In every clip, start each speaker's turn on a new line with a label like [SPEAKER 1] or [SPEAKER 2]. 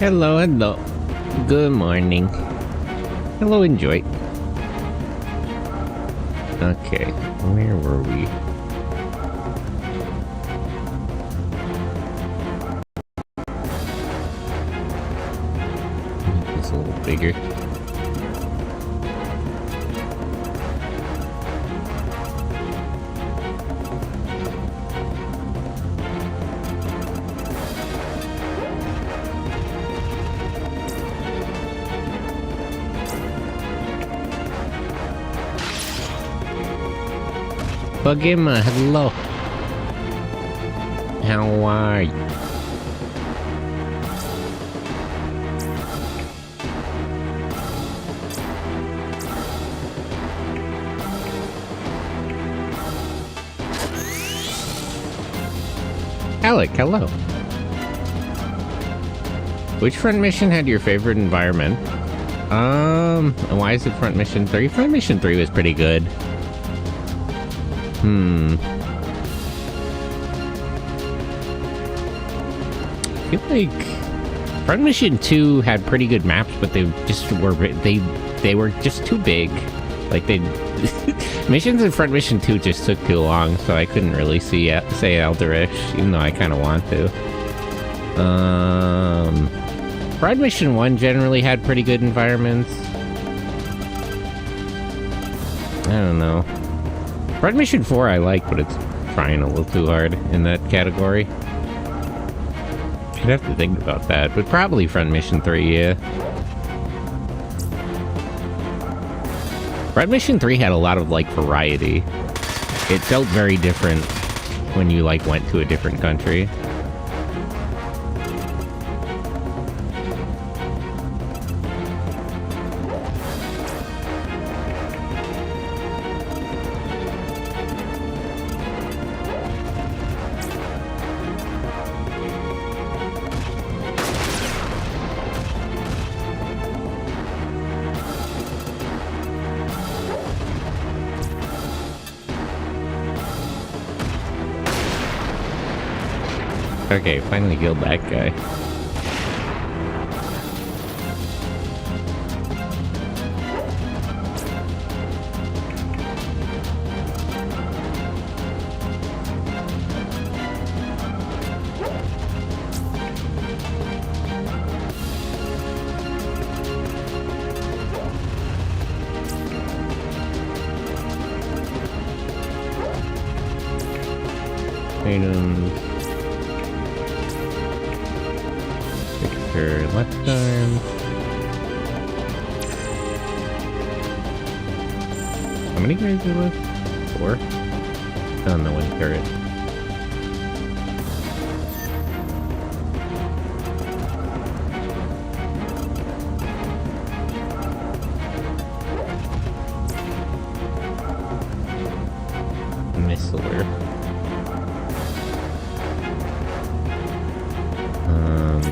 [SPEAKER 1] Hello, hello. Good morning. Hello, enjoy. Okay, where were we? It's a little bigger. Bugima, hello. How are you? Alec, hello. Which front mission had your favorite environment? And why is it Front Mission 3? Front Mission 3 was pretty good. I feel like Front Mission 2 had pretty good maps, but they just were they were just too big. Like they missions in Front Mission 2 just took too long, so I couldn't really say Elderish, even though I kind of want to. Front Mission 1 generally had pretty good environments. I don't know. Front Mission 4 I like, but it's trying a little too hard in that category. I'd have to think about that, but probably Front Mission 3, yeah. Front Mission 3 had a lot of, like, variety. It felt very different when you, like, went to a different country. Okay, finally killed that guy. Items. Left arm. How many guys are left? 4? Oh, no one turret. Missiler.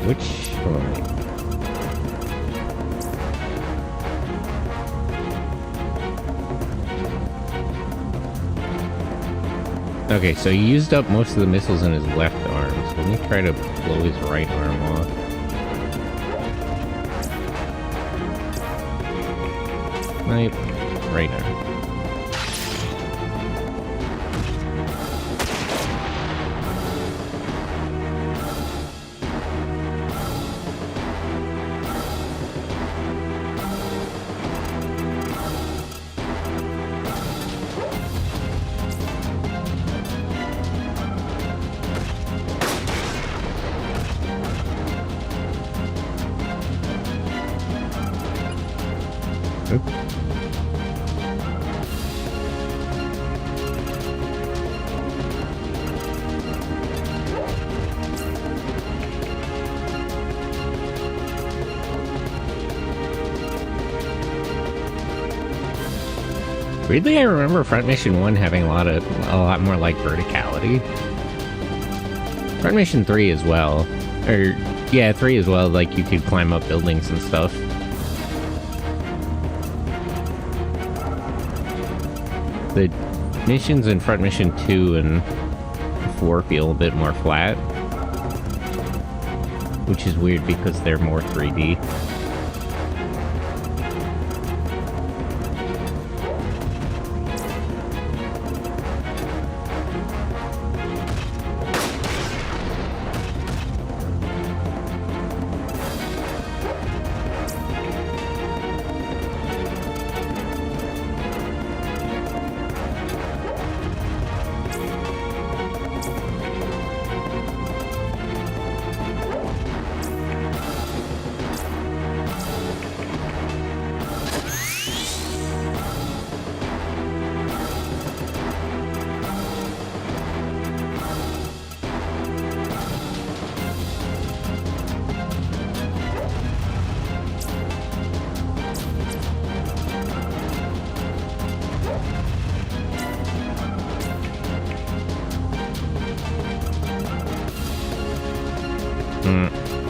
[SPEAKER 1] Which one? Okay, so he used up most of the missiles in his left arm, so let me try to blow his right arm off. Snipe, right arm. Weirdly, I remember Front Mission 1 having a lot more, like, verticality. Front Mission 3 as well. Or, yeah, 3 as well, like, you could climb up buildings and stuff. The missions in Front Mission 2 and 4 feel a bit more flat. which is weird because they're more 3D.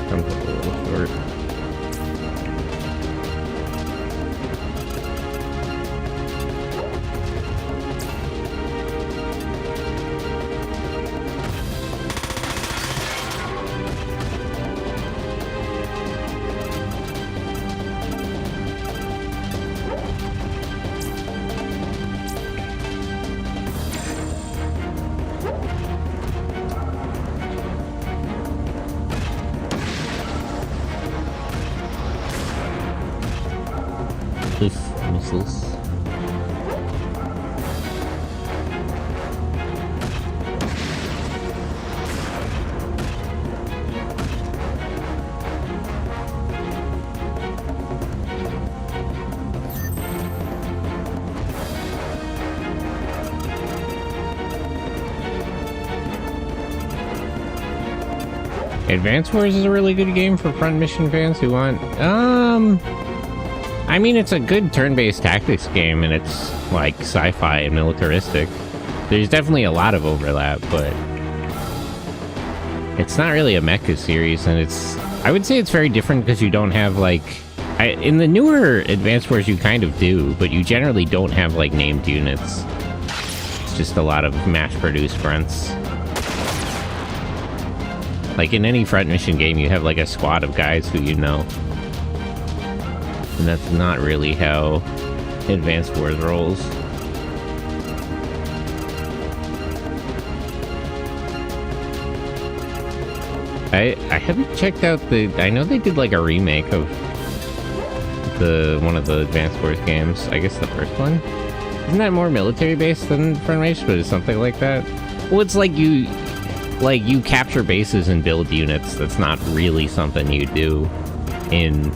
[SPEAKER 1] Comes up a little short. Missiles. Advance Wars is a really good game for front mission fans who want, I mean, it's a good turn-based tactics game, and it's, like, sci-fi and militaristic. There's definitely a lot of overlap, but it's not really a mecha series, and I would say it's very different because you don't have, like... in the newer Advance Wars, you kind of do, but you generally don't have, like, named units. It's just a lot of mass-produced fronts. Like, in any front mission game, you have, like, a squad of guys who you know. And that's not really how Advanced Wars rolls. I haven't checked out I know they did like a remake of one of the Advanced Wars games. I guess the first one? Isn't that more military based than Front Mission, but it's something like that? Well, it's like you capture bases and build units. That's not really something you do in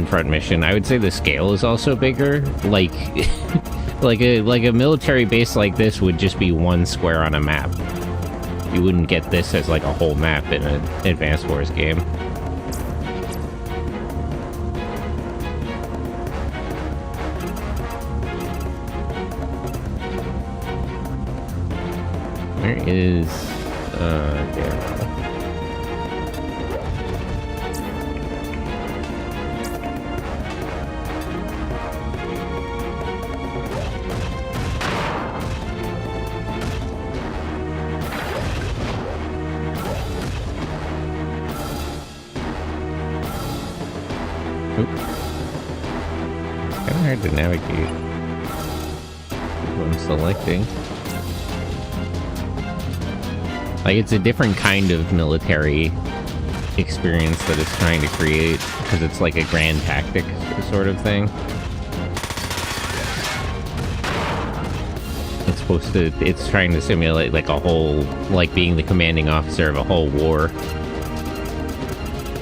[SPEAKER 1] Front Mission. I would say the scale is also bigger. Like, like a military base like this would just be one square on a map. You wouldn't get this as like a whole map in an Advanced Wars game. Where is Daryl? It's kind of hard to navigate what I'm selecting. Like, it's a different kind of military experience that it's trying to create, because it's like a grand tactic sort of thing. It's trying to simulate like a whole, like being the commanding officer of a whole war.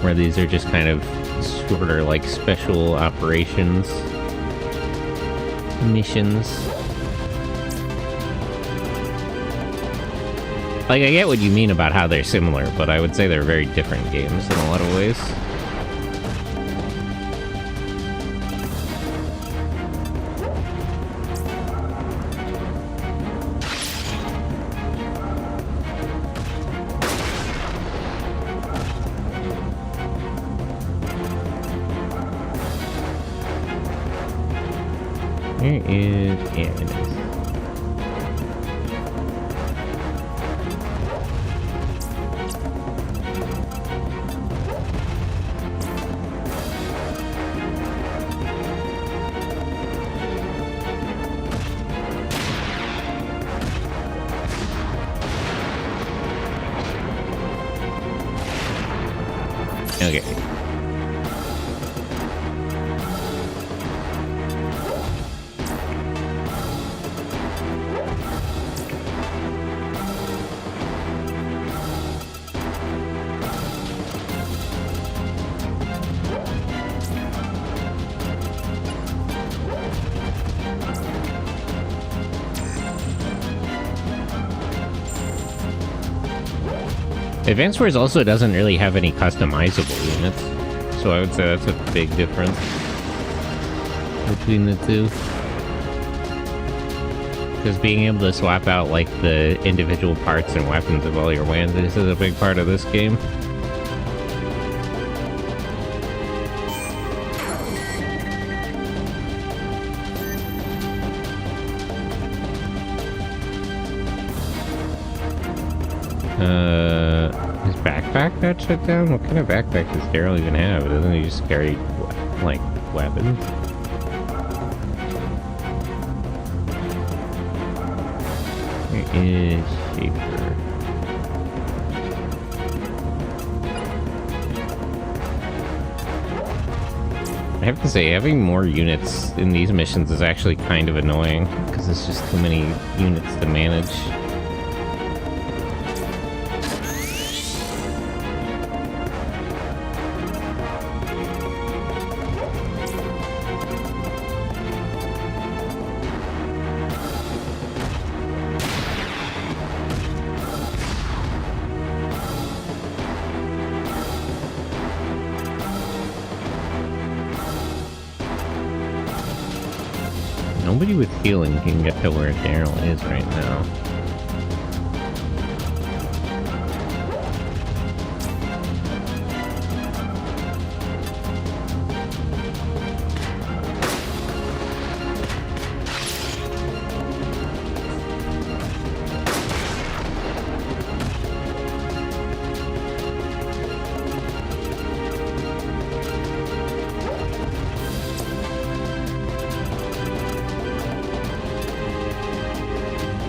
[SPEAKER 1] Where these are just kind of sort of like special operations missions. Like, I get what you mean about how they're similar, but I would say they're very different games in a lot of ways. Here is... yeah, it is. Okay. Advance Wars also doesn't really have any customizable units, so I would say that's a big difference between the two. Because being able to swap out, like, the individual parts and weapons of all your Wanzers is a big part of this game. His backpack got shut down? What kind of backpack does Daryl even have? Doesn't he just carry, like, weapons? Where is Shaper? I have to say, having more units in these missions is actually kind of annoying, because it's just too many units to manage. Nobody with healing can get to where Daryl is right now.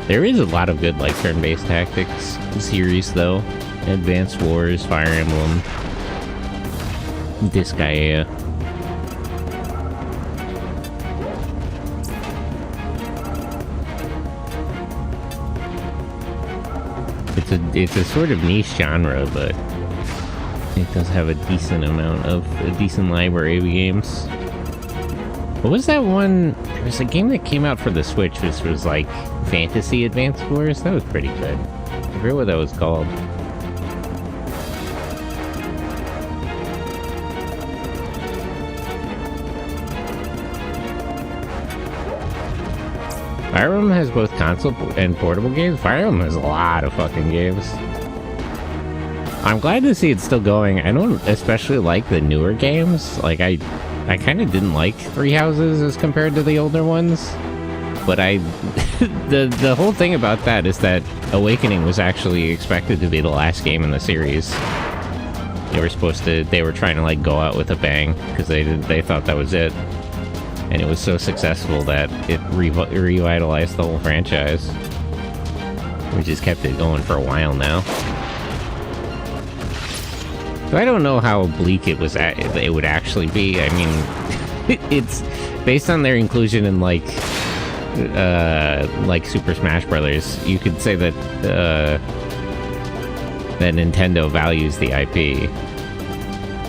[SPEAKER 1] There is a lot of good, like, turn-based tactics series, though. Advanced Wars, Fire Emblem, Disgaea. It's a sort of niche genre, but it does have a decent library of games. What was that one? There was a game that came out for the Switch, which was like Fantasy Advanced Wars. That was pretty good. I forget what that was called. Fire Emblem has both console and portable games. Fire Emblem has a lot of fucking games. I'm glad to see it's still going. I don't especially like the newer games. Like, I kind of didn't like Three Houses as compared to the older ones. But the whole thing about that is that Awakening was actually expected to be the last game in the series. They were trying to, like, go out with a bang, because they thought that was it. And it was so successful that it revitalized the whole franchise. We just kept it going for a while now. So I don't know how bleak it would actually be. I mean, it's based on their inclusion in, like Super Smash Brothers. You could say that that Nintendo values the IP.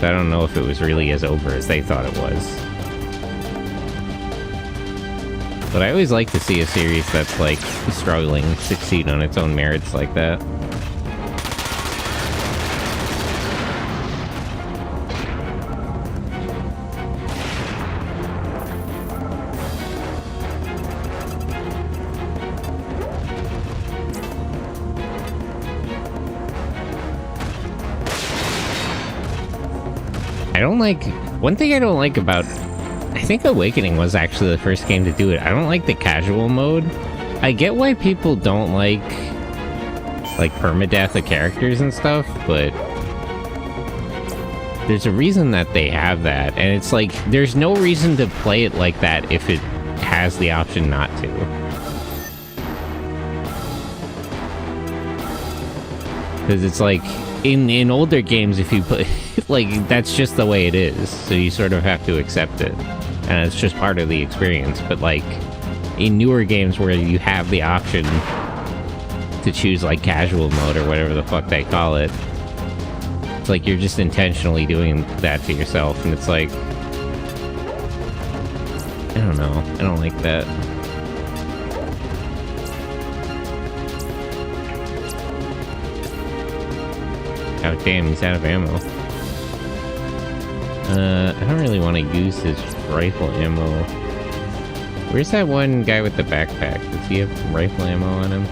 [SPEAKER 1] So I don't know if it was really as over as they thought it was. But I always like to see a series that's, like, struggling succeed on its own merits like that. One thing I don't like about... I think Awakening was actually the first game to do it. I don't like the casual mode. I get why people don't like permadeath of characters and stuff, but there's a reason that they have that, and it's like, there's no reason to play it like that if it has the option not to. Because it's like, in older games, if you put like that's just the way it is, so you sort of have to accept it, and it's just part of the experience. But like in newer games where you have the option to choose like casual mode or whatever the fuck they call it, it's like you're just intentionally doing that to yourself, and it's like, I don't know, I don't like that. Oh damn, he's out of ammo. I don't really want to use his rifle ammo. Where's that one guy with the backpack? Does he have rifle ammo on him?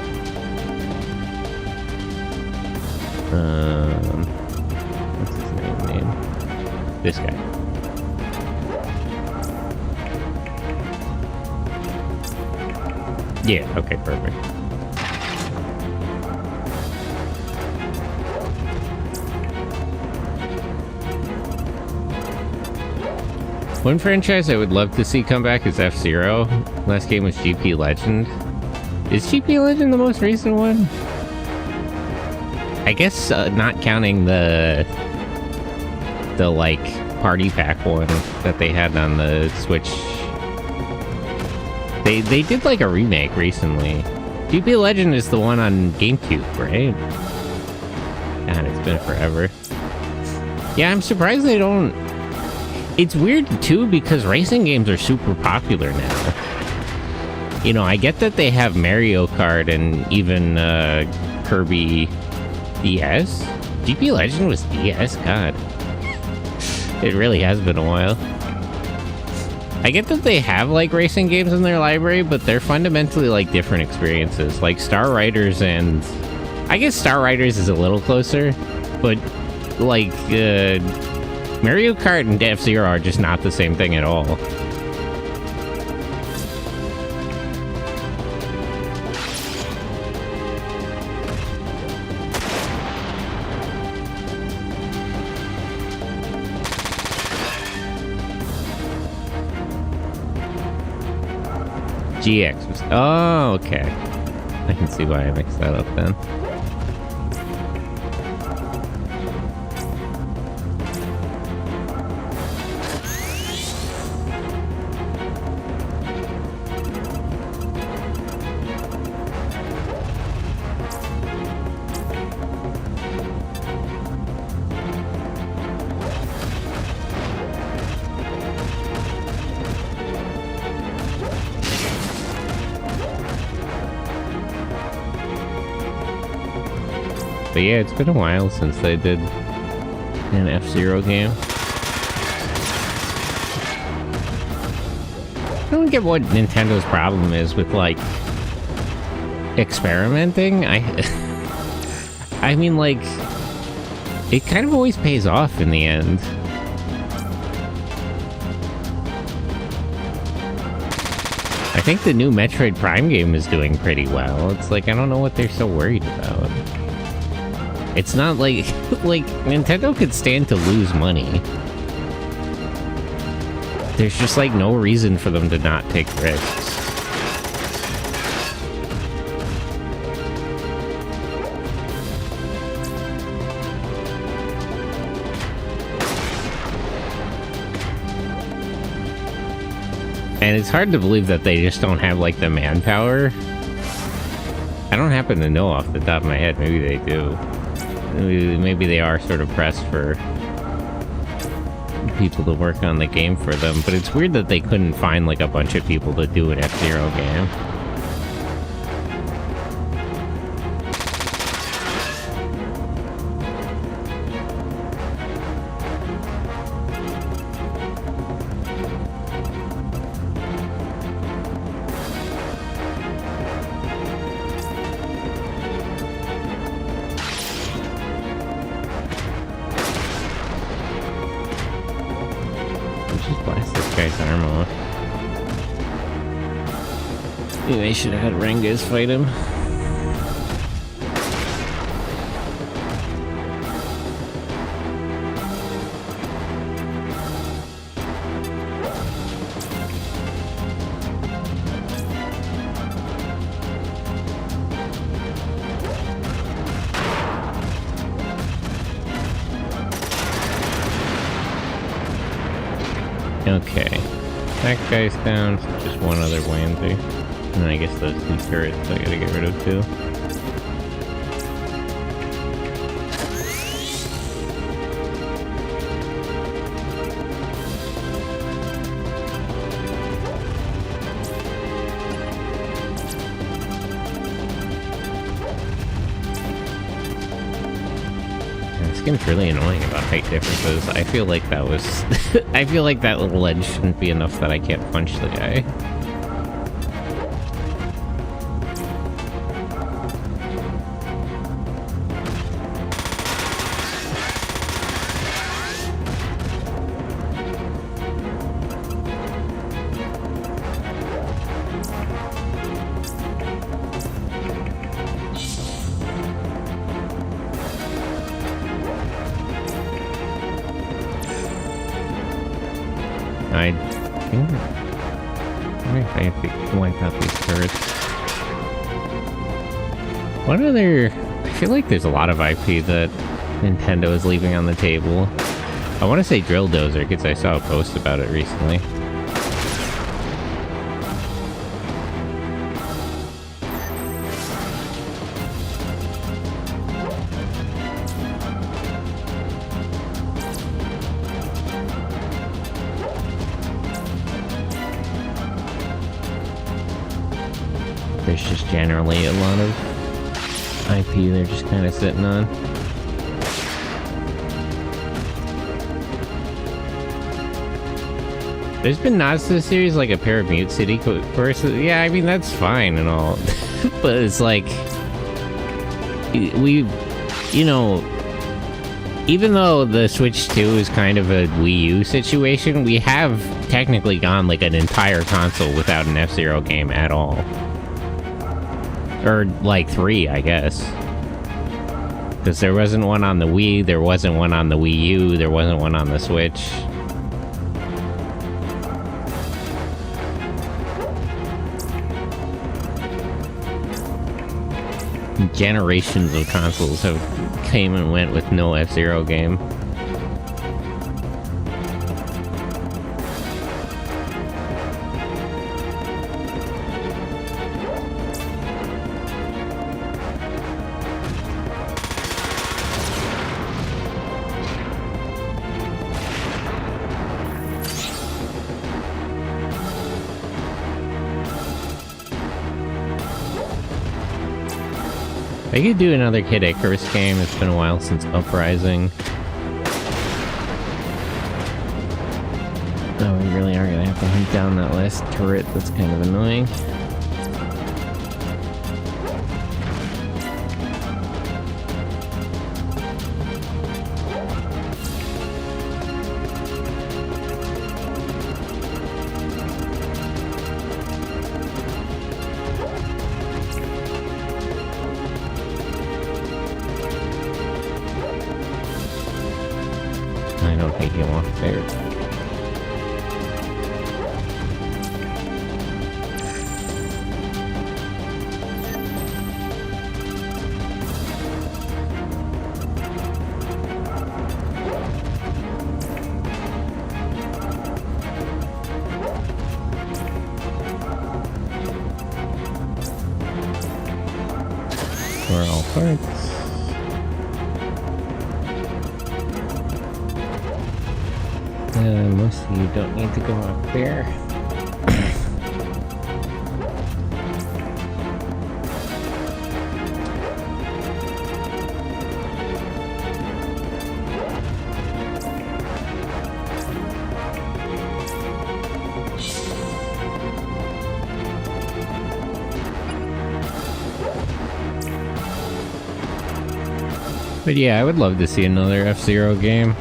[SPEAKER 1] What's his name? This guy. Yeah, okay, perfect. One franchise I would love to see come back is F-Zero. Last game was GP Legend. Is GP Legend the most recent one? I guess not counting the like party pack one that they had on the Switch. They did like a remake recently. GP Legend is the one on GameCube, right? God, it's been forever. Yeah, I'm surprised they don't. It's weird, too, because racing games are super popular now. You know, I get that they have Mario Kart and even Kirby DS. GP Legend was DS? God. It really has been a while. I get that they have, like, racing games in their library, but they're fundamentally, like, different experiences. Like, Star Riders and... I guess Star Riders is a little closer, but, like, Mario Kart and F-Zero are just not the same thing at all. GX was... Oh, okay. I can see why I mixed that up then. But yeah, it's been a while since they did an F-Zero game. I don't get what Nintendo's problem is with, like, experimenting. I mean, like, it kind of always pays off in the end. I think the new Metroid Prime game is doing pretty well. It's like, I don't know what they're so worried about. It's not like Nintendo could stand to lose money. There's just like no reason for them to not take risks. And it's hard to believe that they just don't have like the manpower. I don't happen to know off the top of my head. Maybe they do. Maybe they are sort of pressed for people to work on the game for them, but it's weird that they couldn't find like a bunch of people to do an F-Zero game. They should have had Rengas fight him. Okay. That guy's down, so just one other Wanzer. And I guess those two turrets I gotta get rid of too. This game's really annoying about height differences. I feel like that was... I feel like that little ledge shouldn't be enough that I can't punch the guy. I think I have to wipe out these turrets. What other... I feel like there's a lot of IP that Nintendo is leaving on the table. I want to say Drill Dozer, because I saw a post about it recently. There's just generally a lot of IP they're just kind of sitting on. There's been nods to the series, like a pair of Mute City courses. Yeah, I mean, that's fine and all. But it's like... You know... Even though the Switch 2 is kind of a Wii U situation, we have technically gone like an entire console without an F-Zero game at all. Or, like, 3, I guess. Because there wasn't one on the Wii, there wasn't one on the Wii U, there wasn't one on the Switch. Generations of consoles have came and went with no F-Zero game. I could do another Kid Icarus game. It's been a while since Uprising. Oh, we really are gonna have to hunt down that last turret. That's kind of annoying. I don't think he wants there. We're all parts. Most of you don't need to go up there. But yeah, I would love to see another F-Zero game.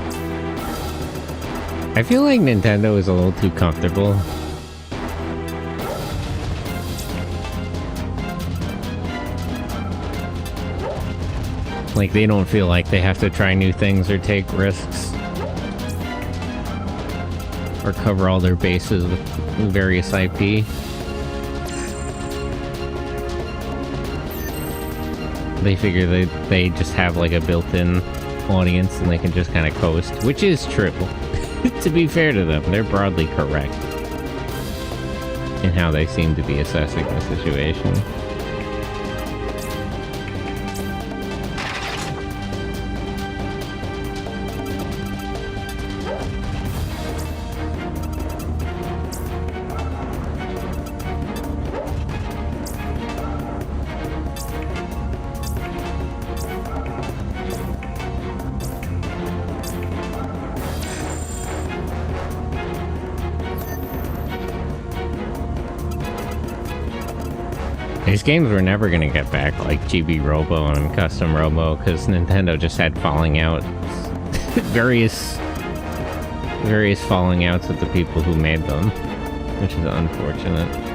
[SPEAKER 1] I feel like Nintendo is a little too comfortable. Like, they don't feel like they have to try new things or take risks. Or cover all their bases with various IP. They figure they just have like a built-in audience and they can just kind of coast, which is true. To be fair to them, they're broadly correct in how they seem to be assessing the situation. These games were never going to get back, like GB Robo and Custom Robo, because Nintendo just had falling out. various falling outs with the people who made them, which is unfortunate.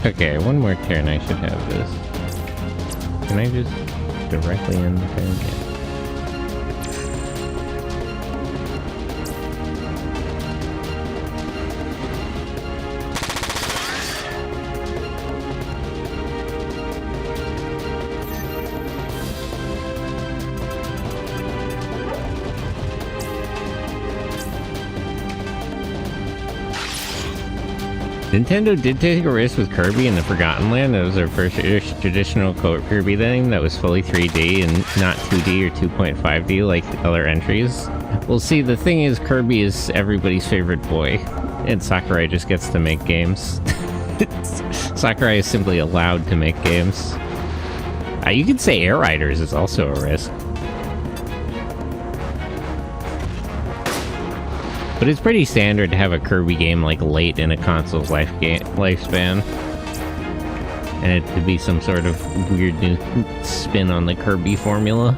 [SPEAKER 1] Okay, one more turn, I should have this. Can I just directly end the turn? Yeah. Nintendo did take a risk with Kirby in the Forgotten Land. That was their first traditional Kirby thing that was fully 3D and not 2D or 2.5D like the other entries. Well, see, the thing is, Kirby is everybody's favorite boy, and Sakurai just gets to make games. Sakurai is simply allowed to make games. You could say Air Riders is also a risk. But it's pretty standard to have a Kirby game like late in a console's lifespan. And it to be some sort of weird new spin on the Kirby formula.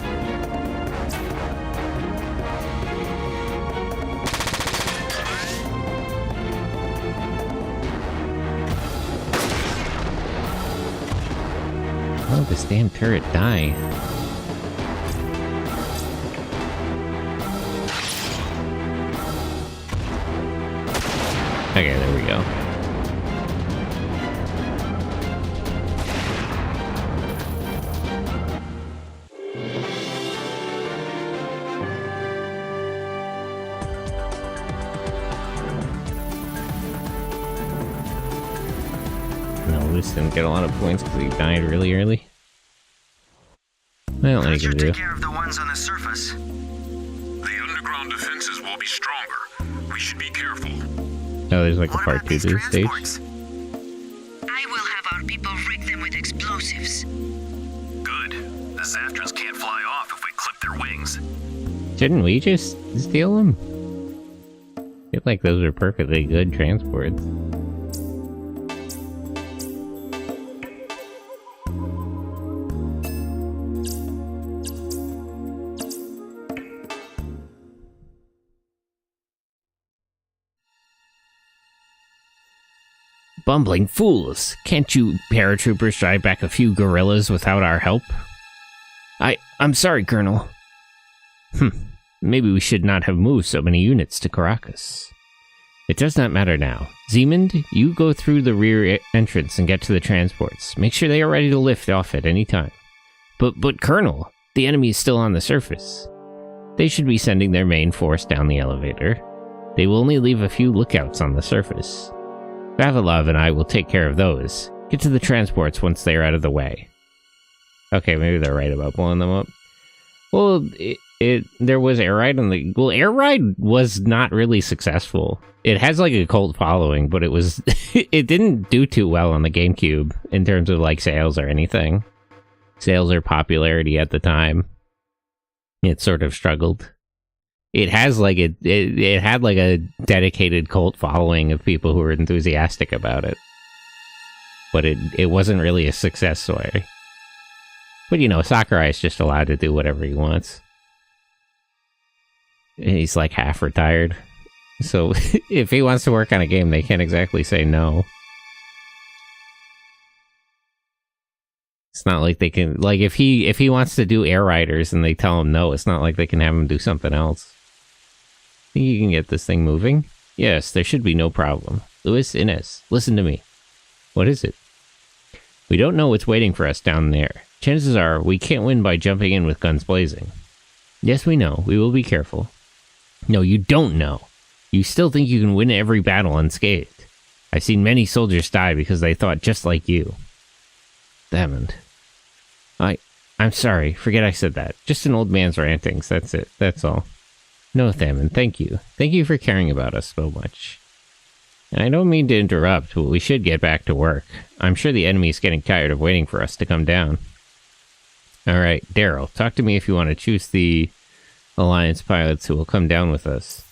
[SPEAKER 1] Oh, this damn turret die. Okay, there we go. No, Luce didn't get a lot of points because he died really early. Well, I can do.
[SPEAKER 2] Take care of the ones on the surface. The underground defenses will be stronger. We should be careful.
[SPEAKER 1] Oh, there's like a part 2 to this stage.
[SPEAKER 3] I will have our people rig them with explosives.
[SPEAKER 2] Good. The Zaftrans can't fly off if we clip their wings.
[SPEAKER 1] Shouldn't we just steal them? I feel like those are perfectly good transports. Bumbling fools! Can't you paratroopers drive back a few gorillas without our help? I'm sorry, Colonel. Maybe we should not have moved so many units to Caracas. It does not matter now. Zemund, you go through the rear entrance and get to the transports. Make sure they are ready to lift off at any time. But Colonel, the enemy is still on the surface. They should be sending their main force down the elevator. They will only leave a few lookouts on the surface. Vavilov and I will take care of those. Get to the transports once they are out of the way. Okay, maybe they're right about blowing them up. Well, there was Air Ride on the... Well, Air Ride was not really successful. It has like a cult following, but it was... it didn't do too well on the GameCube in terms of like sales or anything. Sales or popularity at the time. It sort of struggled. It has like it had like a dedicated cult following of people who were enthusiastic about it. But it wasn't really a success story. But you know, Sakurai is just allowed to do whatever he wants. He's like half retired. So if he wants to work on a game, they can't exactly say no. It's not like they can, like, if he wants to do Air Riders and they tell him no, it's not like they can have him do something else. Think you can get this thing moving? Yes, there should be no problem. Luis, Inez, listen to me. What is it? We don't know what's waiting for us down there. Chances are, we can't win by jumping in with guns blazing. Yes, we know. We will be careful. No, you don't know. You still think you can win every battle unscathed. I've seen many soldiers die because they thought just like you. Damned. I'm sorry. Forget I said that. Just an old man's rantings. That's it. That's all. No, Thaman, thank you. Thank you for caring about us so much. And I don't mean to interrupt, but we should get back to work. I'm sure the enemy's getting tired of waiting for us to come down. Alright, Daryl, talk to me if you want to choose the Alliance pilots who will come down with us.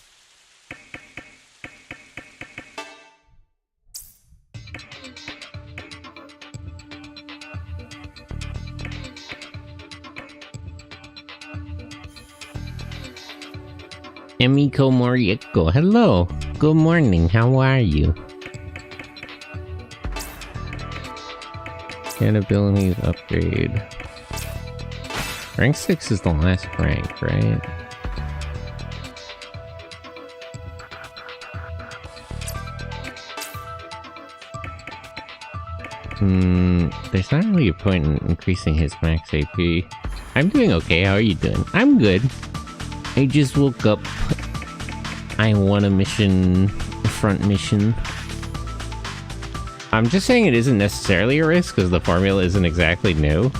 [SPEAKER 1] Emiko Moriyeko, hello. Good morning, how are you? Abilities upgrade. Rank 6 is the last rank, right? There's not really a point in increasing his max AP. I'm doing okay, how are you doing? I'm good. I just woke up. I want a mission, a front mission. I'm just saying it isn't necessarily a risk because the formula isn't exactly new.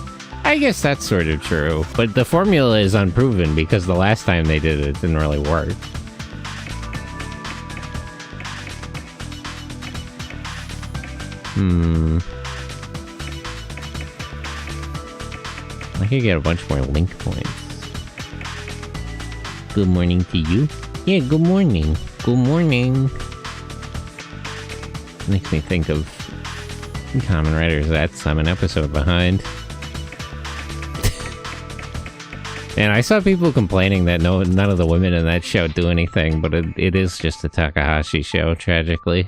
[SPEAKER 1] I guess that's sort of true, but the formula is unproven because the last time they did it didn't really work. I could get a bunch more link points. Good morning to you. Yeah, good morning. Good morning. Makes me think of Kamen Rider Zets. I'm an episode behind. And I saw people complaining that none of the women in that show do anything, but it is just a Takahashi show, tragically.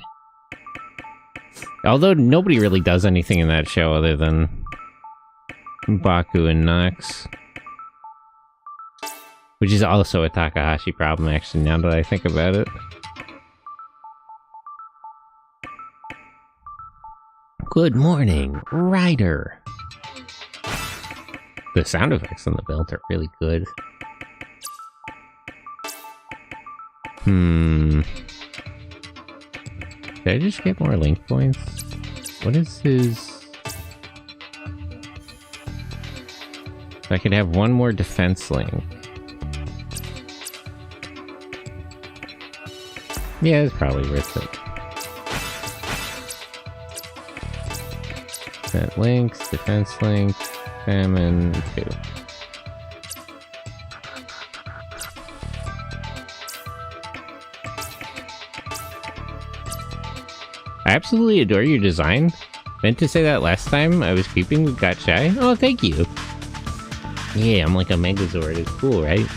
[SPEAKER 1] Although nobody really does anything in that show other than Baku and Nox. Which is also a Takahashi problem, actually, now that I think about it. Good morning, Ryder! The sound effects on the belt are really good. Did I just get more link points? What is his... I could have one more defense link. Yeah, it's probably worth it. That links, defense link, famine 2. I absolutely adore your design. Meant to say that last time I was keeping with Got Shy. Oh, thank you. Yeah, I'm like a Megazord. It's cool, right?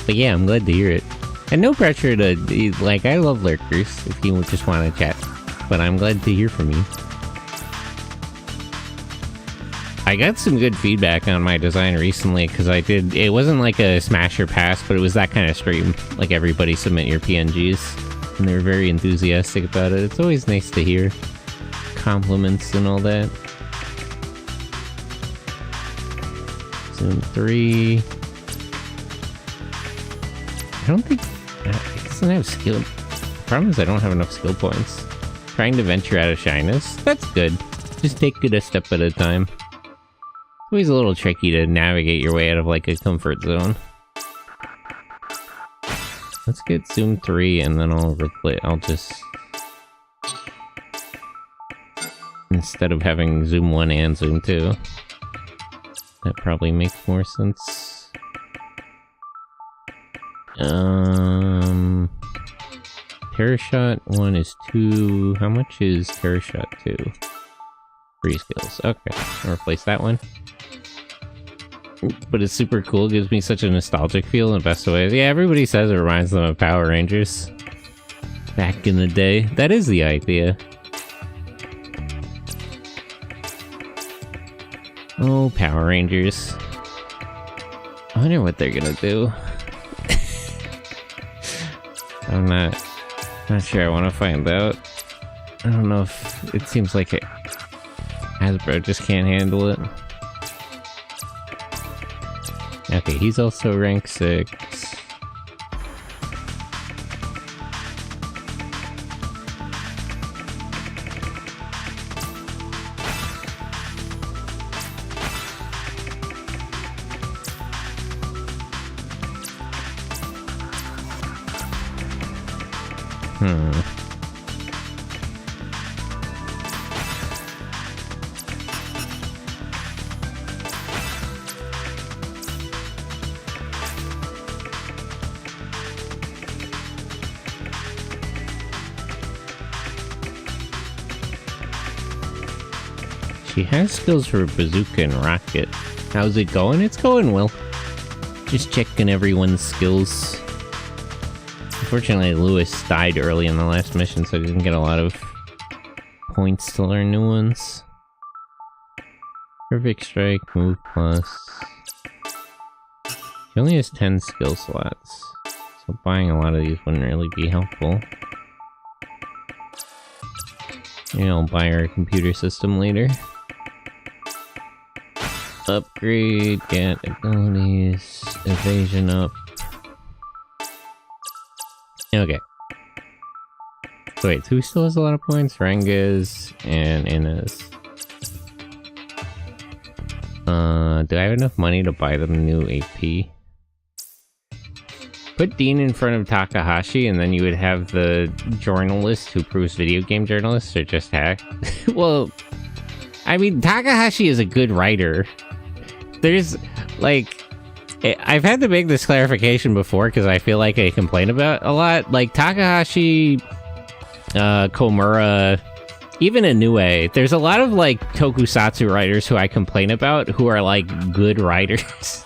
[SPEAKER 1] But yeah, I'm glad to hear it. And no pressure to, like, I love lurkers if you just want to chat. But I'm glad to hear from you. I got some good feedback on my design recently, because it wasn't like a smash or pass, but it was that kind of stream. Like, everybody submit your PNGs, and they were very enthusiastic about it. It's always nice to hear compliments and all that. Zoom 3... I don't think... It doesn't have skill... The problem is I don't have enough skill points. Trying to venture out of shyness? That's good. Just take it a step at a time. It's always a little tricky to navigate your way out of, like, a comfort zone. Let's get Zoom 3 and then I'll just... Instead of having Zoom 1 and Zoom 2. That probably makes more sense. Terror Shot 1 is 2. How much is Terror Shot 2? 3 skills. Okay, I'll replace that one. but it's super cool. It gives me such a nostalgic feel in the best of ways. Yeah, everybody says it reminds them of Power Rangers. Back in the day. That is the idea. Oh, Power Rangers. I wonder what they're gonna do. I'm not sure I want to find out. I don't know if it seems like Hasbro just can't handle it. Okay, he's also rank 6. She has skills for bazooka and rocket. How's it going? It's going well. Just checking everyone's skills. Unfortunately, Lewis died early in the last mission, so I didn't get a lot of points to learn new ones. Perfect Strike, Move Plus. She only has 10 skill slots, so buying a lot of these wouldn't really be helpful. Maybe I'll buy her a computer system later. Upgrade, get abilities, evasion up. Okay. So wait, who still has a lot of points? Rengas and Inez. Do I have enough money to buy them new AP? Put Dean in front of Takahashi and then you would have the journalist who proves video game journalists are just hack. Well, I mean, Takahashi is a good writer. There's, like, I've had to make this clarification before because I feel like I complain about a lot. Like, Takahashi, Komura, even Inoue, there's a lot of, like, tokusatsu writers who I complain about who are, like, good writers.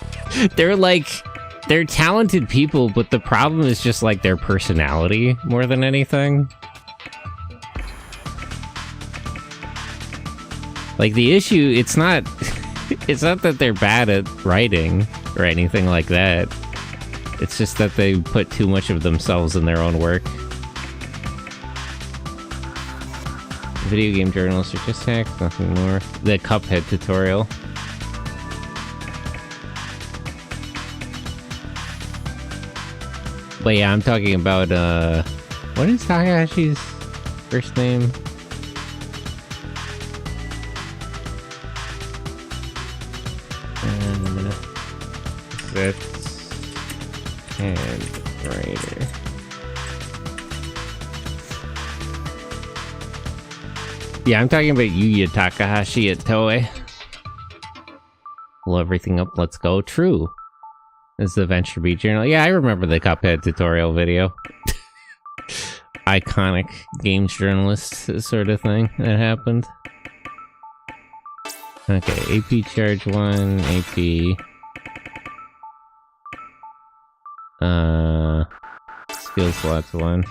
[SPEAKER 1] They're talented people, but the problem is just, like, their personality more than anything. Like, the issue, it's not that they're bad at writing or anything like that. It's just that they put too much of themselves in their own work. Video game journalists are just hacks, nothing more. The Cuphead tutorial. But yeah, I'm talking about, what is Takahashi's first name? And writer. Yeah, I'm talking about Yuya Takahashi at Toei. Blow everything up, let's go. True. This is the Venture Beat Journal. Yeah, I remember the Cuphead tutorial video. Iconic games journalist sort of thing that happened. Okay, AP charge 1, AP... skill slots 1.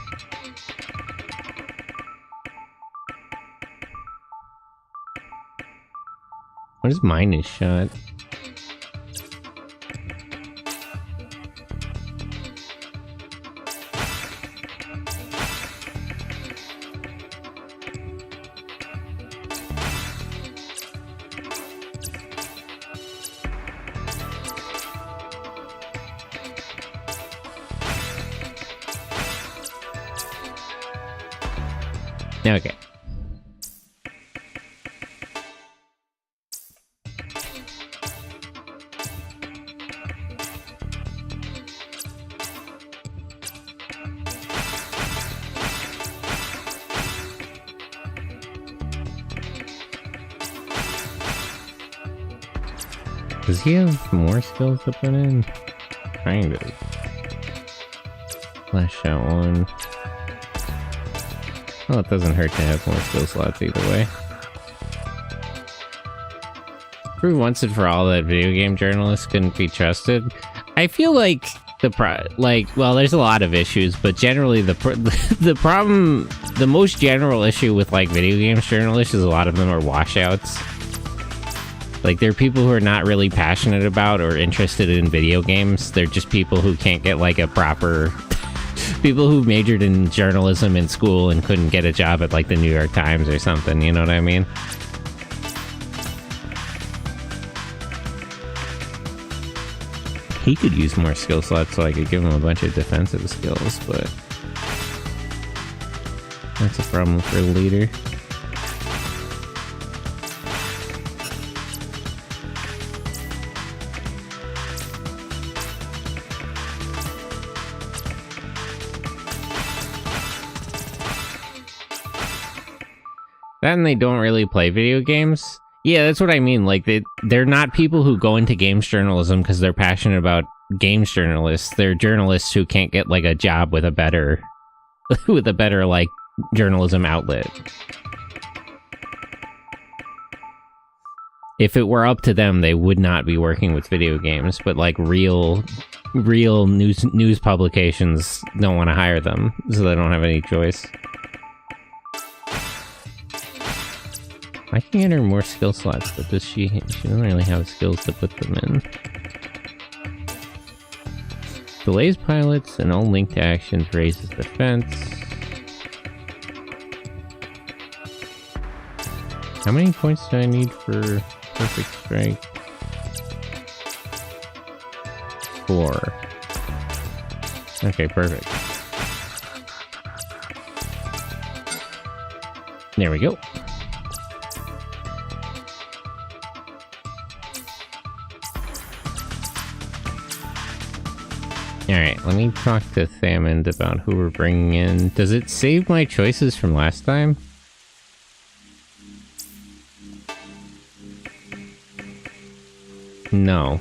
[SPEAKER 1] What is minus shot? Okay. Does he have more skills to put in? Kind of. Flash shot 1. Well, it doesn't hurt to have more skill slots either way. prove once and for all that video game journalists couldn't be trusted? I feel like well, there's a lot of issues, but generally the problem, the most general issue with like video games journalists is a lot of them are washouts. Like, they're people who are not really passionate about or interested in video games. They're just people who can't get like a proper people who majored in journalism in school and couldn't get a job at like the New York Times or something, you know what I mean? He could use more skill slots so I could give him a bunch of defensive skills, but that's a problem for a leader. Then they don't really play video games. Yeah, that's what I mean. Like, they're not people who go into games journalism because they're passionate about games journalists. They're journalists who can't get, like, a job with a better, like, journalism outlet. If it were up to them, they would not be working with video games, but, like, real news publications don't want to hire them, so they don't have any choice. I can get her more skill slots, but she doesn't really have skills to put them in. Delays pilots and all linked actions, raises defense. How many points do I need for perfect strike? 4. Okay, perfect. There we go. Alright, let me talk to Thamond about who we're bringing in. Does it save my choices from last time? No.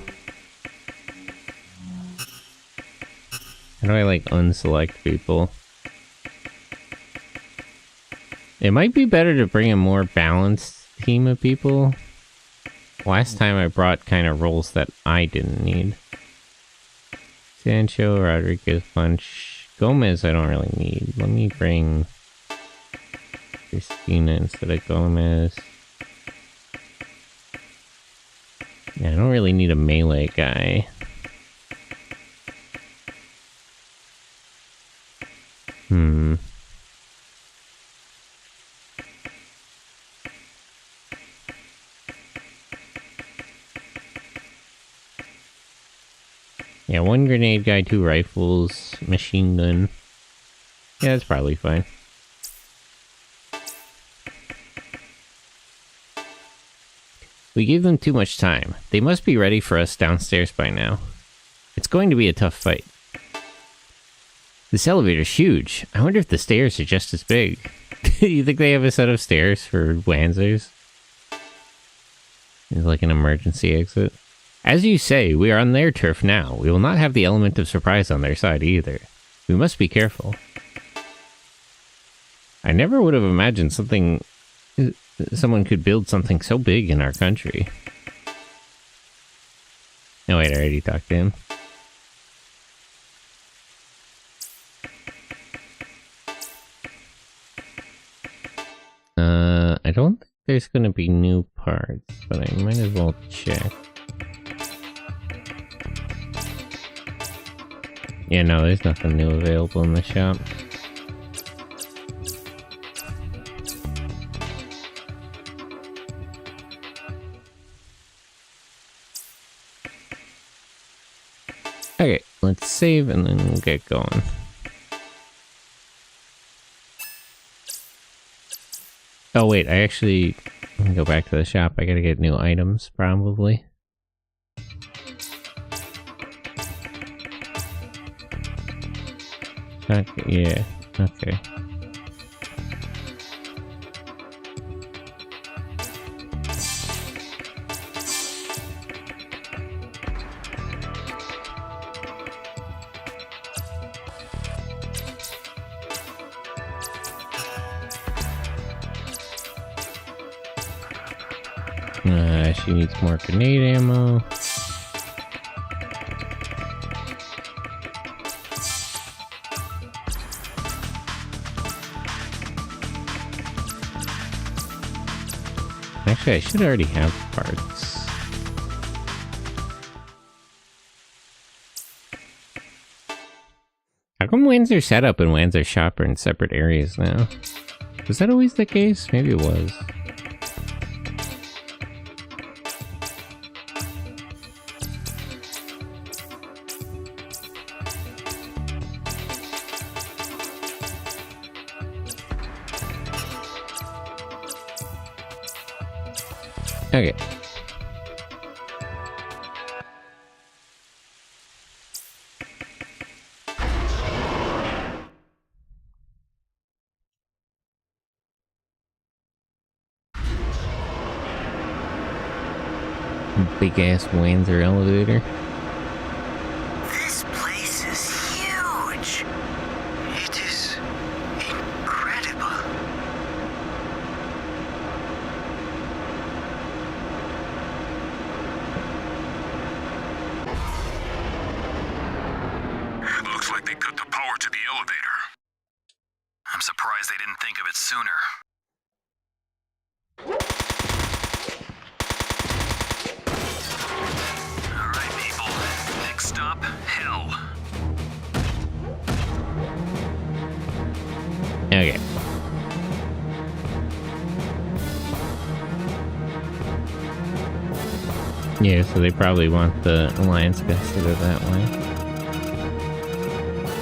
[SPEAKER 1] How do I, like, unselect people? It might be better to bring a more balanced team of people. Last time I brought kind of roles that I didn't need. Sancho, Rodriguez, Punch, Gomez I don't really need. Let me bring Christina instead of Gomez. Yeah, I don't really need a melee guy. Yeah, 1 grenade guy, 2 rifles, machine gun. Yeah, that's probably fine. We gave them too much time. They must be ready for us downstairs by now. It's going to be a tough fight. This elevator's huge. I wonder if the stairs are just as big. You think they have a set of stairs for Wanzers? It's like an emergency exit. As you say, we are on their turf now. We will not have the element of surprise on their side either. We must be careful. I never would have imagined someone could build something so big in our country. Oh wait, I already talked to him. I don't think there's gonna be new parts, but I might as well check. Yeah, no, there's nothing new available in the shop. Okay, let's save and then we'll get going. Oh wait, I actually... Let me go back to the shop. I gotta get new items, probably. Okay, yeah, okay. She needs more grenade ammo. Actually, I should already have parts. How come Windsor Setup and Windsor Shop are in separate areas now? Was that always the case? Maybe it was. Okay. Big ass Windsor elevator.
[SPEAKER 4] This place is huge. It is incredible.
[SPEAKER 2] Looks like they cut the power to the elevator. I'm surprised they didn't think of it sooner. Alright, people. Next stop, hell.
[SPEAKER 1] Okay. Yeah, so they probably want the Alliance guys to go that way.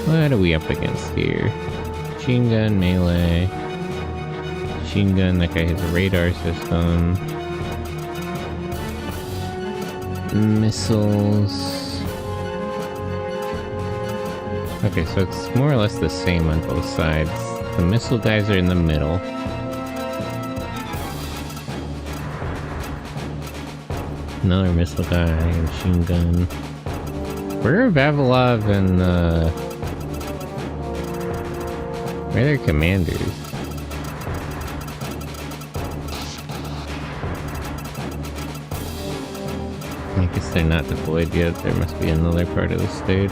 [SPEAKER 1] What are we up against here? Machine gun, melee. Machine gun, that guy has a radar system. Missiles. Okay, so it's more or less the same on both sides. The missile guys are in the middle. Another missile guy, machine gun. Where are Vavilov and, where are their commanders? I guess they're not deployed yet. There must be another part of the stage.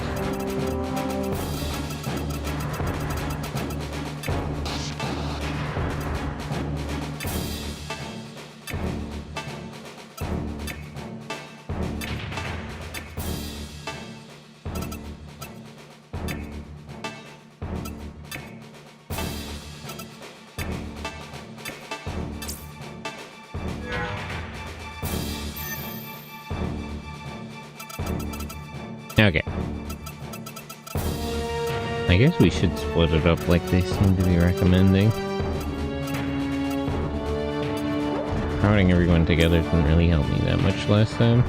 [SPEAKER 1] Okay. I guess we should split it up like they seem to be recommending. Crowding everyone together didn't really help me that much last time.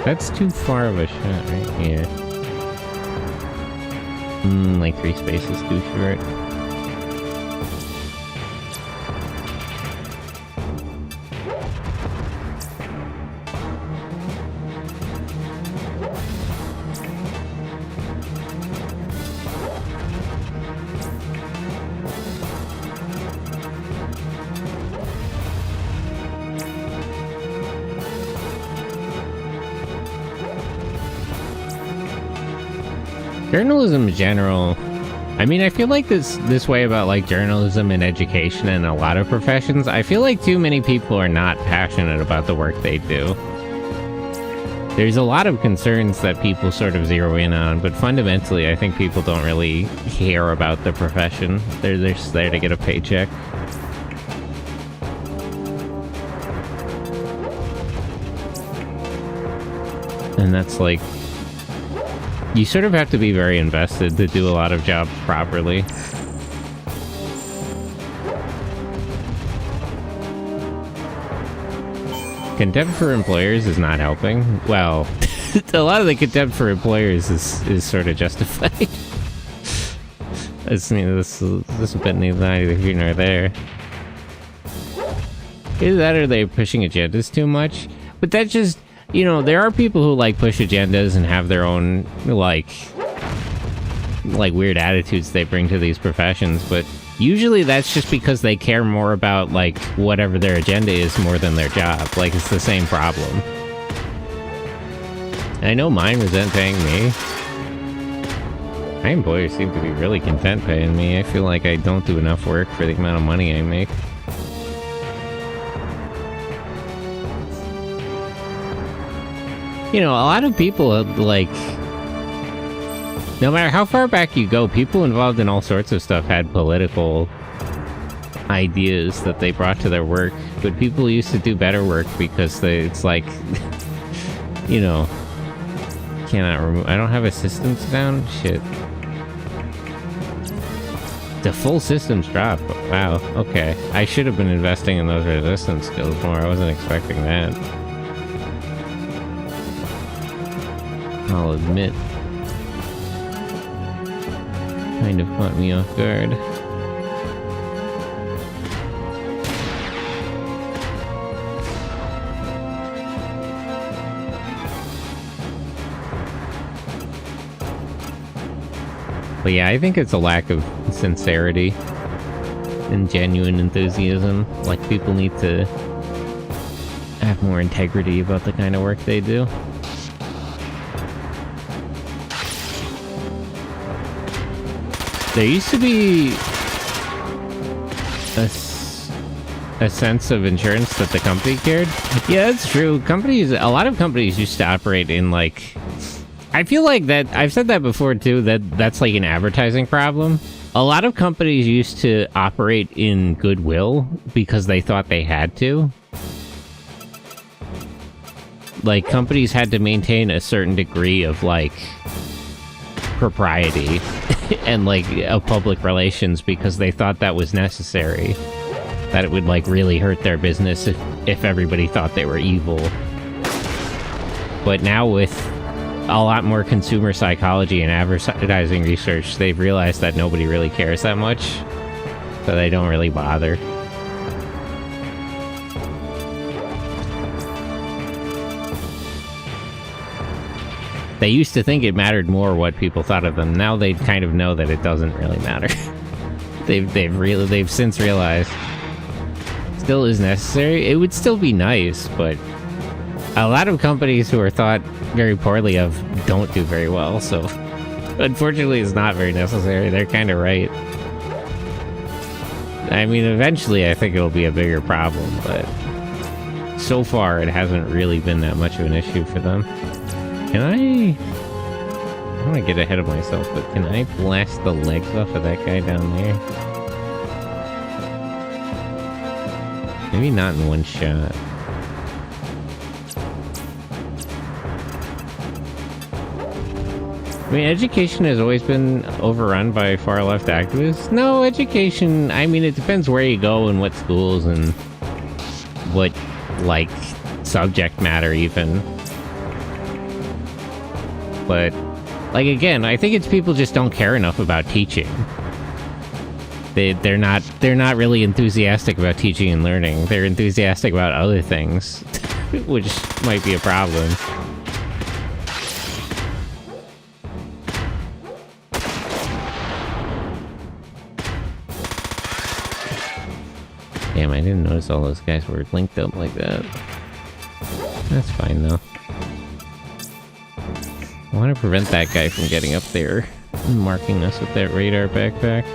[SPEAKER 1] That's too far of a shot right here. Like 3 spaces too short. Journalism in general, I mean, I feel like this way about like journalism and education and a lot of professions. I feel like too many people are not passionate about the work they do. There's a lot of concerns that people sort of zero in on, but fundamentally, I think people don't really care about the profession. They're just there to get a paycheck. And that's like, you sort of have to be very invested to do a lot of jobs properly. Contempt for employers is not helping. Well, a lot of the contempt for employers is sort of justified. This is a bit neither here nor there. Either that or they're pushing agendas too much. But that's just, you know, there are people who like push agendas and have their own like weird attitudes they bring to these professions, but Usually that's just because they care more about, like, whatever their agenda is more than their job. Like, it's the same problem. I know mine resent paying me. My employers seem to be really content paying me. I feel like I don't do enough work for the amount of money I make. You know, a lot of people, like... No matter how far back you go, people involved in all sorts of stuff had political ideas that they brought to their work. But people used to do better work because it's like... you know... Cannot remove... I don't have assistance down? Shit. The full systems drop. Wow, okay. I should have been investing in those resistance skills more. I wasn't expecting that. I'll admit. Kind of caught me off guard. But yeah, I think it's a lack of sincerity and genuine enthusiasm. Like, people need to have more integrity about the kind of work they do. There used to be a sense of insurance that the company cared. Yeah, that's true. A lot of companies used to operate in, like... I feel like that, I've said that before too, that's like an advertising problem. A lot of companies used to operate in goodwill because they thought they had to. Like, companies had to maintain a certain degree of, like, propriety and, like, of public relations because they thought that was necessary. That it would, like, really hurt their business if everybody thought they were evil. But now with a lot more consumer psychology and advertising research, they've realized that nobody really cares that much, so they don't really bother. They used to think it mattered more what people thought of them. Now they kind of know that it doesn't really matter. They've since realized still is necessary. It would still be nice, but a lot of companies who are thought very poorly of don't do very well, so unfortunately it's not very necessary. They're kind of right. I mean, eventually I think it'll be a bigger problem, but so far it hasn't really been that much of an issue for them. Can I don't want to get ahead of myself, but can I blast the legs off of that guy down there? Maybe not in one shot. I mean, education has always been overrun by far-left activists. No, education, I mean, it depends where you go and what schools and what, like, subject matter even. But, like, again, I think it's people just don't care enough about teaching. They're not really enthusiastic about teaching and learning. They're enthusiastic about other things, which might be a problem. Damn, I didn't notice all those guys were linked up like that. That's fine, though. I want to prevent that guy from getting up there and marking us with that radar backpack.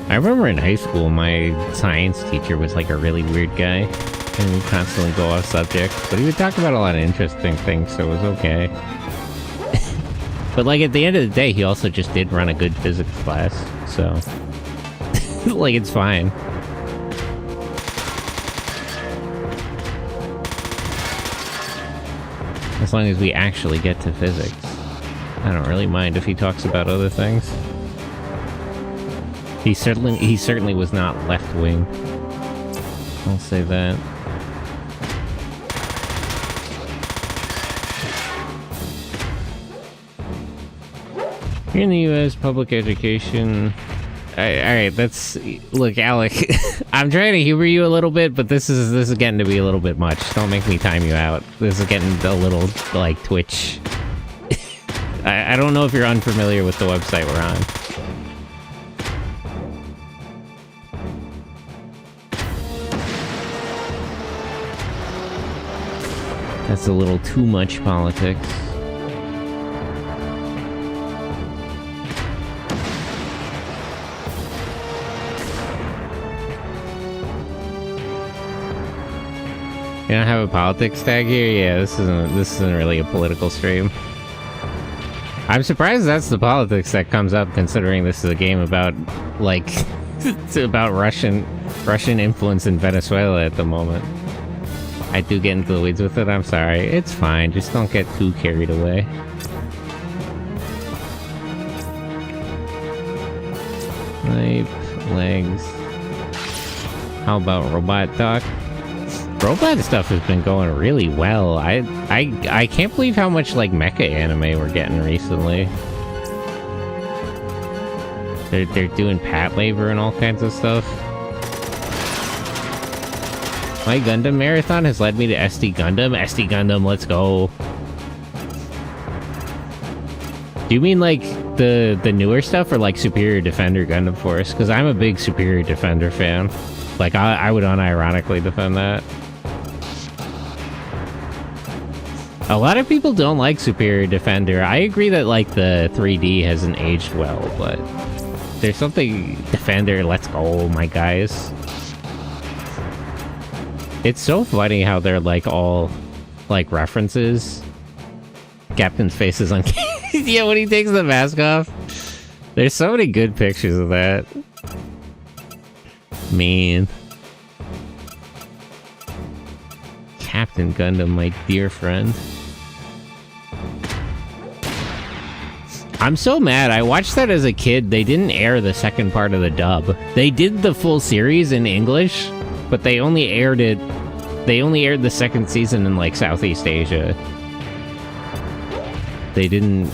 [SPEAKER 1] I remember in high school, my science teacher was like a really weird guy, and he'd constantly go off subject, but he would talk about a lot of interesting things, so it was okay. But, like, at the end of the day, he also just did run a good physics class, so... like, it's fine. As long as we actually get to physics. I don't really mind if he talks about other things. He certainly was not left-wing. I'll say that. Here in the U.S., public education... Alright, that's... Look, Alec, I'm trying to humor you a little bit, but this is getting to be a little bit much. Don't make me time you out. This is getting a little, like, Twitch. I don't know if you're unfamiliar with the website we're on. That's a little too much politics. You don't have a politics tag here? Yeah, this isn't really a political stream. I'm surprised that's the politics that comes up, considering this is a game about, like, it's about Russian influence in Venezuela at the moment. I do get into the weeds with it, I'm sorry. It's fine, just don't get too carried away. Legs. How about robot talk? Robot stuff has been going really well. I can't believe how much, like, mecha anime we're getting recently. They're doing Pat Labor and all kinds of stuff. My Gundam marathon has led me to SD Gundam. SD Gundam, let's go. Do you mean, like, the newer stuff or, like, Superior Defender Gundam Force? Because I'm a big Superior Defender fan. Like, I would unironically defend that. A lot of people don't like Superior Defender. I agree that, like, the 3D hasn't aged well, but there's something... Defender, let's go, my guys. It's so funny how they're, like, all, like, references. Captain's face is on... yeah, when he takes the mask off. There's so many good pictures of that. Man. Captain Gundam, my dear friend. I'm so mad. I watched that as a kid. They didn't air the second part of the dub. They did the full series in English, but they only aired it... They only aired the second season in, like, Southeast Asia. They didn't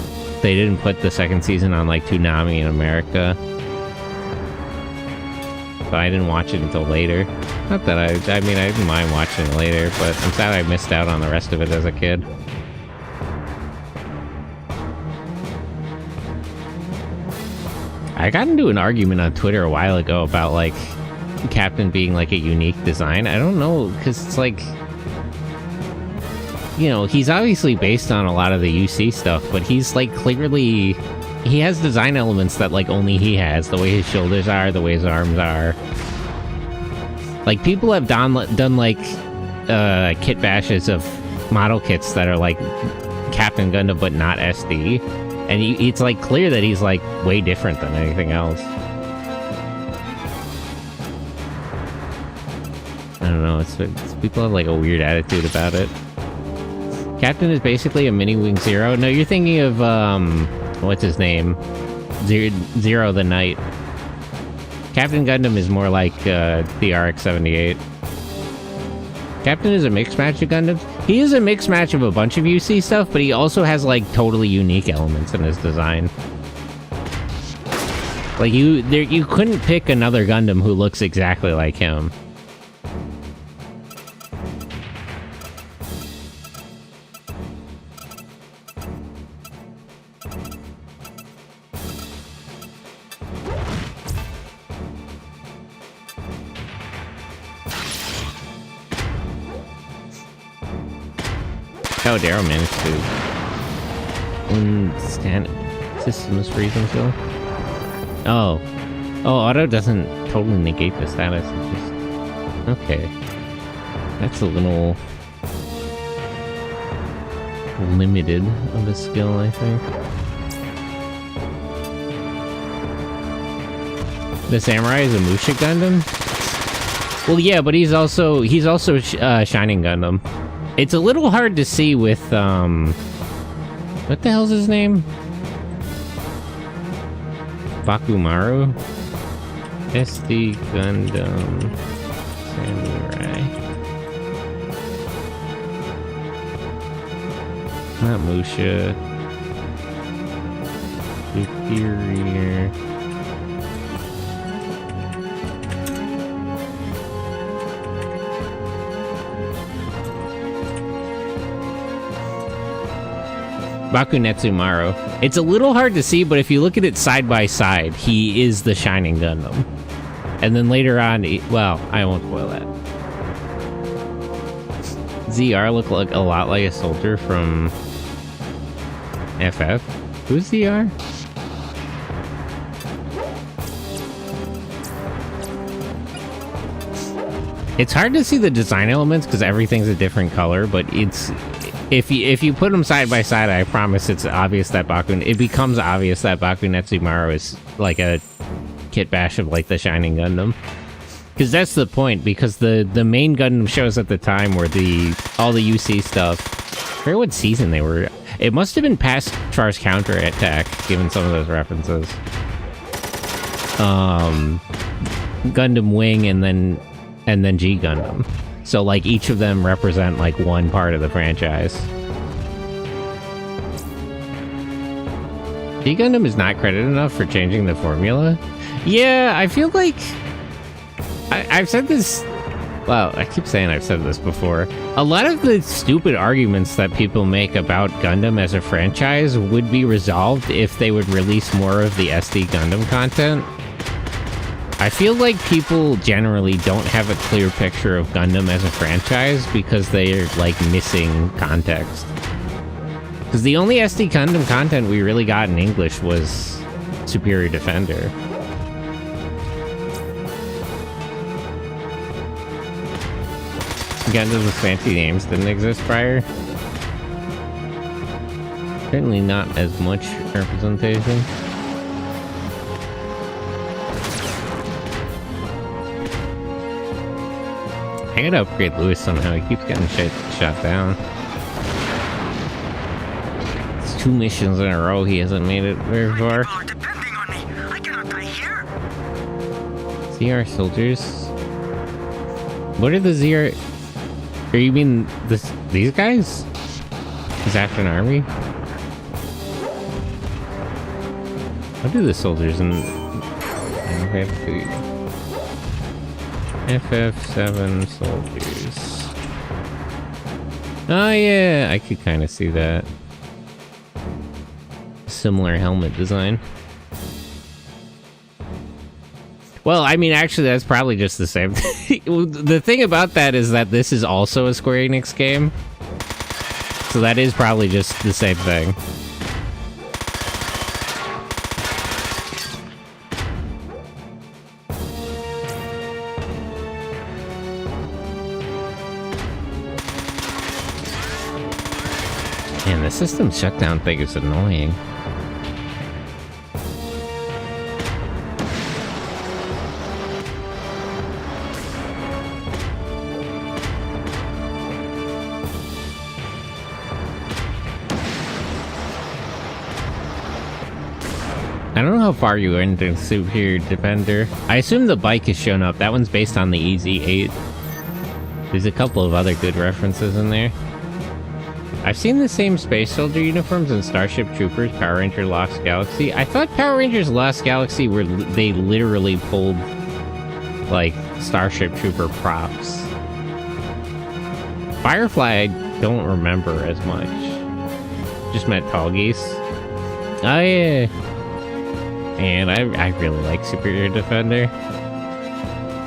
[SPEAKER 1] put the second season on, like, Toonami in America. So I didn't watch it until later. Not that I mean, I didn't mind watching it later, but I'm sad I missed out on the rest of it as a kid. I got into an argument on Twitter a while ago about, like, Captain being, like, a unique design. I don't know, because it's like... You know, he's obviously based on a lot of the UC stuff, but he's, like, clearly... He has design elements that, like, only he has. The way his shoulders are, the way his arms are. Like, people have done like, kit bashes of model kits that are, like, Captain Gundam, but not SD. And it's, like, clear that he's, like, way different than anything else. I don't know, it's people have, like, a weird attitude about it. Captain is basically a mini Wing Zero. No, you're thinking of, what's his name? Zero the Knight. Captain Gundam is more like, the RX-78. Captain is a mixed match of Gundams. He is a mixed match of a bunch of UC stuff, but he also has, like, totally unique elements in his design. Like, you couldn't pick another Gundam who looks exactly like him. Oh, Darrow managed to stand systems freeze himself. Oh, auto doesn't totally negate the status. It just okay. That's a little limited of a skill, I think. The samurai is a Musha Gundam? Well, yeah, but he's also Shining Gundam. It's a little hard to see with, what the hell's his name? Bakumaru? SD Gundam Samurai. Not Musha. Superior. Bakunetsumaru. It's a little hard to see, but if you look at it side by side, he is the Shining Gundam. And then later on, well, I won't spoil that. ZR looked like a lot like a soldier from FF. Who's ZR? It's hard to see the design elements because everything's a different color, but it's if you put them side by side, I promise it's obvious that it becomes obvious that Bakunetsumaru is like a kit bash of like the Shining Gundam. Because that's the point, because the main Gundam shows at the time were all the UC stuff. I forget what season they were. It must have been past Char's Counterattack, given some of those references. Gundam Wing and then G Gundam. So like each of them represent like one part of the franchise. G Gundam is not credited enough for changing the formula. Yeah, I feel like I've said this. Well, I keep saying I've said this before. A lot of the stupid arguments that people make about Gundam as a franchise would be resolved if they would release more of the SD Gundam content. I feel like people generally don't have a clear picture of Gundam as a franchise because they're, like, missing context. Because the only SD Gundam content we really got in English was Superior Defender. Gundams with fancy names didn't exist prior. Certainly not as much representation. I gotta upgrade Lewis somehow, he keeps getting shot down. It's 2 missions in a row, he hasn't made it very far.
[SPEAKER 4] People are depending on me. I cannot die here.
[SPEAKER 1] ZR soldiers? What are the ZR... Or you mean these guys? Is that an army? What do the soldiers in FF7 soldiers? Oh yeah, I could kind of see that. Similar helmet design. Well, I mean, actually, that's probably just the same thing. The thing about that is that this is also a Square Enix game. So that is probably just the same thing. Man, the system shutdown thing is annoying. I don't know how far you went in Superior Defender. I assume the bike has shown up. That one's based on the EZ8. There's a couple of other good references in there. I've seen the same Space Soldier uniforms in Starship Troopers, Power Ranger Lost Galaxy. I thought Power Rangers Lost Galaxy were they literally pulled like Starship Trooper props. Firefly I don't remember as much. Just met Tall Geese. Oh yeah. And I really like Superior Defender.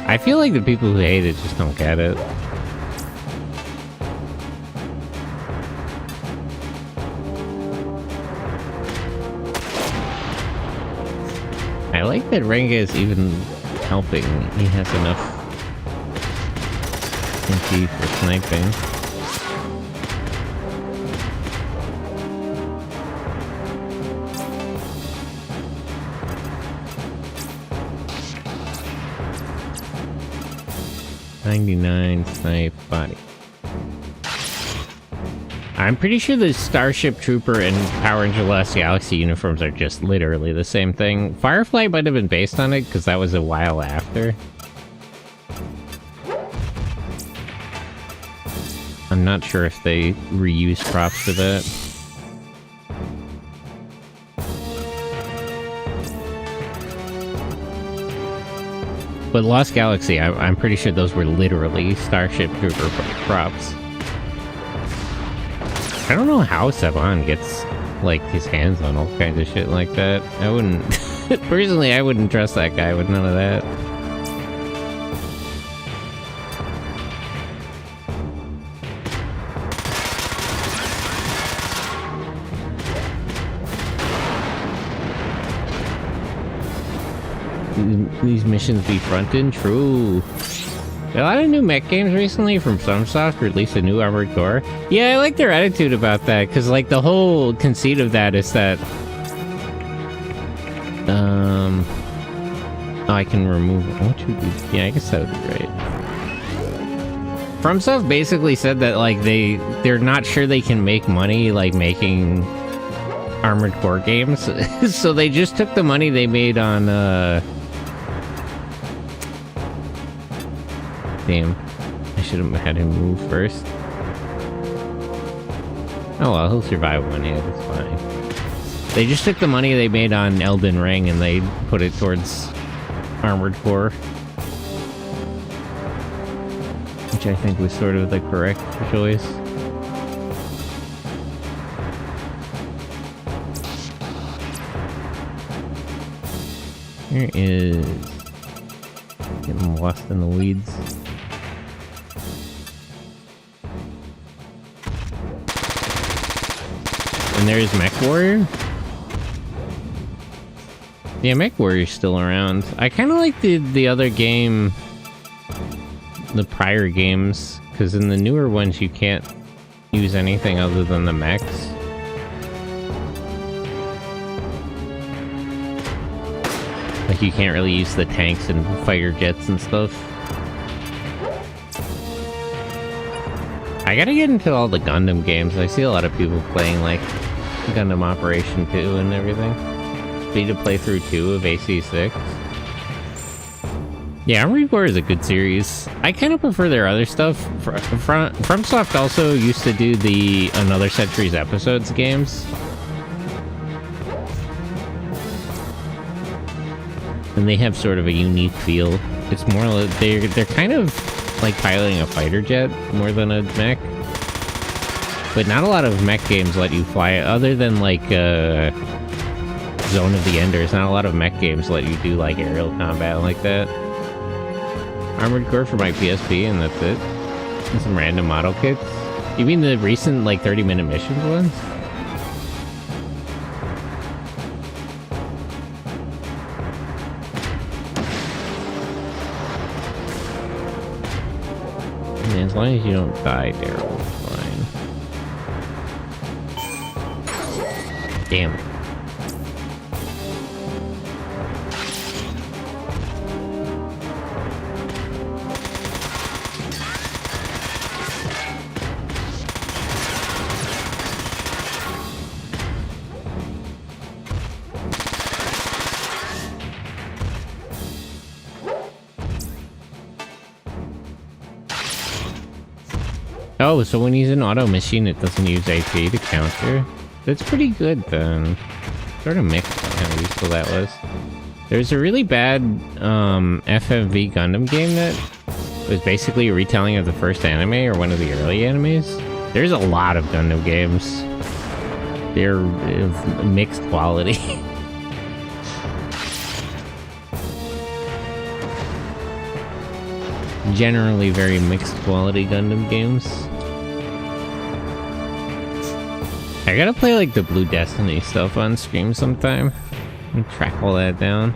[SPEAKER 1] I feel like the people who hate it just don't get it. I like that Renga is even helping. He has enough MP for sniping. 99 snipe body. I'm pretty sure the Starship Trooper and Power Ranger Lost Galaxy uniforms are just literally the same thing. Firefly might have been based on it, because that was a while after. I'm not sure if they reused props for that. But Lost Galaxy, I'm pretty sure those were literally Starship Trooper props. I don't know how Saban gets, like, his hands on all kinds of shit like that. I wouldn't... Personally, I wouldn't trust that guy with none of that. These missions be fronted? True. A lot of new mech games recently from Sunsoft released a new Armored Core. Yeah, I like their attitude about that, because, like, the whole conceit of that is that... Oh, I can remove... What should we... Yeah, I guess that would be right. FromSoft basically said that, like, they're not sure they can make money, like, making Armored Core games. So they just took the money they made on, Damn. I should have had him move first. Oh well, he'll survive one hit, it's fine. They just took the money they made on Elden Ring and they put it towards Armored Core. Which I think was sort of the correct choice. Here is... Getting lost in the weeds. And there's Mech Warrior. Yeah, Mech Warrior's still around. I kind of like the other game, the prior games, because in the newer ones you can't use anything other than the mechs. Like, you can't really use the tanks and fighter jets and stuff. I gotta get into all the Gundam games. I see a lot of people playing, like, Gundam Operation 2 and everything. Need to play through 2 of AC6. Yeah, Armored Core is a good series. I kind of prefer their other stuff. FromSoft also used to do the Another Century's Episodes games. And they have sort of a unique feel. It's more like they're kind of like piloting a fighter jet more than a mech. But not a lot of mech games let you fly it, other than like Zone of the Enders. Not a lot of mech games let you do like aerial combat like that. Armored Core for my PSP, and that's it. And some random model kits. You mean the recent like 30-minute missions ones? As long as you don't die, Daryl, it's fine. Damn. Oh, so when he's an auto machine, it doesn't use AP to counter? That's pretty good, then. Sort of mixed on how useful that was. There's a really bad FMV Gundam game that was basically a retelling of the first anime, or one of the early animes. There's a lot of Gundam games. They're of mixed quality. Generally very mixed quality Gundam games. I gotta play like the Blue Destiny stuff on stream sometime and track all that down.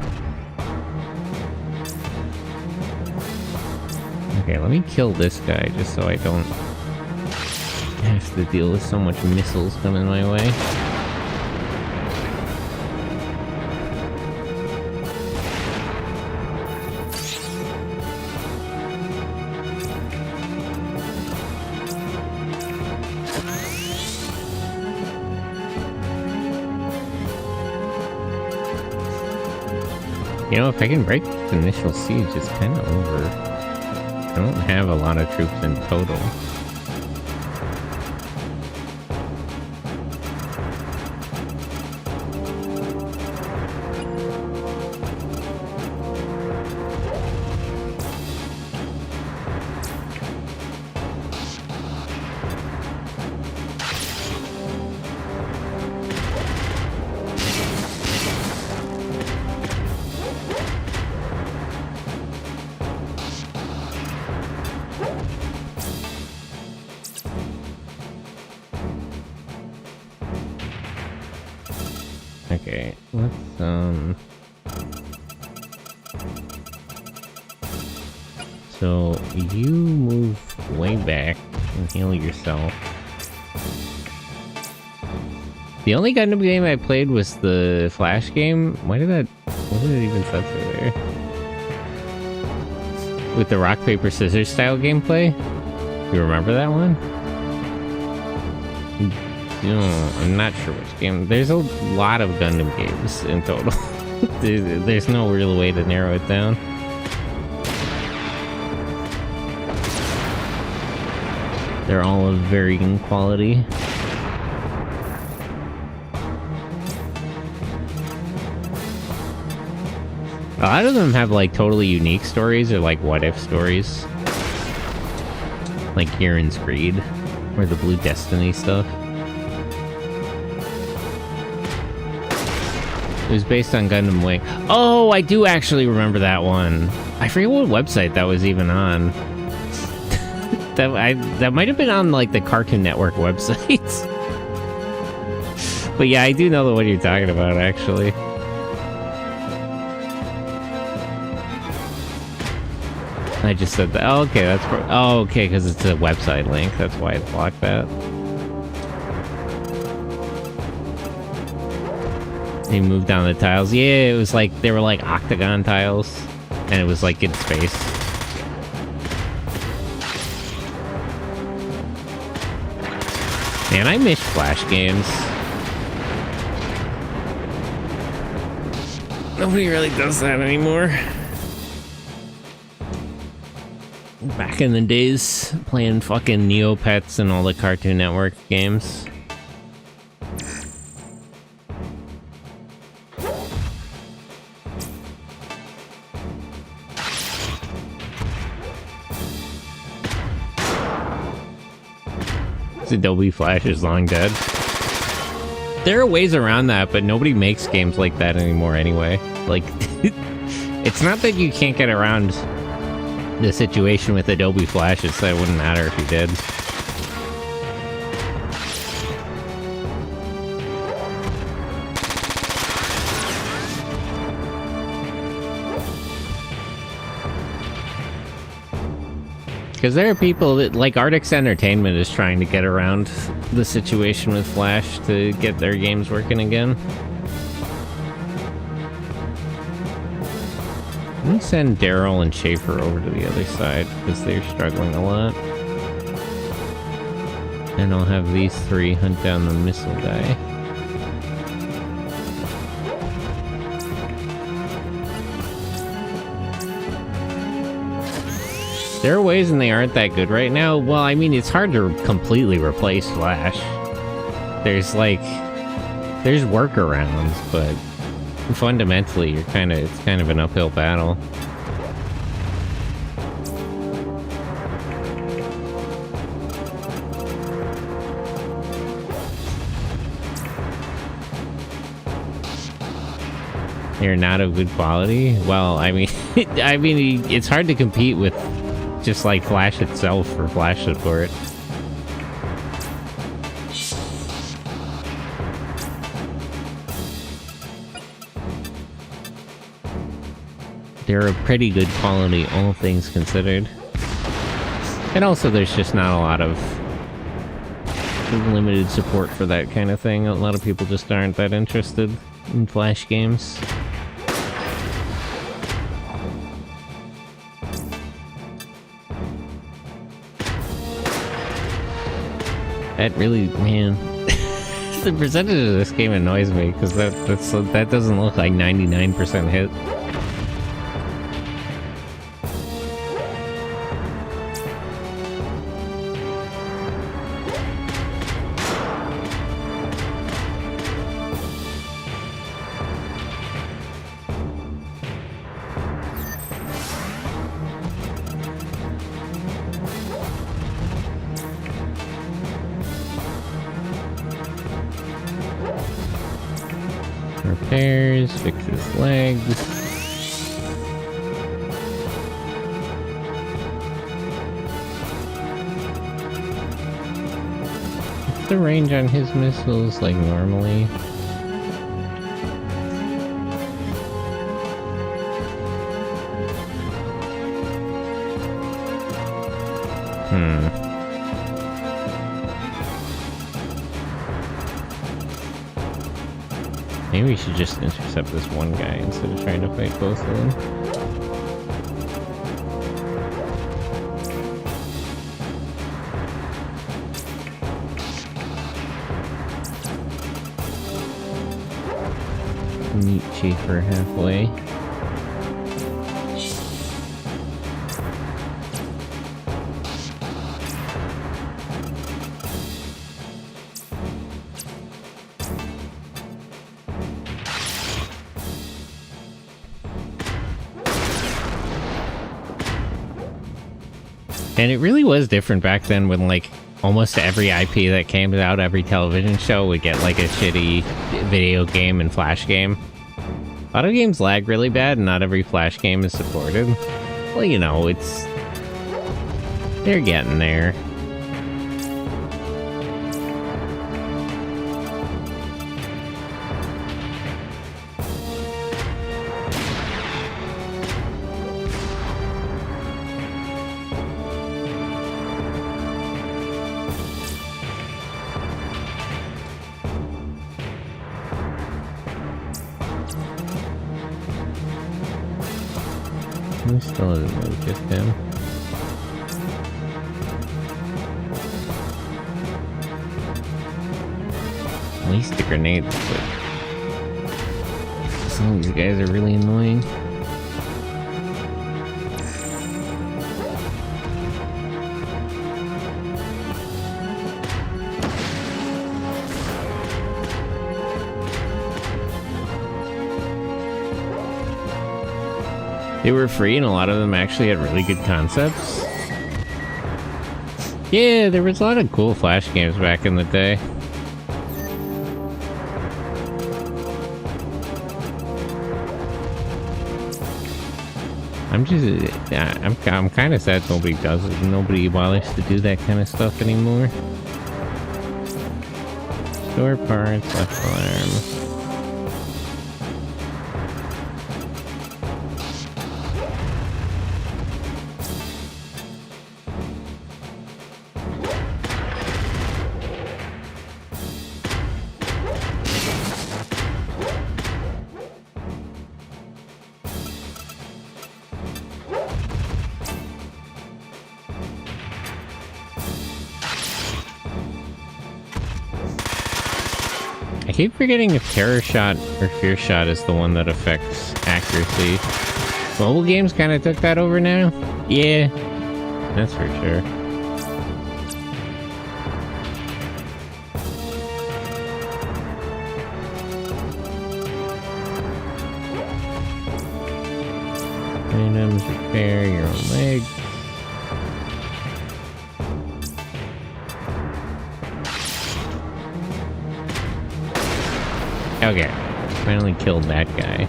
[SPEAKER 1] Okay, let me kill this guy just so I don't have to deal with so much missiles coming my way. You know, if I can break the initial siege, it's kind of over. I don't have a lot of troops in total. Okay, let's, so, you move way back and heal yourself. The only Gundam game I played was the Flash game. What did it even censor there? With the rock, paper, scissors style gameplay? You remember that one? I'm not sure which game. There's a lot of Gundam games in total. There's no real way to narrow it down. They're all of varying quality. A lot of them have like totally unique stories or like what if stories. Like Kieran's Creed or the Blue Destiny stuff. It was based on Gundam Wing. Oh, I do actually remember that one. I forget what website that was even on. That might have been on like the Cartoon Network website. But yeah, I do know what you're talking about actually. I just said that. Oh, okay, that's oh, okay, because it's a website link. That's why it blocked that. He moved down the tiles. Yeah, it was like they were like octagon tiles, and it was like in space. Man, I miss Flash games. Nobody really does that anymore. Back in the days, playing fucking Neopets and all the Cartoon Network games. Adobe Flash is long dead. There are ways around that, but nobody makes games like that anymore anyway. Like, it's not that you can't get around the situation with Adobe Flash, it's that it wouldn't matter if you did. Because there are people that, like Artix Entertainment is trying to get around the situation with Flash to get their games working again. Let me send Daryl and Schaefer over to the other side, because they're struggling a lot. And I'll have these three hunt down the missile guy. There are ways and they aren't that good right now. Well, I mean, it's hard to completely replace Flash. There's workarounds, but fundamentally, it's kind of an uphill battle. They're not of good quality. Well, I mean, it's hard to compete with just like Flash itself for Flash support. They're a pretty good quality, all things considered. And also, there's just not a lot of limited support for that kind of thing. A lot of people just aren't that interested in Flash games. That really, man, the percentage of this game annoys me because that doesn't look like 99% hit. ears, fix his legs. What's the range on his missiles like normally? Maybe we should just intercept this one guy instead of trying to fight both of them. Meet Schaefer halfway. And it really was different back then when, like, almost every IP that came out, every television show would get, like, a shitty video game and Flash game. A lot of games lag really bad, and not every Flash game is supported. Well, you know, it's... they're getting there. He still hasn't moved, just him. At least the grenades, but some of these guys are really annoying. They were free, and a lot of them actually had really good concepts. Yeah, there was a lot of cool Flash games back in the day. I'm kind of sad nobody does it. Nobody bothers to do that kind of stuff anymore. Store parts, left alarm. I keep forgetting if Terror Shot or Fear Shot is the one that affects accuracy. Mobile games kind of took that over now? Yeah, that's for sure. Items, repair your own leg. Okay, finally killed that guy.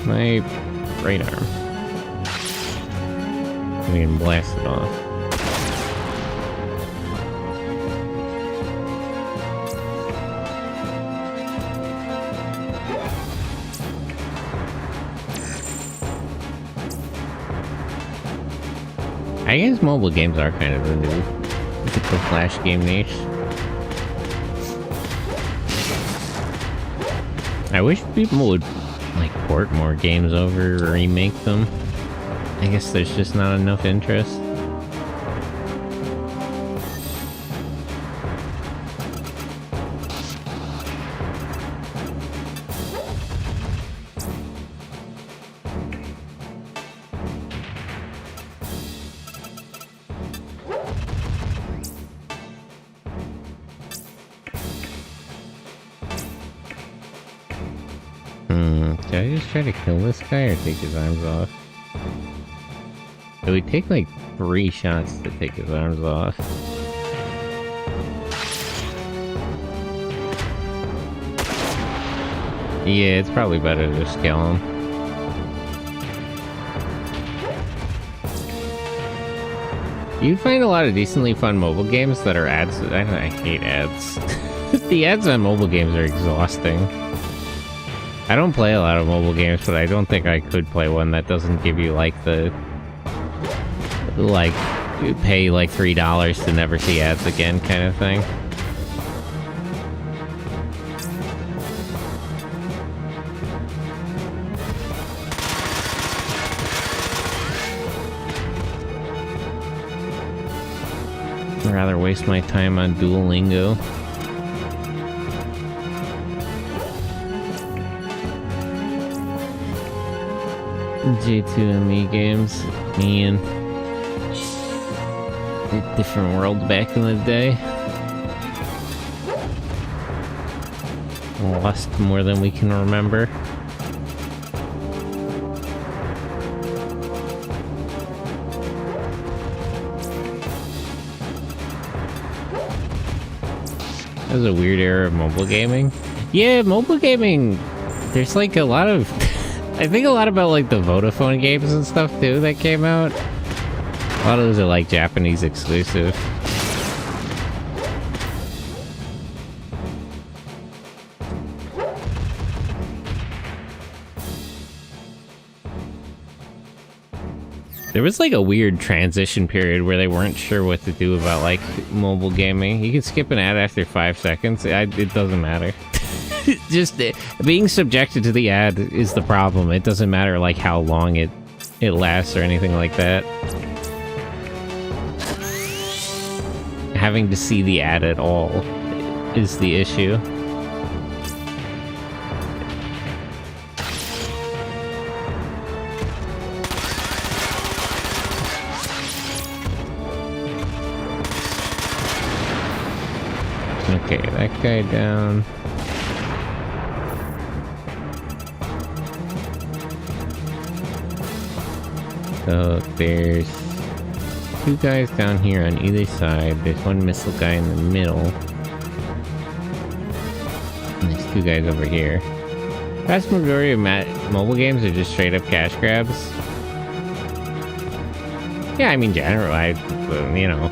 [SPEAKER 1] My right arm. We can blast it off. I guess mobile games are kind of the new typical Flash game niche. I wish people would, like, port more games over or remake them. I guess there's just not enough interest. Should I just try to kill this guy or take his arms off? It would take like 3 shots to take his arms off. Yeah, it's probably better to just kill him. You find a lot of decently fun mobile games that are ads. I hate ads. The ads on mobile games are exhausting. I don't play a lot of mobile games, but I don't think I could play one that doesn't give you like the... like, you pay like $3 to never see ads again kind of thing. I'd rather waste my time on Duolingo. J2ME games, man. A different world back in the day. Lost more than we can remember. That was a weird era of mobile gaming. Yeah, mobile gaming, there's like a lot of... I think a lot about like the Vodafone games and stuff too that came out. A lot of those are like Japanese exclusive. There was like a weird transition period where they weren't sure what to do about like mobile gaming. You can skip an ad after 5 seconds. It doesn't matter. Just being subjected to the ad is the problem. It doesn't matter like how long it lasts or anything like that. Having to see the ad at all is the issue. Okay, that guy down. So there's 2 guys down here on either side. There's 1 missile guy in the middle. And there's 2 guys over here. Vast majority of mobile games are just straight up cash grabs. Yeah, I mean, generally, you know,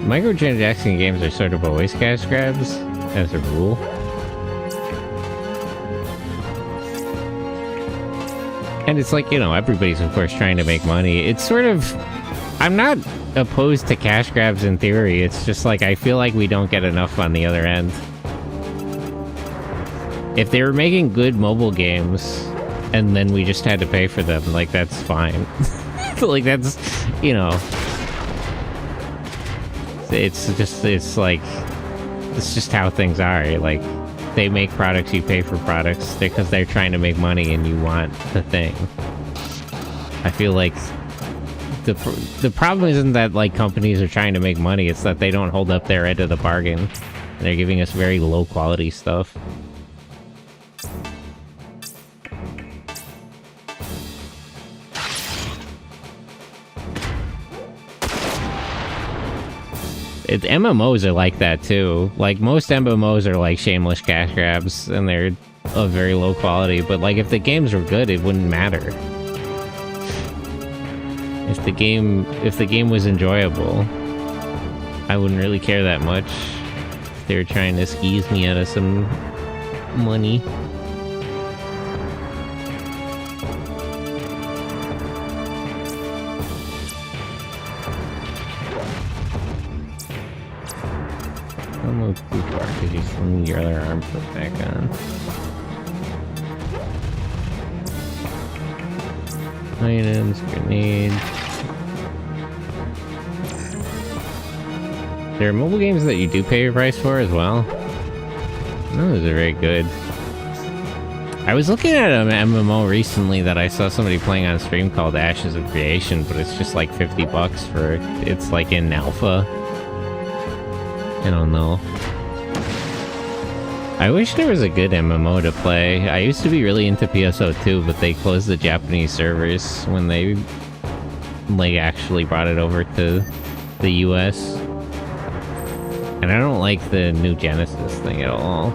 [SPEAKER 1] microtransaction games are sort of always cash grabs, as a rule. And it's like, you know, everybody's of course trying to make money. It's sort of... I'm not opposed to cash grabs in theory, it's just like, I feel like we don't get enough on the other end. If they were making good mobile games, and then we just had to pay for them, like, that's fine. Like, that's, you know... It's just how things are. Like, they make products, you pay for products because they're trying to make money and you want the thing. I feel like the problem isn't that like companies are trying to make money, it's that they don't hold up their end of the bargain. They're giving us very low quality stuff. MMOs are like that too. Like, most MMOs are like shameless cash grabs, and they're of very low quality, but like, if the games were good, it wouldn't matter. If the game was enjoyable, I wouldn't really care that much if they were trying to squeeze me out of some money. Don't move too far because you swing your other arm put back on. Items, grenades. There are mobile games that you do pay your price for as well. Those are very good. I was looking at an MMO recently that I saw somebody playing on stream called Ashes of Creation, but it's just like $50 for it. It's like in alpha. I don't know. I wish there was a good MMO to play. I used to be really into PSO2, but they closed the Japanese servers when they like actually brought it over to the US. And I don't like the new Genesis thing at all.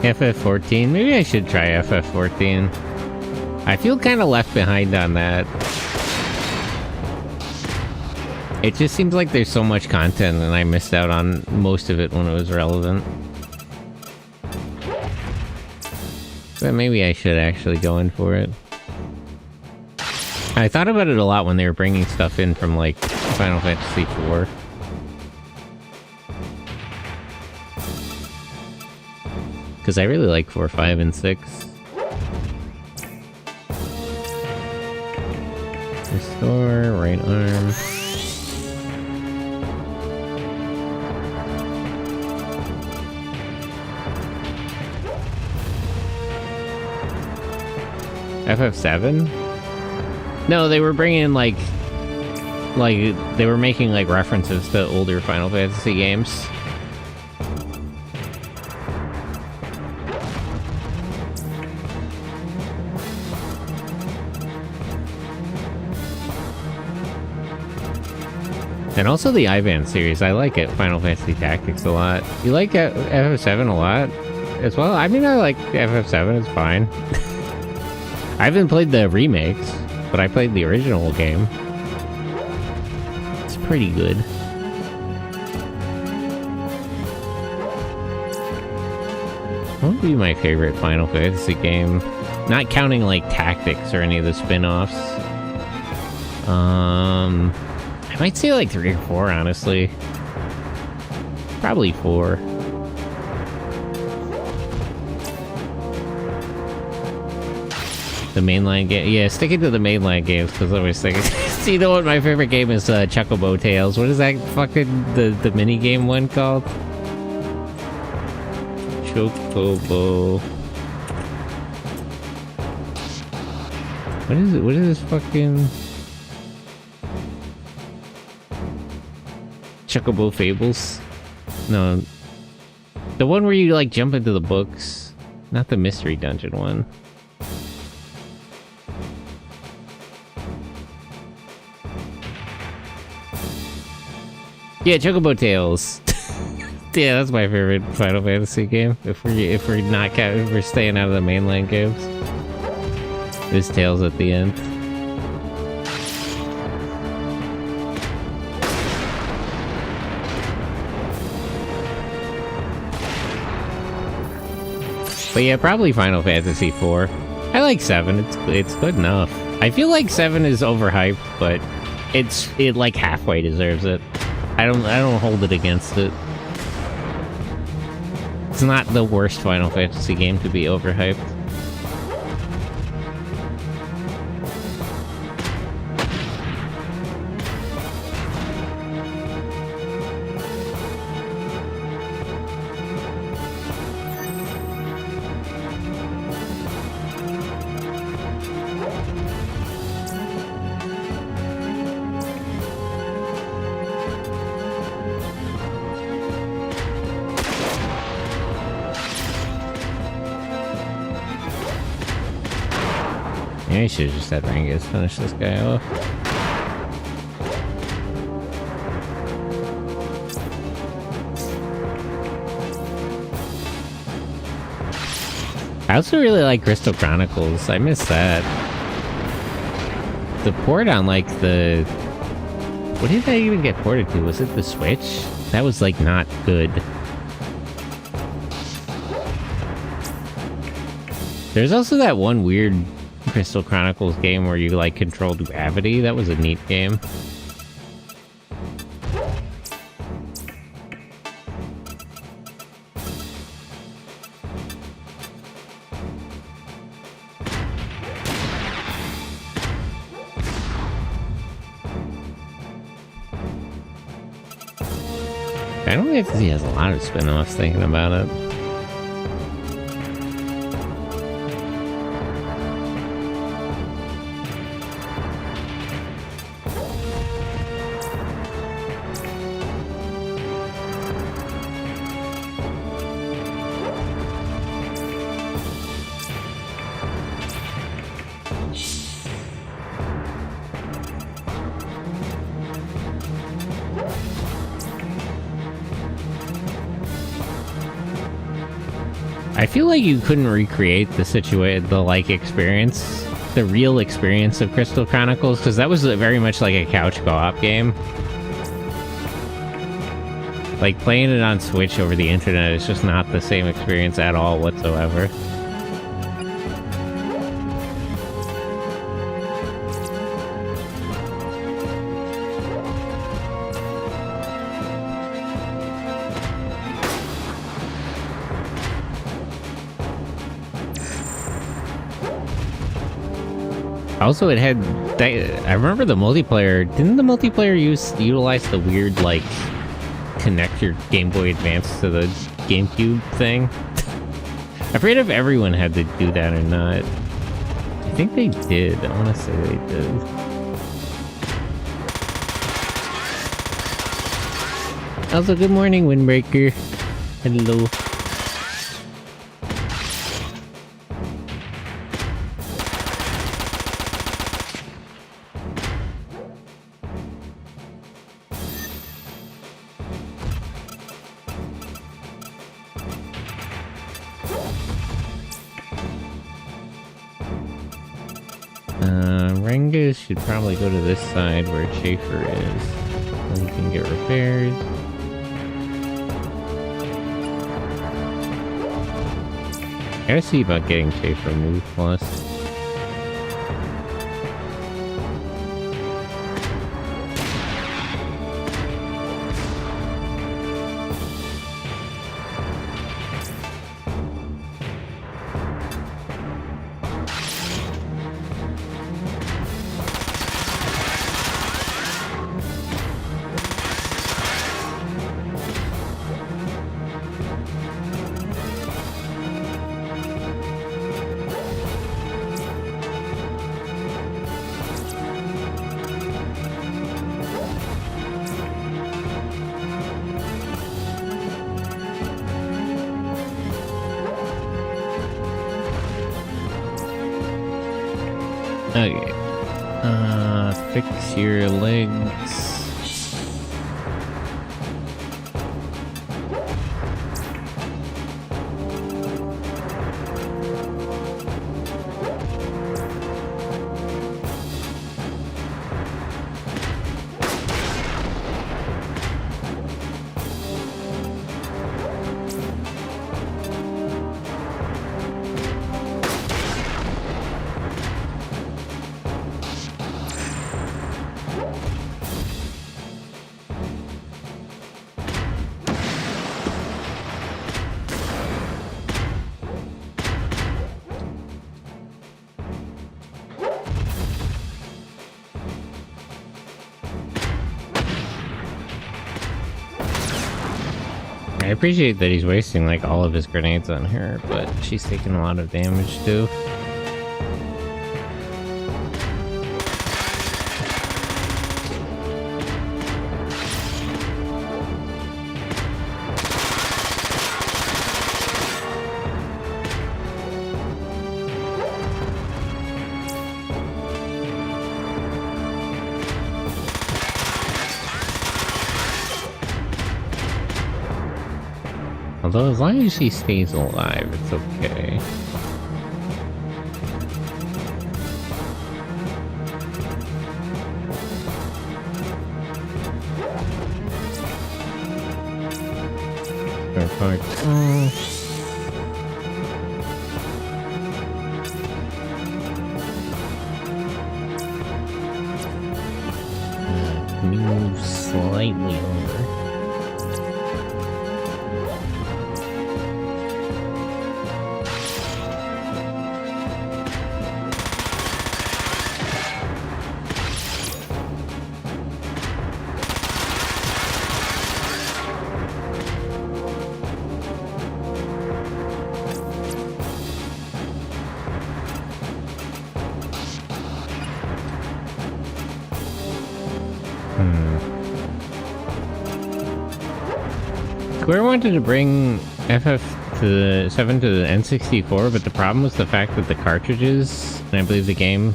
[SPEAKER 1] FF14? Maybe I should try FF14. I feel kind of left behind on that. It just seems like there's so much content and I missed out on most of it when it was relevant. But maybe I should actually go in for it. I thought about it a lot when they were bringing stuff in from like Final Fantasy IV. Because I really like 4, 5, and 6. Restore, right arm. FF7? No, they were bringing like they were making like references to older Final Fantasy games. And also the Ivan series, I like it. Final Fantasy Tactics a lot. You like FF7 a lot as well? I mean, I like FF7, it's fine. I haven't played the remakes, but I played the original game. It's pretty good. What would be my favorite Final Fantasy game? Not counting like Tactics or any of the spin-offs. I might say like 3 or 4, honestly. Probably 4. The mainline game, yeah, sticking to the mainline games because I always think. So you know what my favorite game is? Chocobo Tales. What is that fucking the mini game one called? Chocobo. What is it? What is this fucking? Chocobo Fables? No. The one where you like jump into the books. Not the mystery dungeon one. Yeah, Chocobo Tales. Yeah, that's my favorite Final Fantasy game. If we're staying out of the mainline games. There's Tales at the end. But yeah, probably Final Fantasy IV. I like 7. It's good enough. I feel like 7 is overhyped, but it like halfway deserves it. I don't hold it against it. It's not the worst Final Fantasy game to be overhyped. Yeah, I should have just had Rangus finish this guy off. I also really like Crystal Chronicles. I miss that. The port on like the... What did that even get ported to? Was it the Switch? That was like not good. There's also that one weird Crystal Chronicles game where you like controlled gravity. That was a neat game. Final Fantasy has a lot of spin-offs thinking about it. I feel like you couldn't recreate the experience, the real experience of Crystal Chronicles, because that was very much like a couch co-op game. Like, playing it on Switch over the internet is just not the same experience at all whatsoever. Also, it had... I remember the multiplayer... Didn't the multiplayer utilize the weird, like, connect your Game Boy Advance to the GameCube thing? I forget if everyone had to do that or not. I think they did. I want to say they did. Also, good morning, Windbreaker. Hello. Renga should probably go to this side where Schaefer is. So he can get repairs. I gotta see about getting Schaefer Move Plus. Okay. Fix your legs. I appreciate that he's wasting like all of his grenades on her, but she's taking a lot of damage too. Although, as long as she stays alive, it's okay. Perfect. Move slightly over. Square wanted to bring FF7 to the N64, but the problem was the fact that the cartridges, and I believe the game...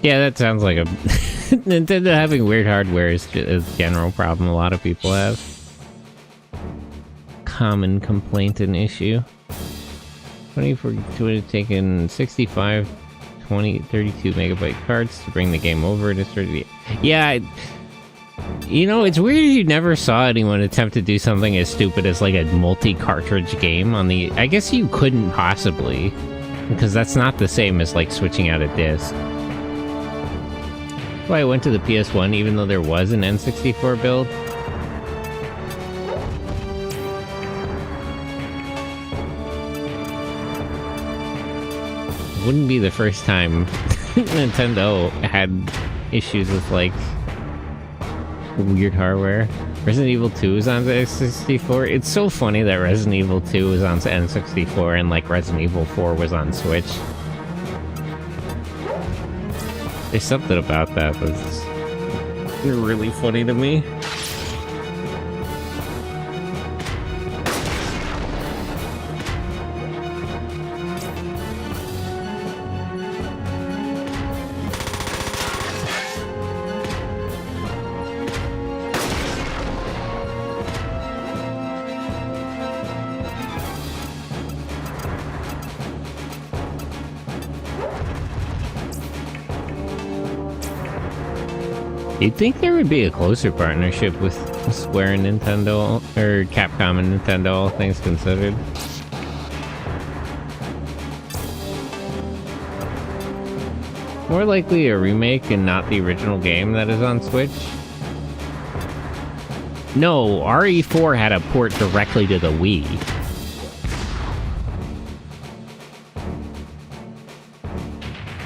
[SPEAKER 1] Yeah, that sounds like a... Nintendo having weird hardware is a general problem a lot of people have. common complaint and issue. 24 would have taken 65, 20, 32 megabyte cards to bring the game over to 30. Yeah, you know, it's weird you never saw anyone attempt to do something as stupid as like a multi-cartridge game on the... I guess you couldn't possibly, because that's not the same as like switching out a disc. That's why I went to the PS1 even though there was an N64 build. Wouldn't be the first time Nintendo had issues with like weird hardware. Resident Evil 2 is on the N64. It's so funny that Resident Evil 2 was on N64 and like Resident Evil 4 was on Switch. There's something about that that's really funny to me. You'd think there would be a closer partnership with Square and Nintendo, or Capcom and Nintendo, all things considered. More likely a remake and not the original game that is on Switch. No, RE4 had a port directly to the Wii.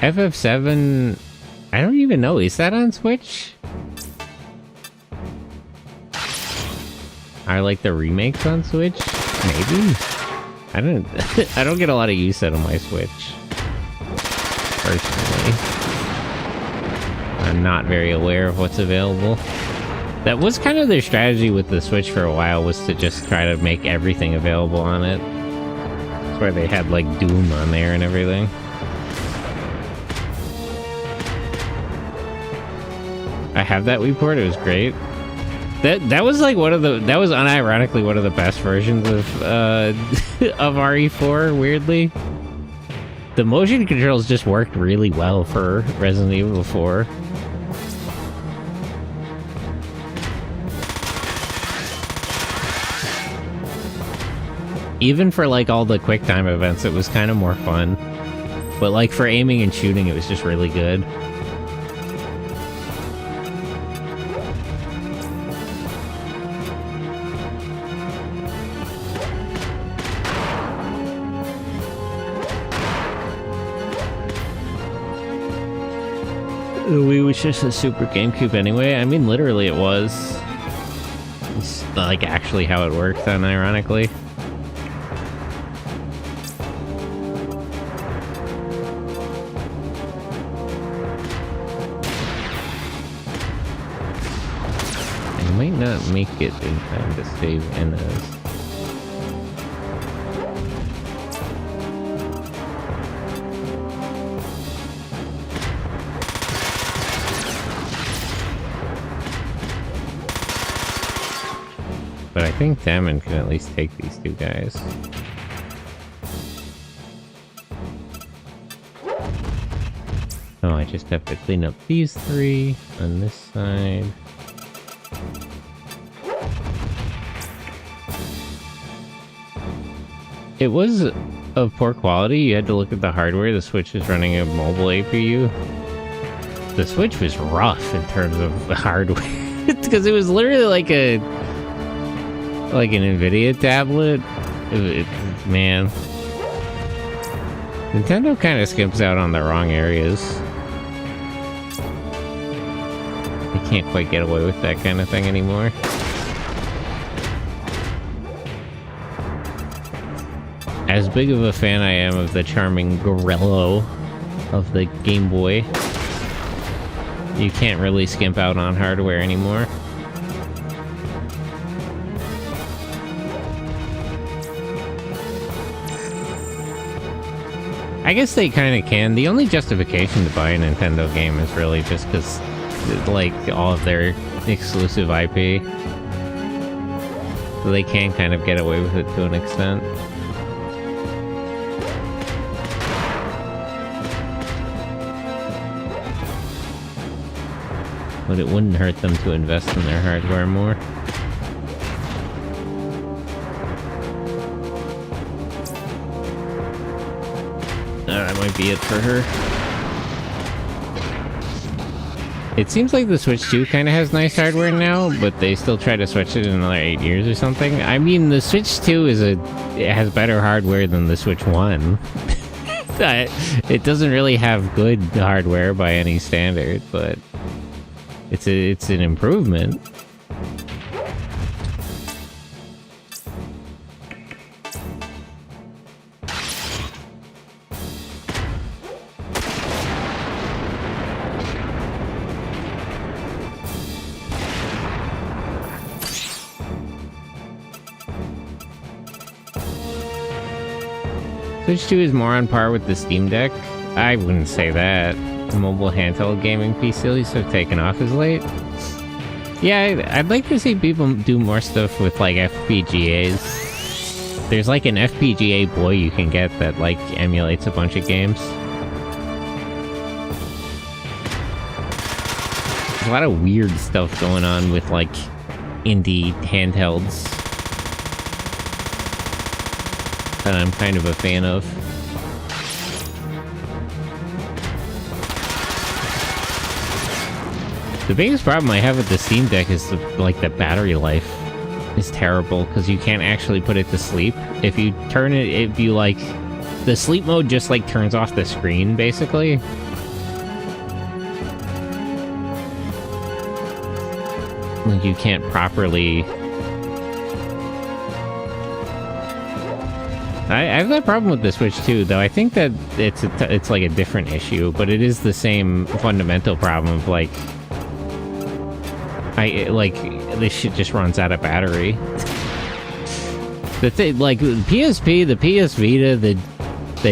[SPEAKER 1] FF7... I don't even know, is that on Switch? Are like the remakes on Switch? Maybe? I don't get a lot of use out of my Switch. Personally. I'm not very aware of what's available. That was kind of their strategy with the Switch for a while, was to just try to make everything available on it. That's why they had like Doom on there and everything. I have that Wii port, it was great. That was like that was unironically one of the best versions of of RE4, weirdly. The motion controls just worked really well for Resident Evil 4. Even for like all the quick time events, it was kind of more fun. But like for aiming and shooting, it was just really good. The Wii was just a Super GameCube anyway. I mean, literally it was. It's like actually how it worked, unironically. I might not make it in time to save Enna's. But I think Damon can at least take these two guys. Oh, I just have to clean up these three on this side. It was of poor quality. You had to look at the hardware. The Switch was running a mobile APU. The Switch was rough in terms of the hardware. Because it was literally like an NVIDIA tablet. Man. Nintendo kind of skips out on the wrong areas. They can't quite get away with that kind of thing anymore. As big of a fan I am of the charming Gorello of the Game Boy, you can't really skimp out on hardware anymore. I guess they kind of can. The only justification to buy a Nintendo game is really just because, like, all of their exclusive IP. So they can kind of get away with it to an extent. But it wouldn't hurt them to invest in their hardware more. That might be it for her. It seems like the Switch 2 kind of has nice hardware now, but they still try to switch it in another 8 years or something. I mean, the Switch 2 it has better hardware than the Switch 1. It doesn't really have good hardware by any standard, but it's an improvement. Switch 2 is more on par with the Steam Deck. I wouldn't say that. The mobile handheld gaming PCs have taken off as late. Yeah, I'd like to see people do more stuff with, like, FPGAs. There's, like, an FPGA boy you can get that, like, emulates a bunch of games. There's a lot of weird stuff going on with, like, indie handhelds that I'm kind of a fan of. The biggest problem I have with the Steam Deck is the battery life is terrible because you can't actually put it to sleep. If you turn it, the sleep mode just like turns off the screen basically. Like you can't properly. I have that problem with the Switch too, though. I think that it's like a different issue, but it is the same fundamental problem of like this shit just runs out of battery. The thing, like PSP, the PS Vita, the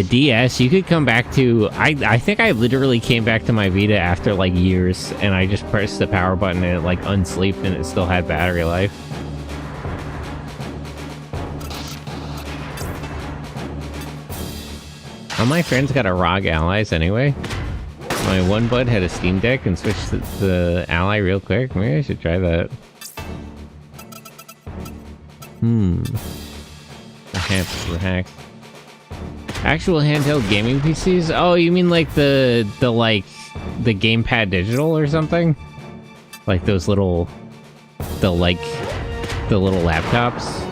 [SPEAKER 1] DS, you could come back to. I think I literally came back to my Vita after like years, and I just pressed the power button and it like unsleeped, and it still had battery life. All my friends got a ROG Allies anyway. My one bud had a Steam Deck and switched to the Ally real quick. Maybe I should try that. Perhaps were hacked. Actual handheld gaming PCs? Oh, you mean like the gamepad digital or something? Like those little laptops?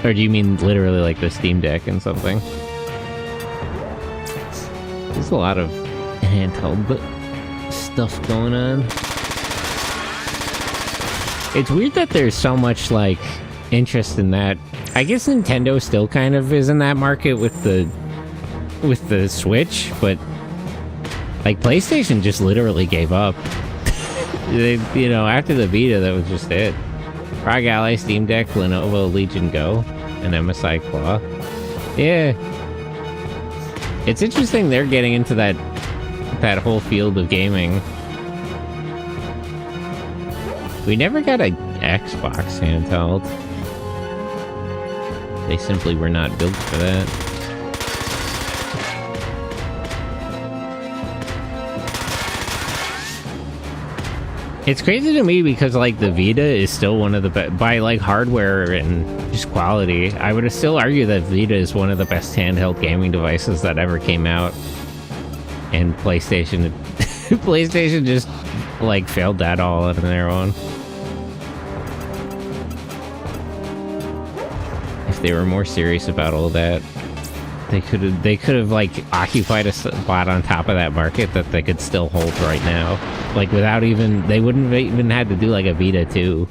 [SPEAKER 1] Or do you mean literally like the Steam Deck and something? There's a lot of handheld stuff going on. It's weird that there's so much like interest in that. I guess Nintendo still kind of is in that market with the Switch, but like PlayStation just literally gave up. After the Vita, that was just it. ROG Ally, Steam Deck, Lenovo Legion Go, and MSI Claw. Yeah. It's interesting they're getting into that whole field of gaming. We never got a Xbox handheld. They simply were not built for that. It's crazy to me because, like, the Vita is still one of the best, by, like, hardware and just quality, I would still argue that Vita is one of the best handheld gaming devices that ever came out. And PlayStation just, like, failed that all on their own. If they were more serious about all that, they could have like occupied a spot on top of that market that they could still hold right now, like without even they wouldn't have even had to do like a Vita 2.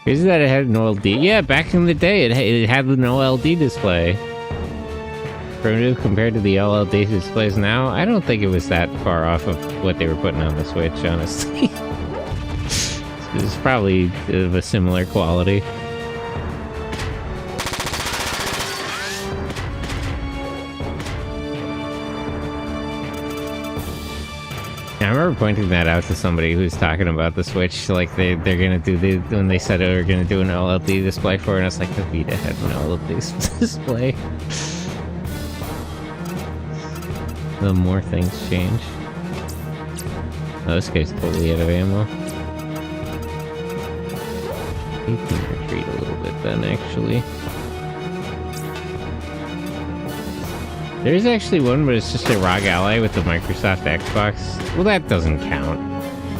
[SPEAKER 1] Crazy that it had an OLED. Yeah, back in the day, it had an OLED display. primitive compared to the LLD displays now. I don't think it was that far off of what they were putting on the Switch, honestly. It's probably of a similar quality. I remember pointing that out to somebody who's talking about the Switch, like they're gonna do when they said they were gonna do an LLD display for it, and I was like, the Vita had an LLD display. The more things change. Oh, this guy's totally out of ammo. He can retreat a little bit then, actually. There's actually one, but it's just a ROG Ally with the Microsoft Xbox. Well, that doesn't count.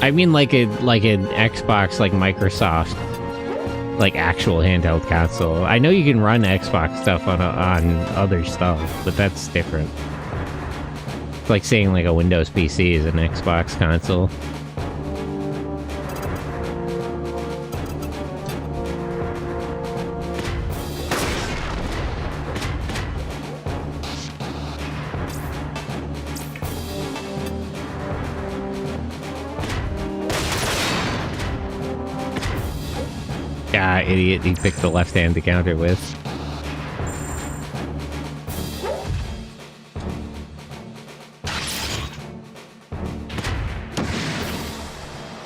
[SPEAKER 1] I mean, like an Xbox, like Microsoft, like actual handheld console. I know you can run Xbox stuff on other stuff, but that's different. It's like saying like a Windows PC is an Xbox console. Ah, idiot, he picked the left hand to counter with.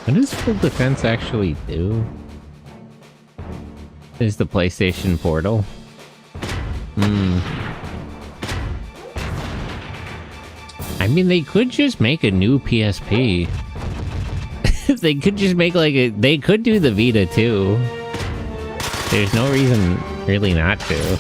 [SPEAKER 1] What does full defense actually do? Is the PlayStation Portal? I mean, they could just make a new PSP. They could just make like a... They could do the Vita too. There's no reason really not to.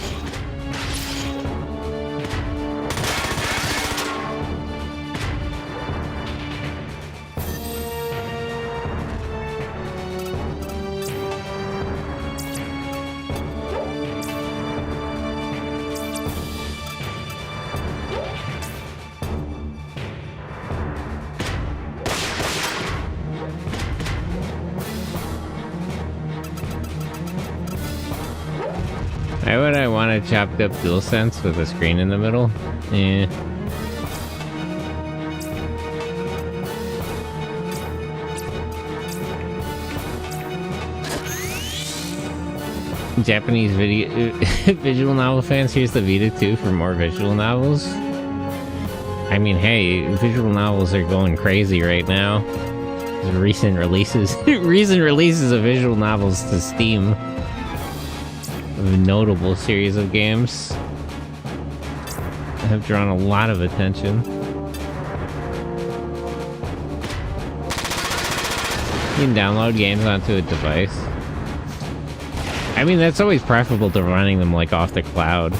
[SPEAKER 1] Why would I want a chopped up DualSense with a screen in the middle? Eh. Japanese visual novel fans, here's the Vita 2 for more visual novels. I mean, hey, visual novels are going crazy right now. There's recent releases of visual novels to Steam. A notable series of games have drawn a lot of attention. You can download games onto a device. I mean, that's always preferable to running them like off the cloud.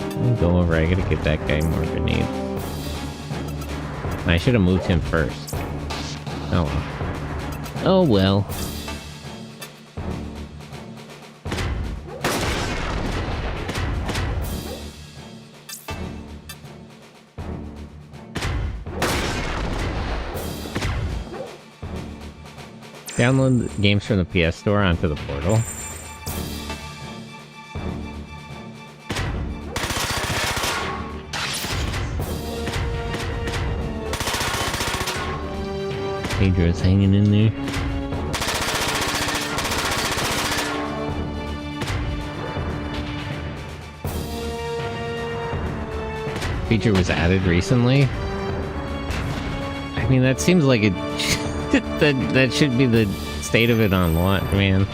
[SPEAKER 1] Let me go over. I gotta get that guy more grenades. I should have moved him first. Oh well. Oh well. Download games from the PS Store onto the Portal. Pedro's hanging in there. Feature was added recently. I mean, that seems like it. that should be the state of it on launch, man.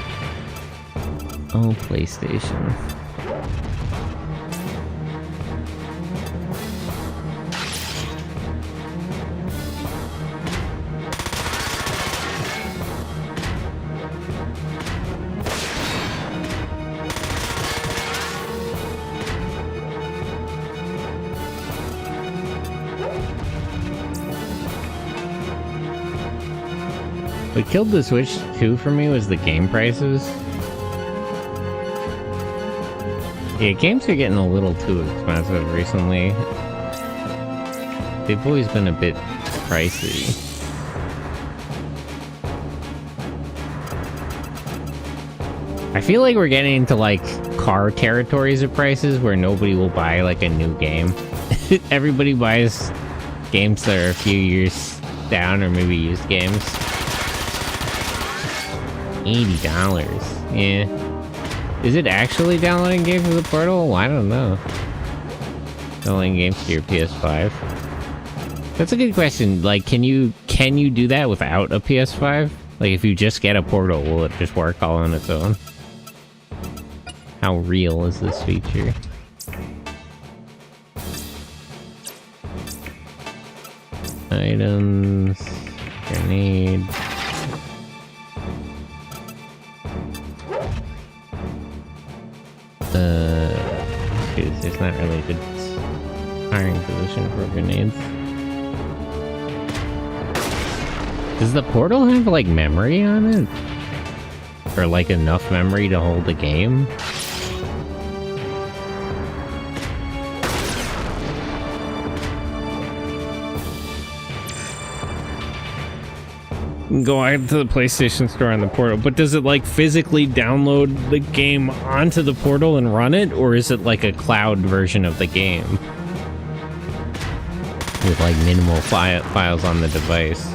[SPEAKER 1] Oh, PlayStation. What killed the Switch 2 for me was the game prices. Yeah, games are getting a little too expensive recently. They've always been a bit pricey. I feel like we're getting into like car territories of prices where nobody will buy like a new game. Everybody buys games that are a few years down or maybe used games. $80. Yeah. Is it actually downloading games to the portal? I don't know. Downloading games to your PS5. That's a good question. Like, can you do that without a PS5? Like, if you just get a portal, will it just work all on its own? How real is this feature? Items, grenade. It's not really a good firing position for grenades. Does the portal have like memory on it? Or like enough memory to hold the game? Go out to the PlayStation Store on the portal, but does it like physically download the game onto the portal and run it, or is it like a cloud version of the game with like minimal files on the device?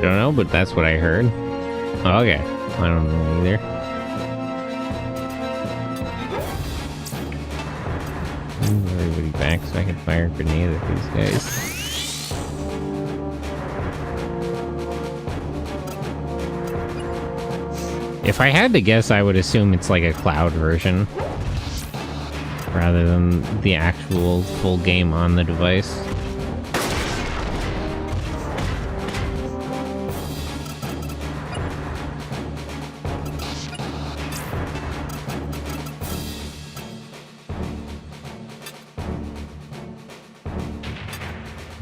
[SPEAKER 1] Don't know, but that's what I heard. Oh, okay. I don't know either. Move everybody back so I can fire a grenade at these guys. If I had to guess, I would assume it's like a cloud version rather than the actual full game on the device.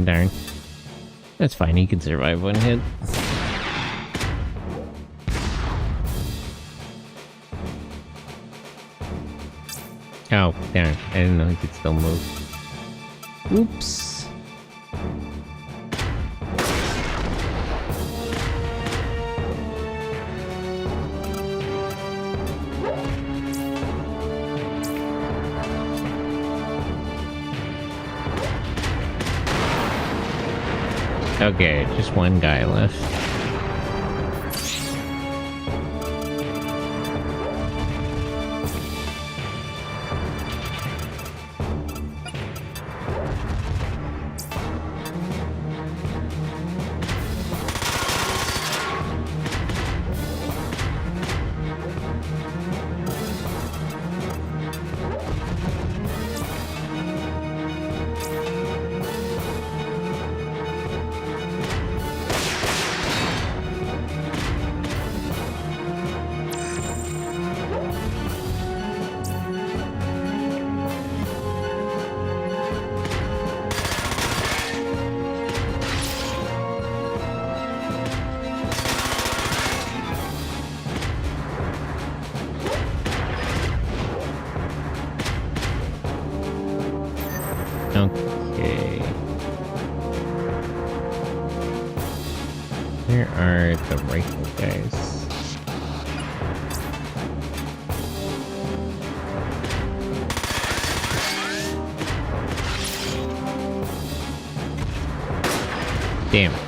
[SPEAKER 1] Darn. That's fine, he can survive one hit. Oh, darn. I didn't know he could still move. Oops. Okay, just one guy left. Okay. Where are the rifle guys? Damn it.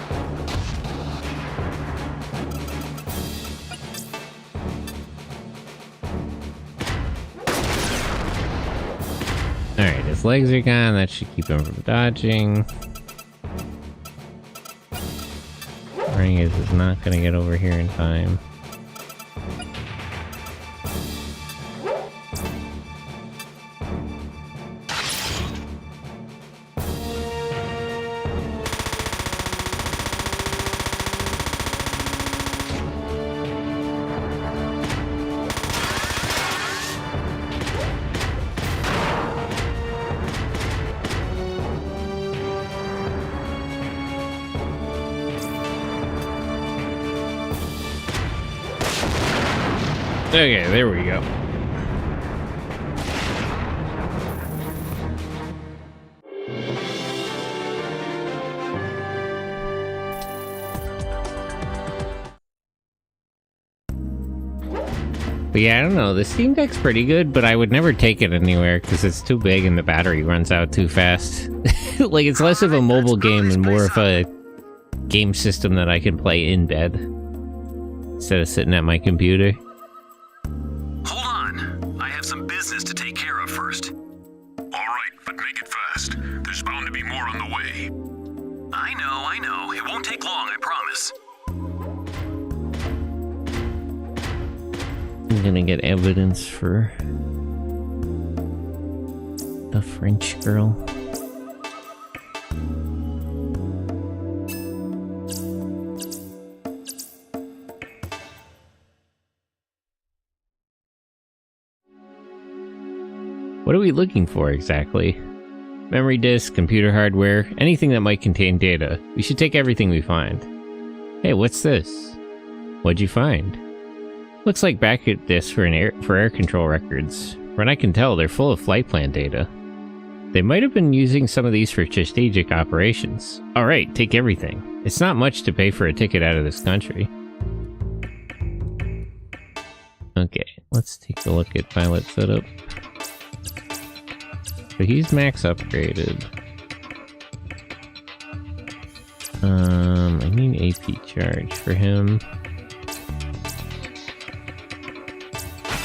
[SPEAKER 1] Alright, his legs are gone. That should keep him from dodging. Ring is not going to get over here in time. Okay, there we go. But yeah, I don't know. The Steam Deck's pretty good, but I would never take it anywhere because it's too big and the battery runs out too fast. Like, it's less of a mobile game and more of a game system that I can play in bed instead of sitting at my computer.
[SPEAKER 2] Hold on. I have some business to take care of first. All right, but make it fast. There's bound to be more on the way. I know. It won't take long, I promise.
[SPEAKER 1] I'm gonna get evidence for the French girl. What are we looking for exactly? Memory disk, computer hardware, anything that might contain data. We should take everything we find. Hey, what's this? What'd you find? Looks like backup disks for air control records. From what I can tell, they're full of flight plan data. They might have been using some of these for strategic operations. Alright, take everything. It's not much to pay for a ticket out of this country. Okay, let's take a look at pilot setup. So he's max upgraded. I need AP charge for him.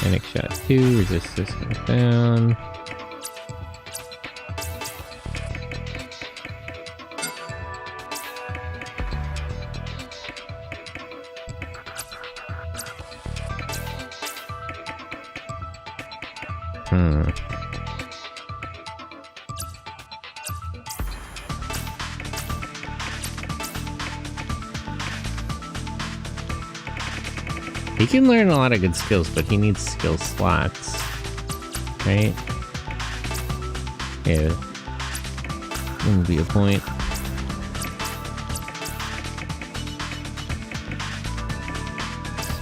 [SPEAKER 1] Panic shot 2, resist system down. He can learn a lot of good skills, but he needs skill slots, right? Yeah, wouldn't be a point.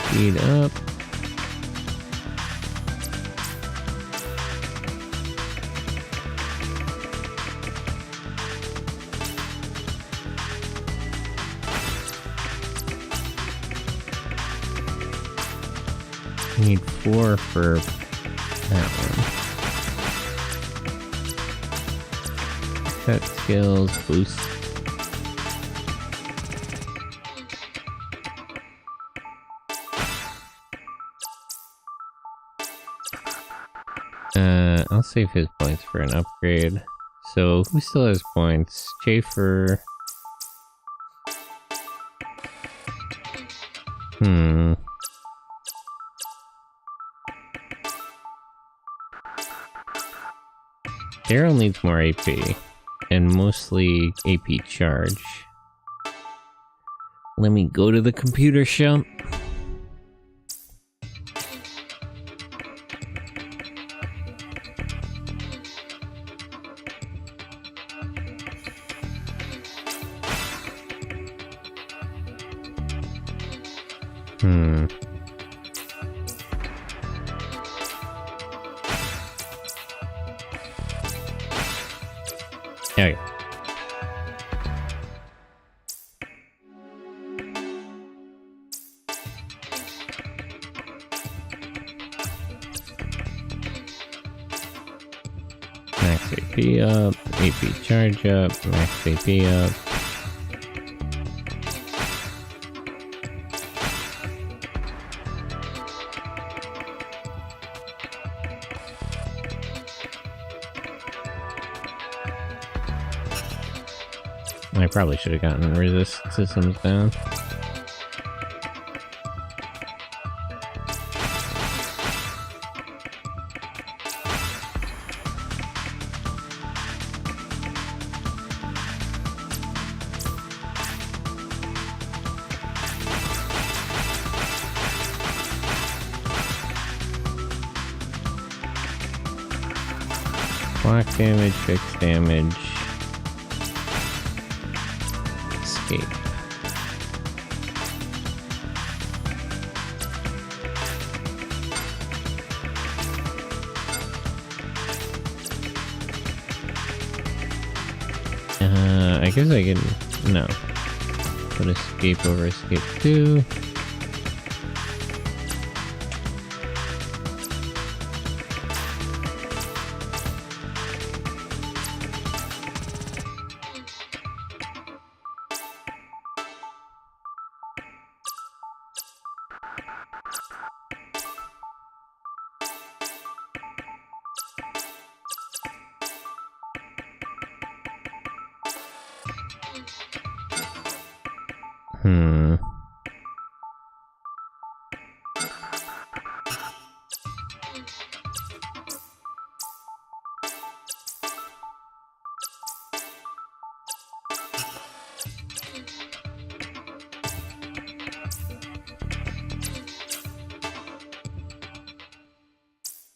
[SPEAKER 1] Speed up. Need 4 for that one. Set skills, boost. I'll save his points for an upgrade. So, who still has points? Schaefer. Daryl needs more AP, and mostly AP charge. Let me go to the computer shop. Okay. Max AP up, AP charge up, max AP up. I probably should have gotten resist systems down. Block damage, fixed damage. Escape. I guess I can... No. Put escape over escape 2.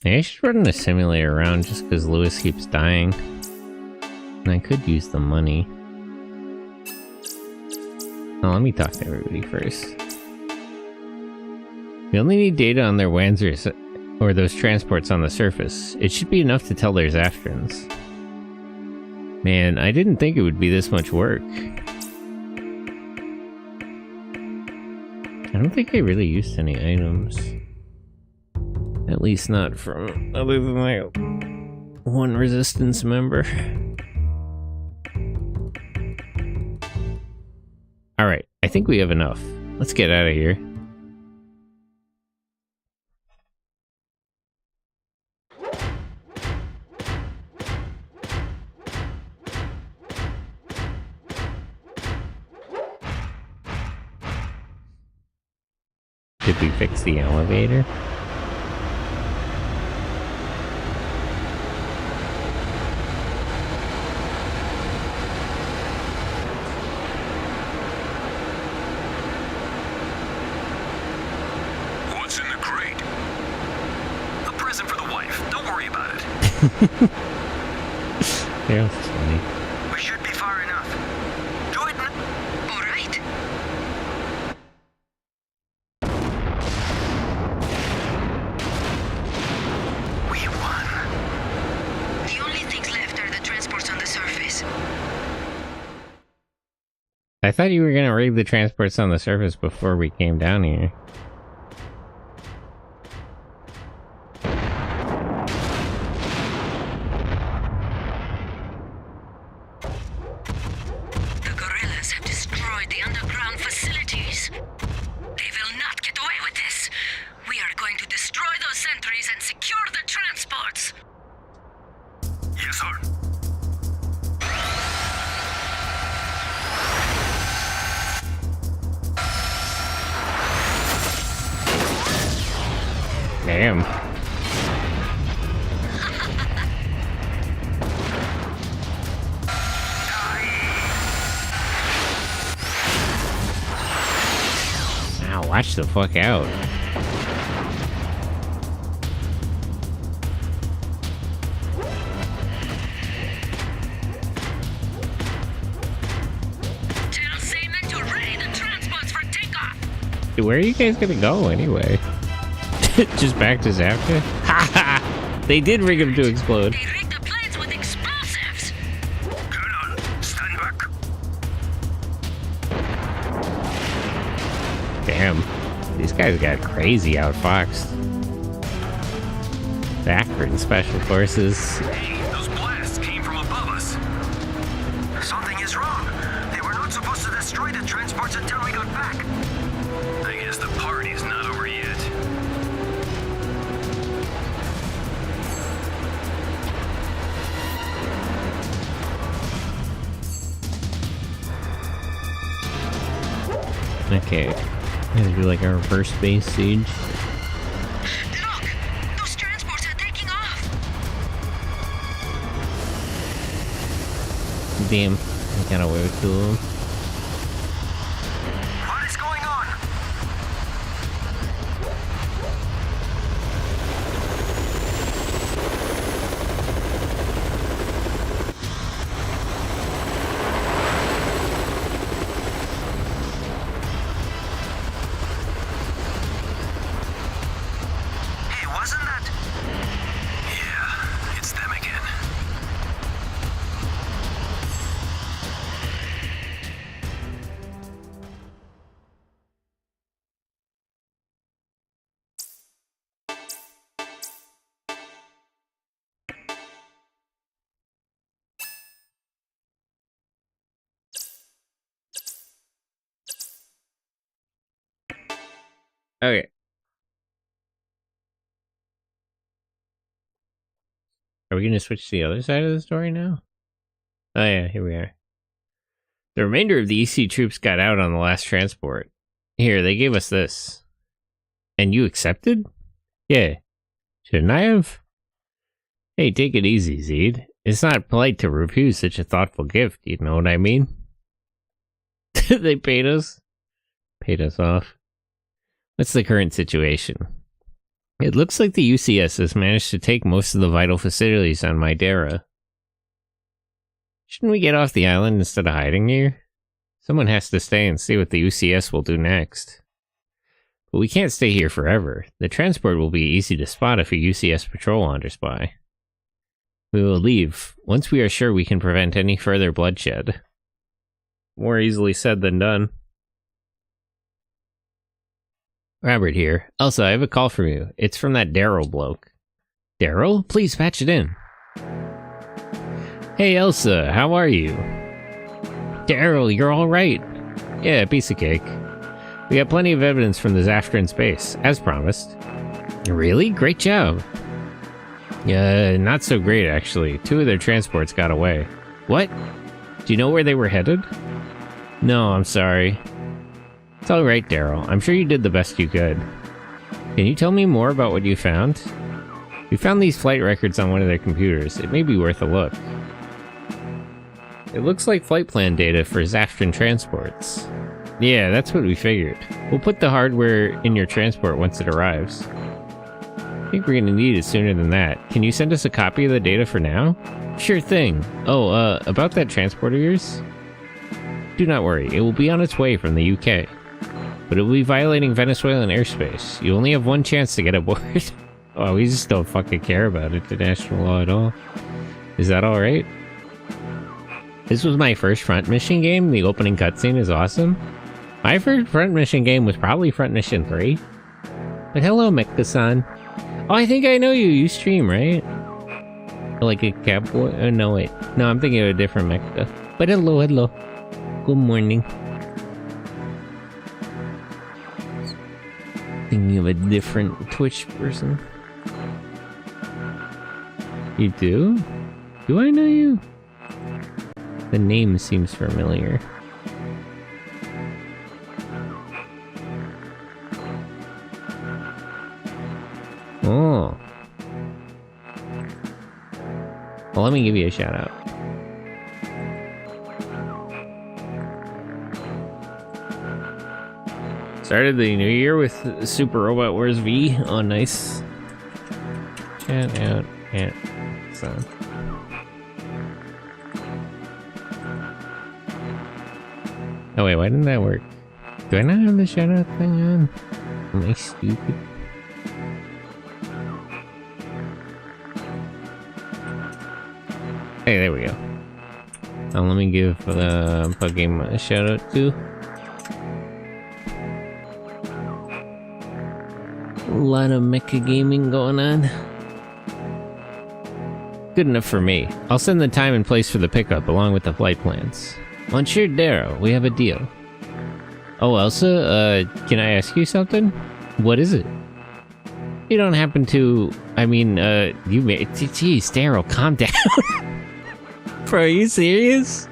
[SPEAKER 1] I should run the simulator around just because Lewis keeps dying. And I could use the money. Oh, let me talk to everybody first. We only need data on their Wanzers or those transports on the surface. It should be enough to tell there's Aftrans. Man, I didn't think it would be this much work. I don't think I really used any items. At least not from other than my one resistance member. Alright, I think we have enough. Let's get out of here. Did we fix the elevator? Yeah, that's funny.
[SPEAKER 4] We should be far enough. Do it now.
[SPEAKER 3] All right.
[SPEAKER 4] We won.
[SPEAKER 3] The only things left are the transports on the surface.
[SPEAKER 1] I thought you were gonna rig the transports on the surface before we came down here. Damn. Now watch the fuck out.
[SPEAKER 3] Tell Seaman to ready the transports for takeoff.
[SPEAKER 1] Where are you guys gonna go anyway? Just back to Zapka? Ha ha! They did rig him to explode.
[SPEAKER 3] They rigged the planes with explosives.
[SPEAKER 4] Colonel, stand back.
[SPEAKER 1] Damn. These guys got crazy outfoxed. The Akron Special Forces.
[SPEAKER 2] Hey, those blasts came from above us.
[SPEAKER 4] Something is wrong. They were not supposed to destroy the transports until we got back.
[SPEAKER 2] I guess the party's not over yet.
[SPEAKER 1] Okay. Gonna do like a reverse base siege.
[SPEAKER 3] Look, those transports are taking off.
[SPEAKER 1] Damn. I got away with two of them.
[SPEAKER 4] What is going on? Hey, wasn't that?
[SPEAKER 2] Yeah, it's them again.
[SPEAKER 1] Okay. Are we gonna switch to the other side of the story now? Oh yeah, here we are. The remainder of the EC troops got out on the last transport. Here, they gave us this. And you accepted? Yeah. Shouldn't I have? Hey, take it easy, Zed. It's not polite to refuse such a thoughtful gift, you know what I mean? They paid us? Paid us off. What's the current situation? It looks like the UCS has managed to take most of the vital facilities on Madeira. Shouldn't we get off the island instead of hiding here? Someone has to stay and see what the UCS will do next. But we can't stay here forever. The transport will be easy to spot if a UCS patrol wanders by. We will leave, once we are sure we can prevent any further bloodshed. More easily said than done. Robert here. Elsa, I have a call from you. It's from that Daryl bloke. Daryl? Please patch it in. Hey Elsa, how are you? Daryl, you're alright. Yeah, piece of cake. We got plenty of evidence from the Zaftra space, as promised. Really? Great job. Not so great actually. 2 of their transports got away. What? Do you know where they were headed? No, I'm sorry. It's alright, Daryl. I'm sure you did the best you could. Can you tell me more about what you found? We found these flight records on one of their computers. It may be worth a look. It looks like flight plan data for Zaftran transports. Yeah, that's what we figured. We'll put the hardware in your transport once it arrives. I think we're gonna need it sooner than that. Can you send us a copy of the data for now? Sure thing. Oh, about that transport of yours? Do not worry, it will be on its way from the UK. But it will be violating Venezuelan airspace. You only have one chance to get aboard. Oh, we just don't fucking care about international law at all. Is that alright? This was my first Front Mission game. The opening cutscene is awesome. My first Front Mission game was probably Front Mission 3. But hello, Mecha-san. Oh, I think I know you. You stream, right? Like a cowboy? Oh, no, wait. No, I'm thinking of a different Mecha. But hello, hello. Good morning. Thinking of a different Twitch person. You do? Do I know you? The name seems familiar. Oh. Well, let me give you a shout out. Started the new year with Super Robot Wars V. Oh, nice. Shout out at son. Oh wait, why didn't that work? Do I not have the shout out thing on? Am I stupid? Hey, there we go. Now let me give Pug Game a shout out too. A lot of mecha gaming going on. Good enough for me. I'll send the time and place for the pickup along with the flight plans. Monsieur Darrow, we have a deal. Oh, Elsa, can I ask you something? What is it? You don't happen to... I mean, you may... Jeez, Darrow, calm down. Bro, are you serious?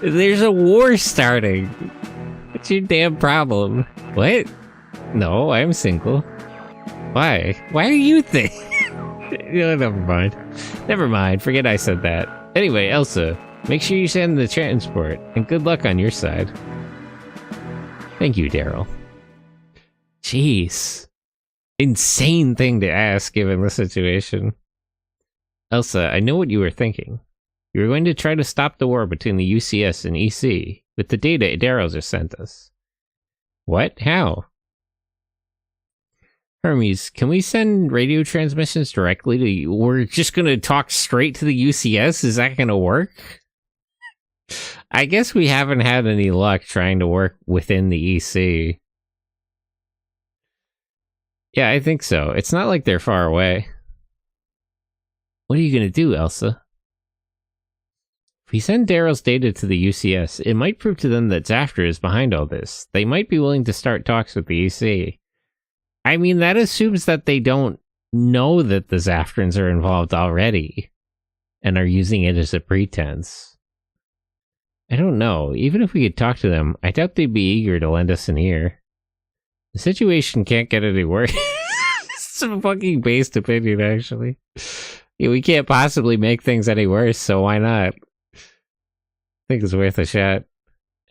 [SPEAKER 1] There's a war starting. What's your damn problem? What? No, I'm single. Why? Why are you think? No, never mind. Never mind, forget I said that. Anyway, Elsa, make sure you send the transport, and good luck on your side. Thank you, Daryl. Jeez. Insane thing to ask given the situation. Elsa, I know what you were thinking. You were going to try to stop the war between the UCS and EC with the data Daryl just sent us. What? How? Hermes, can we send radio transmissions directly to you? We're just gonna talk straight to the UCS? Is that gonna work? I guess we haven't had any luck trying to work within the EC. Yeah, I think so. It's not like they're far away. What are you gonna do, Elsa? If we send Daryl's data to the UCS, it might prove to them that Zaftra is behind all this. They might be willing to start talks with the EC. I mean, that assumes that they don't know that the Zaftrans are involved already and are using it as a pretense. I don't know. Even if we could talk to them, I doubt they'd be eager to lend us an ear. The situation can't get any worse. It's a fucking based opinion, actually. Yeah, we can't possibly make things any worse, so why not? I think it's worth a shot.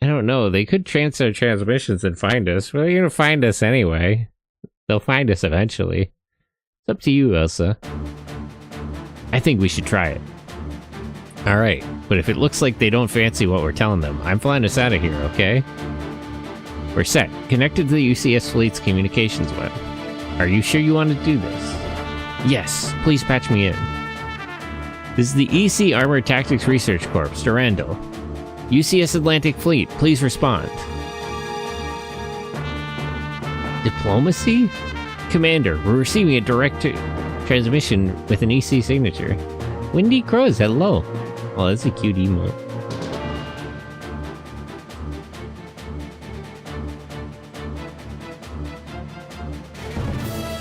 [SPEAKER 1] I don't know. They could trace our transmissions and find us. Well, they're gonna find us anyway. They'll find us eventually. It's up to you, Elsa. I think we should try it. Alright, but if it looks like they don't fancy what we're telling them, I'm flying us out of here, okay? We're set. Connected to the UCS fleet's communications web. Are you sure you want to do this? Yes, please patch me in. This is the EC Armored Tactics Research Corps, Durandal. UCS Atlantic Fleet, please respond. Diplomacy? Commander, we're receiving a direct transmission with an EC signature. Windy Crows, hello. Oh, that's a cute emote.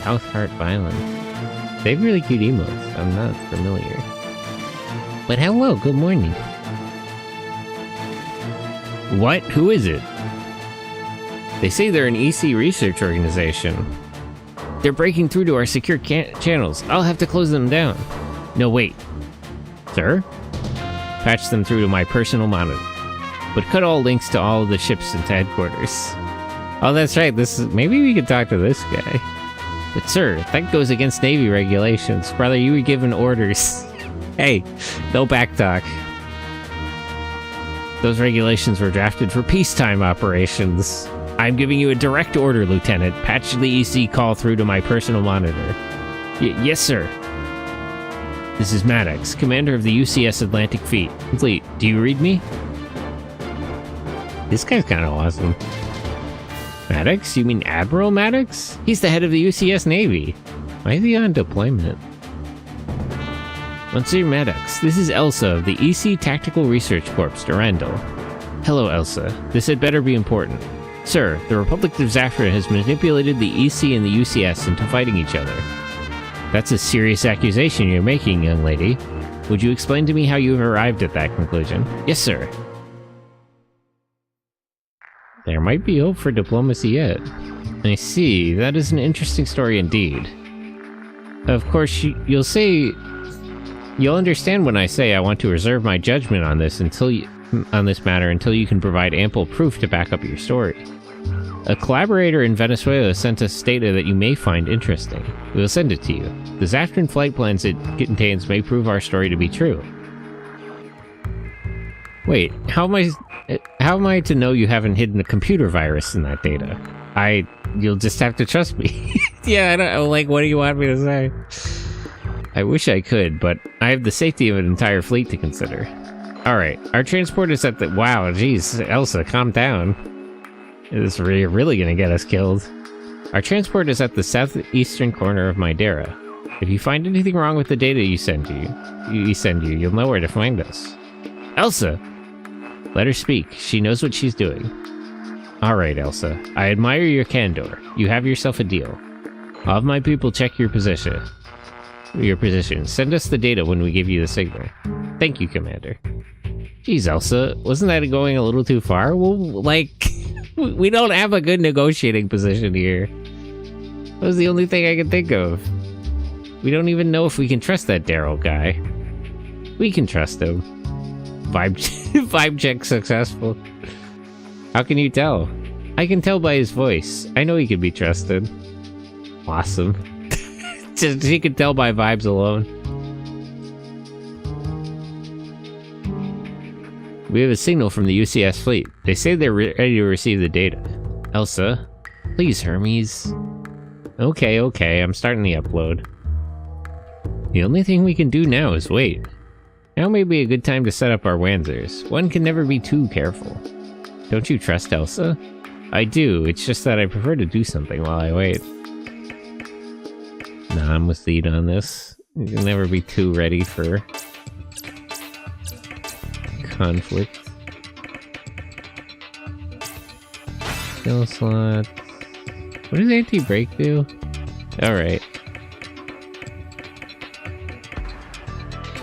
[SPEAKER 1] House Heart Violence. They have really cute emotes. I'm not familiar. But hello, good morning. What? Who is it? They say they're an EC research organization. They're breaking through to our secure channels. I'll have to close them down. No, wait. Sir? Patch them through to my personal monitor. But cut all links to all of the ships into headquarters. Oh, that's right. Maybe we could talk to this guy. But sir, that goes against Navy regulations. Brother, you were given orders. Hey, no backtalk. Those regulations were drafted for peacetime operations. I'm giving you a direct order, Lieutenant. Patch the EC call through to my personal monitor. Yes, sir. This is Maddox, commander of the UCS Atlantic Fleet. Do you read me? This guy's kind of awesome. Maddox? You mean Admiral Maddox? He's the head of the UCS Navy. Why is he on deployment? Monsieur Maddox, this is Elsa of the EC Tactical Research Corps, Durandal. Hello, Elsa. This had better be important. Sir, the Republic of Zafra has manipulated the EC and the UCS into fighting each other. That's a serious accusation you're making, young lady. Would you explain to me how you have arrived at that conclusion? Yes, sir. There might be hope for diplomacy yet. I see. That is an interesting story indeed. Of course, you'll understand when I say I want to reserve my judgment on this matter until you can provide ample proof to back up your story. A collaborator in Venezuela sent us data that you may find interesting. We will send it to you. The Zafran flight plans it contains may prove our story to be true. Wait, how am I to know you haven't hidden a computer virus in that data? You'll just have to trust me. Yeah, I don't know, like, what do you want me to say? I wish I could, but I have the safety of an entire fleet to consider. Alright, our transport is at the— wow, jeez, Elsa, calm down. This is really gonna get us killed. Our transport is at the southeastern corner of Madeira. If you find anything wrong with the data you send you, you'll know where to find us. Elsa! Let her speak. She knows what she's doing. Alright, Elsa. I admire your candor. You have yourself a deal. I'll have my people check your position. Send us the data when we give you the signal. Thank you, Commander. Jeez, Elsa, wasn't that going a little too far? Well, like, we don't have a good negotiating position here. That was the only thing I could think of. We don't even know if we can trust that Daryl guy. We can trust him. Vibe check successful. How can you tell? I can tell by his voice. I know he can be trusted. Awesome. She can tell by vibes alone. We have a signal from the UCS fleet. They say they're ready to receive the data. Elsa, please, Hermes. Okay, I'm starting the upload. The only thing we can do now is wait. Now may be a good time to set up our Wanzers. One can never be too careful. Don't you trust Elsa? I do, it's just that I prefer to do something while I wait. Nah, I'm with Lead on this. You can never be too ready for conflict. Skill slot. What does anti-break do? Alright.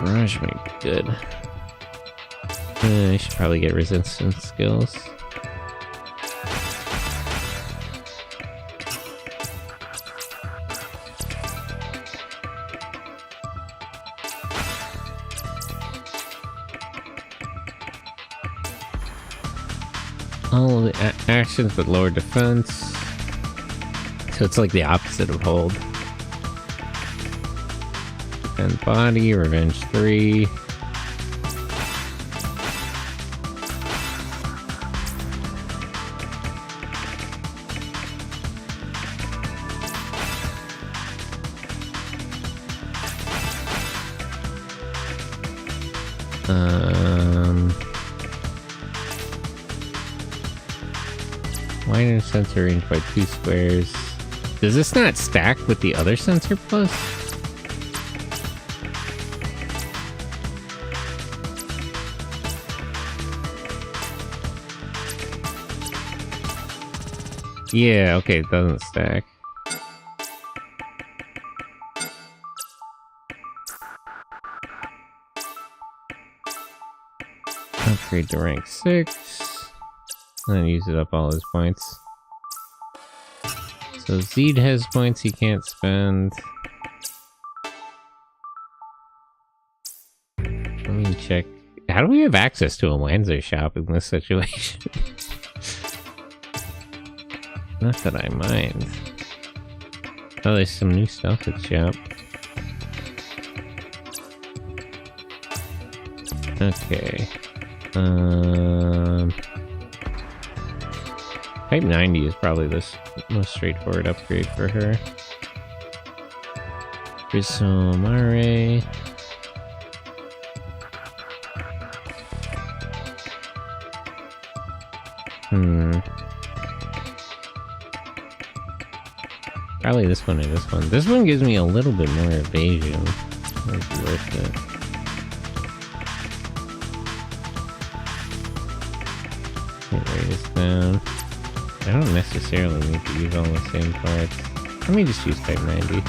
[SPEAKER 1] Barrage might be good. I should probably get resistance skills. All the actions but lower defense. So it's like the opposite of hold. And body, revenge 3. Minor sensor range by 2 squares. Does this not stack with the other sensor plus? Yeah, okay, it doesn't stack. Upgrade to rank 6. And then use it up all his points. So Zed has points he can't spend. Let me check. How do we have access to a Lancer shop in this situation? Not that I mind. Oh, there's some new stuff at shop. Okay. Type 90 is probably the most straightforward upgrade for her. Grisomare. Probably this one or this one. This one gives me a little bit more evasion. Might be worth it. Rate is down. I don't necessarily need to use all the same parts. Let me just use type 90.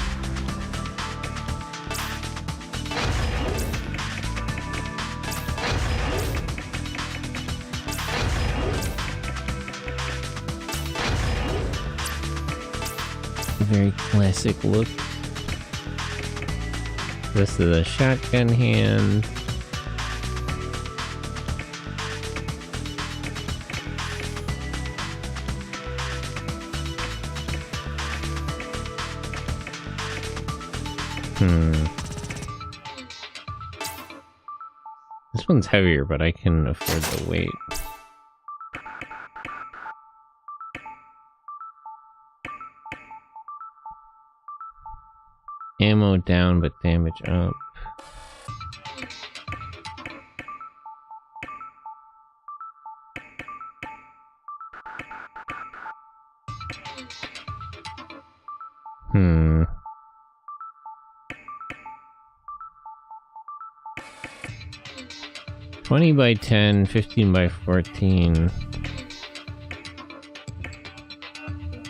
[SPEAKER 1] Very classic look. This is a shotgun hand. This one's heavier, but I can afford the weight. Ammo down, but damage up. Hmm. 20 by 10, 15 by 14.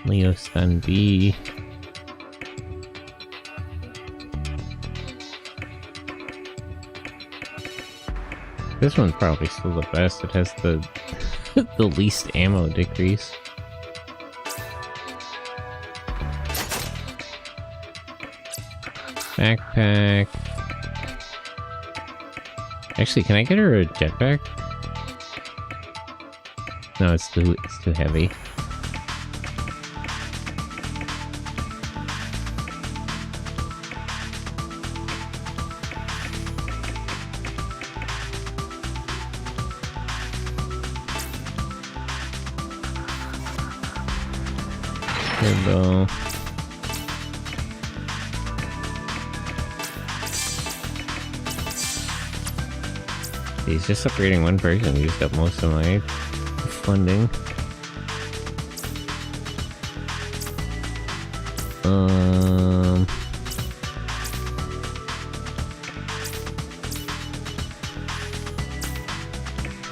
[SPEAKER 1] Leo stun B. This one's probably still the best. It has the the least ammo decrease. Backpack. Actually, can I get her a jetpack? No, it's too heavy. Turbo. He's just upgrading one person, used up most of my funding.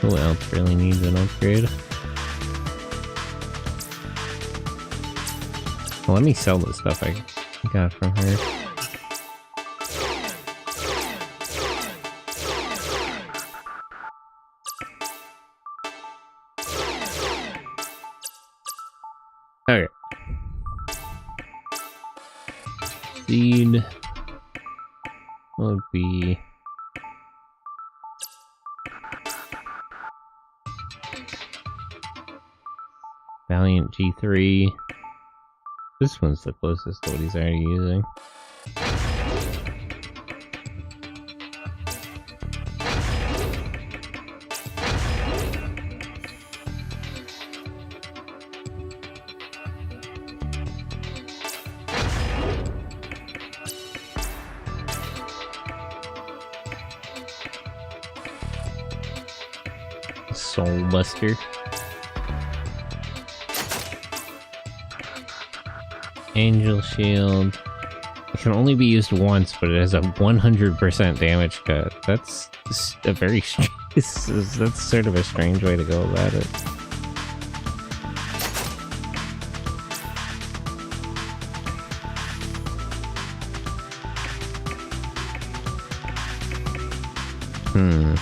[SPEAKER 1] Who else really needs an upgrade? Well, let me sell the stuff I got from her. Okay. Seed would be Valiant G3. This one's the closest to what he's already using. Soul Buster. Angel Shield. It can only be used once, but it has a 100% damage cut. That's a very that's sort of a strange way to go about it. Hmm.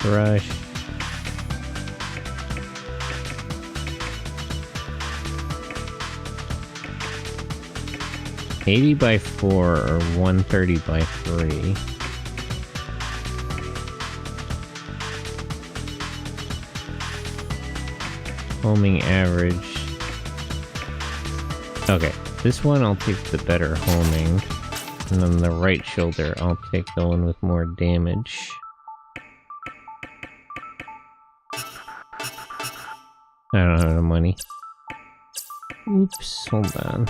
[SPEAKER 1] Rush. $80 by 4 or 130 by 3. Homing average. Okay, this one I'll take the better homing. And then the right shoulder I'll take the one with more damage. I don't have the money. Oops, hold on.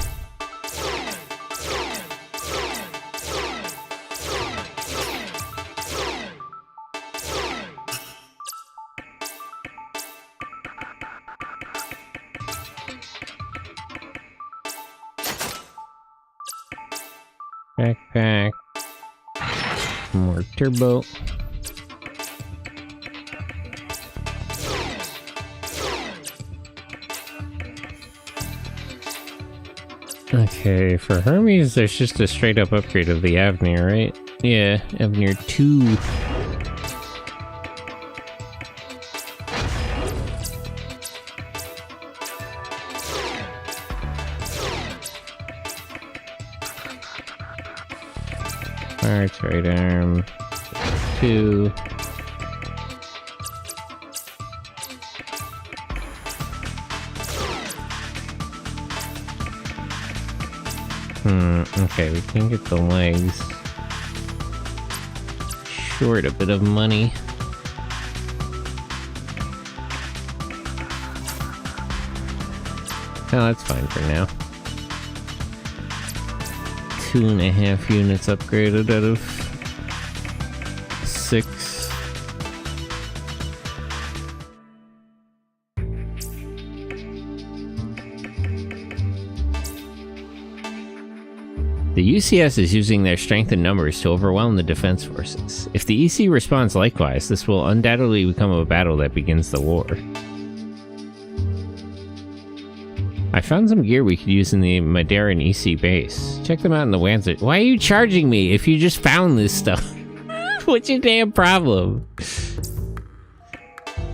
[SPEAKER 1] Backpack. More turbo. Okay, for Hermes, there's just a straight up upgrade of the Avenir, right? Yeah, Avenir 2. Arch, right arm. 2. Okay, we can get the legs. Short a bit of money. Oh, that's fine for now. 2.5 units upgraded out of 6. The UCS is using their strength in numbers to overwhelm the defense forces. If the EC responds likewise, this will undoubtedly become a battle that begins the war. I found some gear we could use in the Madeiran EC base. Check them out in the Wanzer. Why are you charging me if you just found this stuff? What's your damn problem?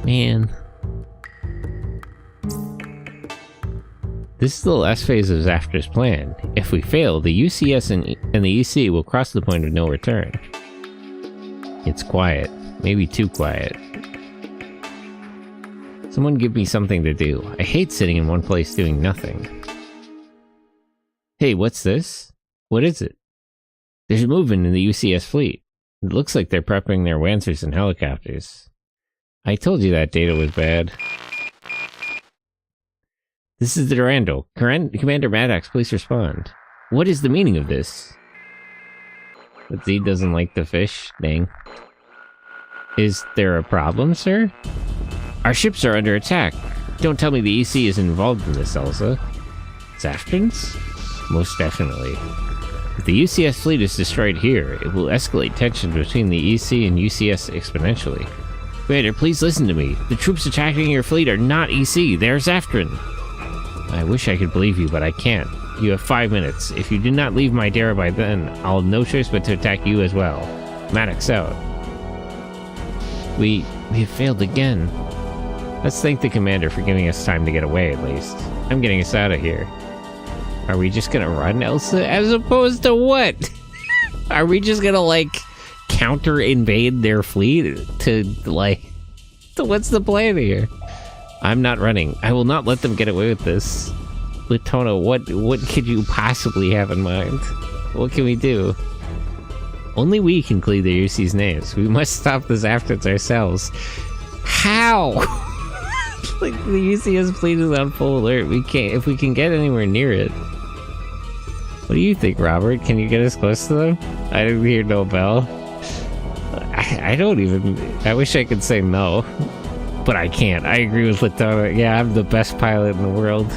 [SPEAKER 1] Man. This is the last phase of Zaftra's plan. If we fail, the UCS and the EC will cross the point of no return. It's quiet. Maybe too quiet. Someone give me something to do. I hate sitting in one place doing nothing. Hey, what's this? What is it? There's movement in the UCS fleet. It looks like they're prepping their Wanzers and helicopters. I told you that data was bad. This is the Durandal. Commander Maddox, please respond. What is the meaning of this? But Z doesn't like the fish. Dang. Is there a problem, sir? Our ships are under attack. Don't tell me the EC is involved in this, Elsa. Zaftrans? most definitely. If the UCS fleet is destroyed here, it will escalate tensions between the EC and UCS exponentially. Commander, please listen to me. The troops attacking your fleet are not EC, they're Zaftran. I wish I could believe you, but I can't. You have 5 minutes. If you do not leave Madeira by then, I'll have no choice but to attack you as well. Maddox out. We have failed again. Let's thank the commander for giving us time to get away, at least. I'm getting us out of here. Are we just gonna run, Elsa? As opposed to what? Are we just gonna, like, counter-invade their fleet? What's the plan here? I'm not running. I will not let them get away with this. Latona, what could you possibly have in mind? What can we do? Only we can clear the UC's names. We must stop the Zaftrans ourselves. How? Like, the UCS fleet is on full alert. We can't, if we can get anywhere near it. What do you think, Robert? Can you get us close to them? I didn't hear no bell. I don't even... I wish I could say no. But I can't. I agree with Latona. Yeah, I'm the best pilot in the world.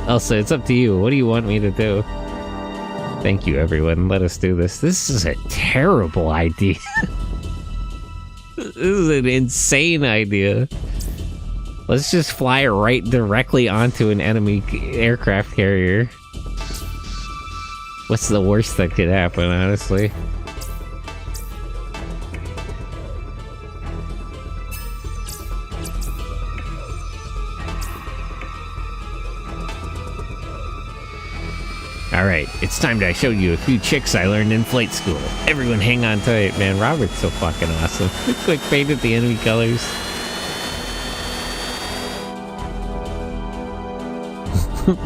[SPEAKER 1] Elsa, it's up to you. What do you want me to do? Thank you, everyone. Let us do this. This is a terrible idea. This is an insane idea. Let's just fly right directly onto an enemy aircraft carrier. What's the worst that could happen, honestly? Alright, it's time to show you a few tricks I learned in flight school. Everyone hang on tight, man. Robert's so fucking awesome. Quick fade at the enemy colors.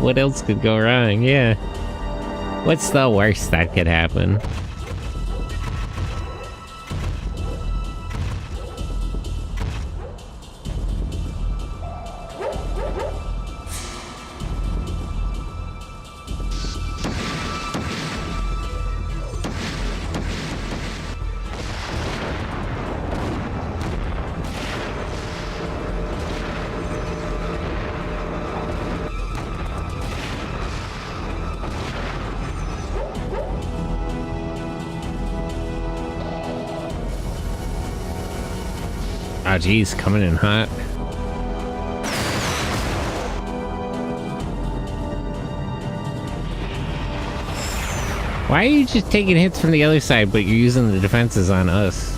[SPEAKER 1] What else could go wrong? Yeah. What's the worst that could happen? Oh geez, coming in hot. Why are you just taking hits from the other side, but you're using the defenses on us?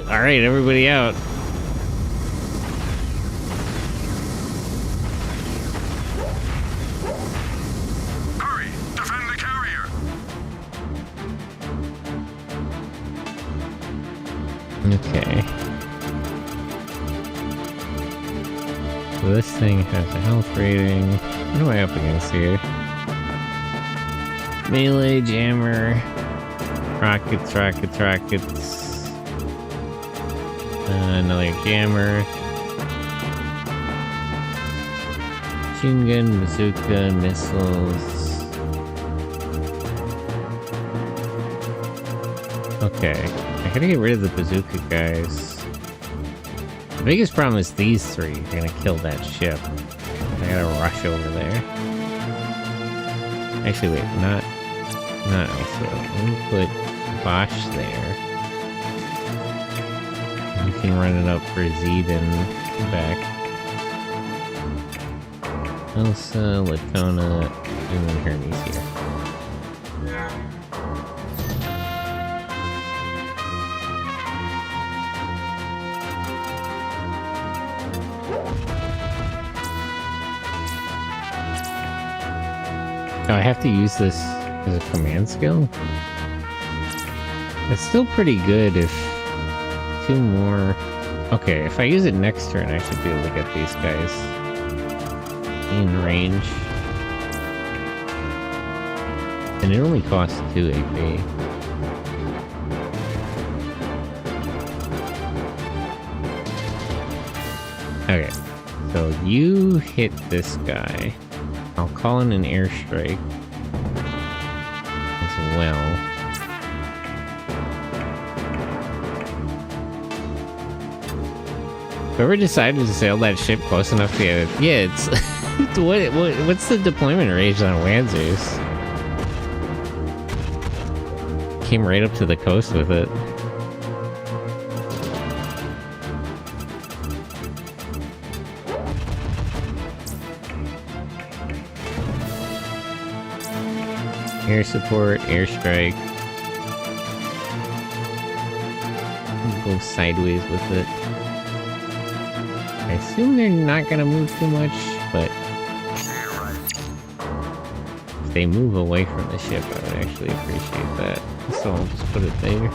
[SPEAKER 1] Alright, everybody out. Okay. So this thing has a health rating. What am I up against here? Melee, jammer, rockets. Another jammer. Machine gun, bazooka, missiles. Okay. I gotta get rid of the bazooka guys. The biggest problem is these three are gonna kill that ship. I gotta rush over there. Actually, wait, not also. Let me put Bosch there. You can run it up for Zed and back. Elsa, Latona, and Hermes here. Oh, I have to use this as a command skill? It's still pretty good if two more... Okay, if I use it next turn, I should be able to get these guys in range. And it only costs 2 AP. Okay, so you hit this guy. I'll call in an airstrike as well. Whoever decided to sail that ship close enough to get it, yeah, it's what's the deployment range on Wanzers? Came right up to the coast with it. Air support, airstrike. Go sideways with it. I assume they're not gonna move too much, but if they move away from the ship, I would actually appreciate that. So I'll just put it there.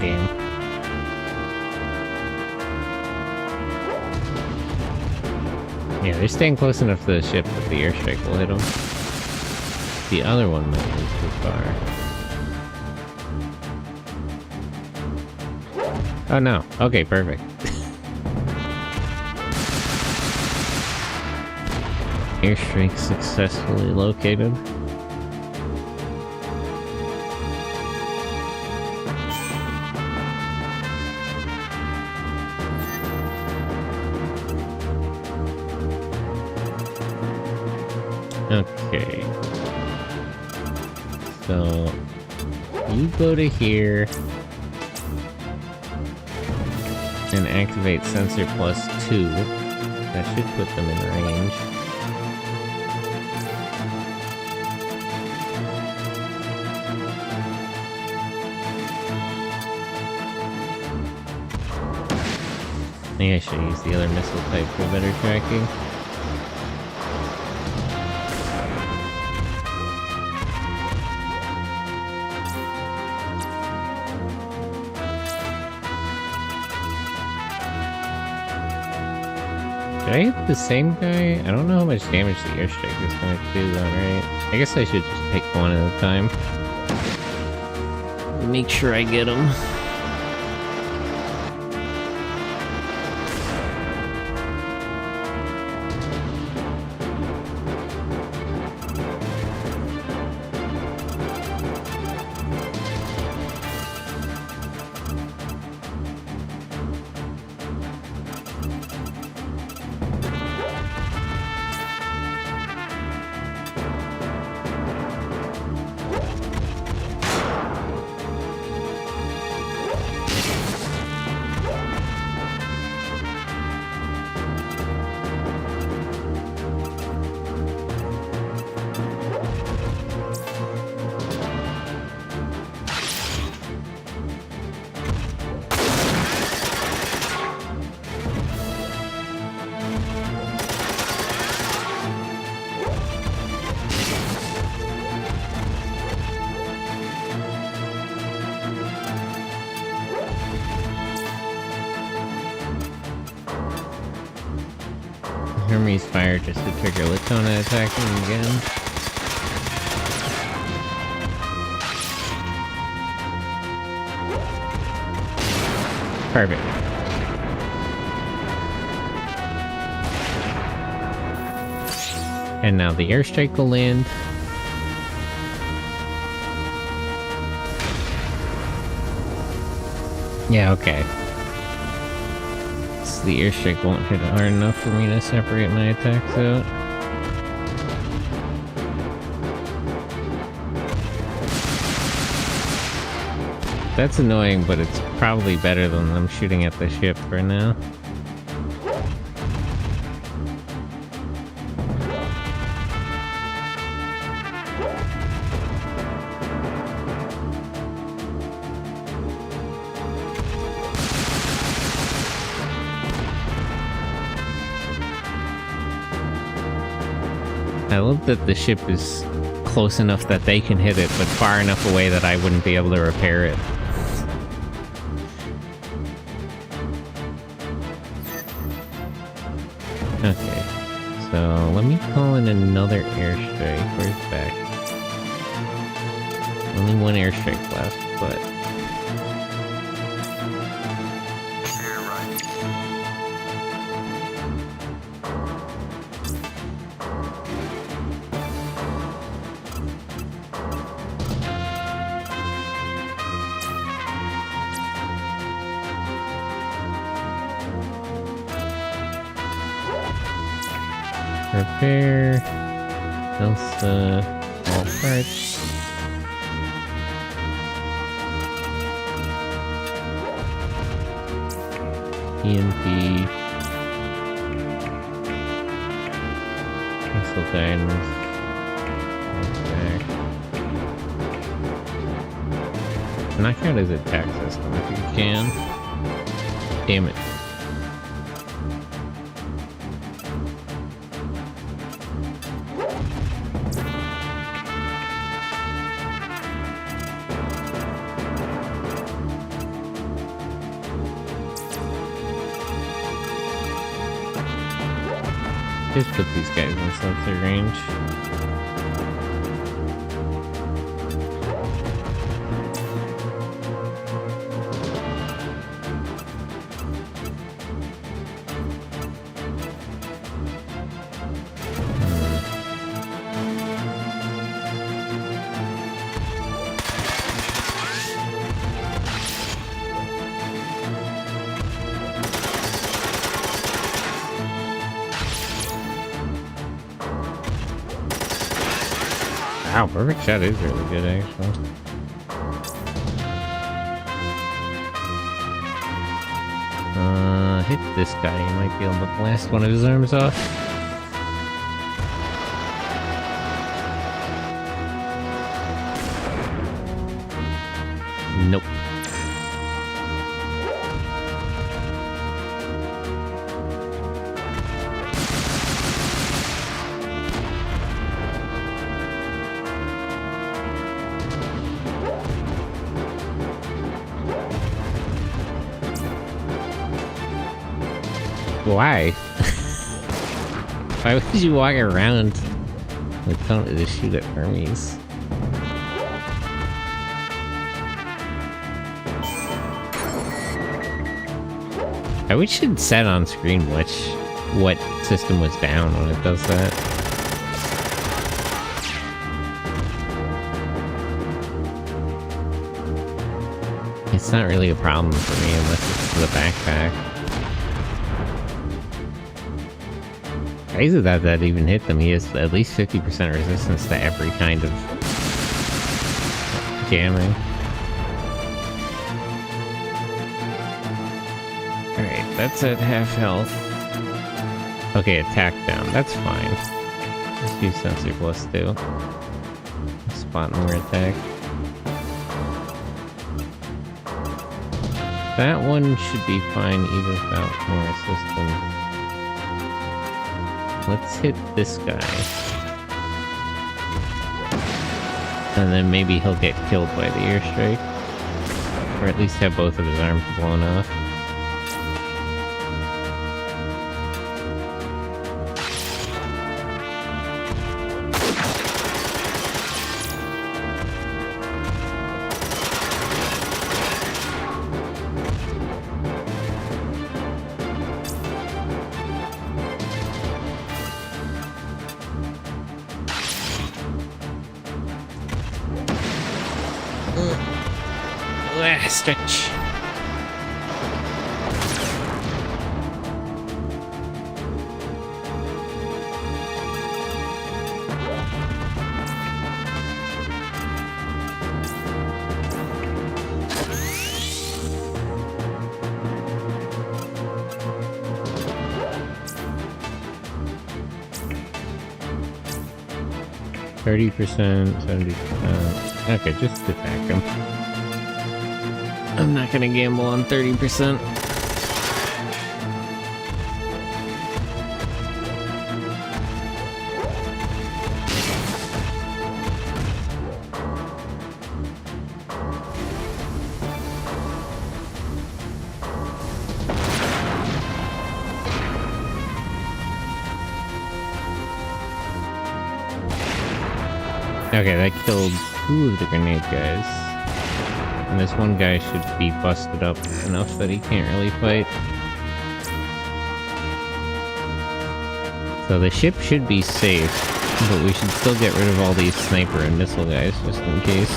[SPEAKER 1] Damn. Yeah, they're staying close enough to the ship that the airstrike will hit them. The other one might move too far. Oh no. Okay, perfect. Airstrike successfully located. Okay. So you go to here and activate sensor +2. That should put them in range. I think I should use the other missile type for better tracking. Did I hit the same guy? I don't know how much damage the airstrike is going to do though, right? I guess I should just pick one at a time. Make sure I get him. Hermes fire just to trigger Latona attacking again. Perfect. And now the airstrike will land. Yeah, okay. The airstrike won't hit hard enough for me to separate my attacks out. That's annoying, but it's probably better than them shooting at the ship for now. I love that the ship is close enough that they can hit it, but far enough away that I wouldn't be able to repair it. Okay, so let me call in another airstrike. Where's back? Only one airstrike left, but
[SPEAKER 4] Air right.
[SPEAKER 1] repair. Elsa, all parts. EMP. Missile guidance. Back. Knock out his attack system if you can. Damn it. Just put these guys in sensor range. Wow, perfect shot is really good, actually. Hit this guy, he might be able to blast one of his arms off. Nope. Why? Why would you walk around with telling to shoot at Hermes? I wish it said on screen what system was down when it does that. It's not really a problem for me unless it's the backpack. Crazy that even hit them. He has at least 50% resistance to every kind of jamming. Alright, that's at half health. Okay, attack down. That's fine. Let's use sensor plus 2. Spot more attack. That one should be fine even without more assistance. Let's hit this guy. And then maybe he'll get killed by the airstrike. Or at least have both of his arms blown off. Stretch. %, 70%. Okay, just attack him. I'm not gonna gamble on 30%. Okay, that killed 2 of the grenade guys. And this one guy should be busted up enough that he can't really fight. So the ship should be safe, but we should still get rid of all these sniper and missile guys just in case.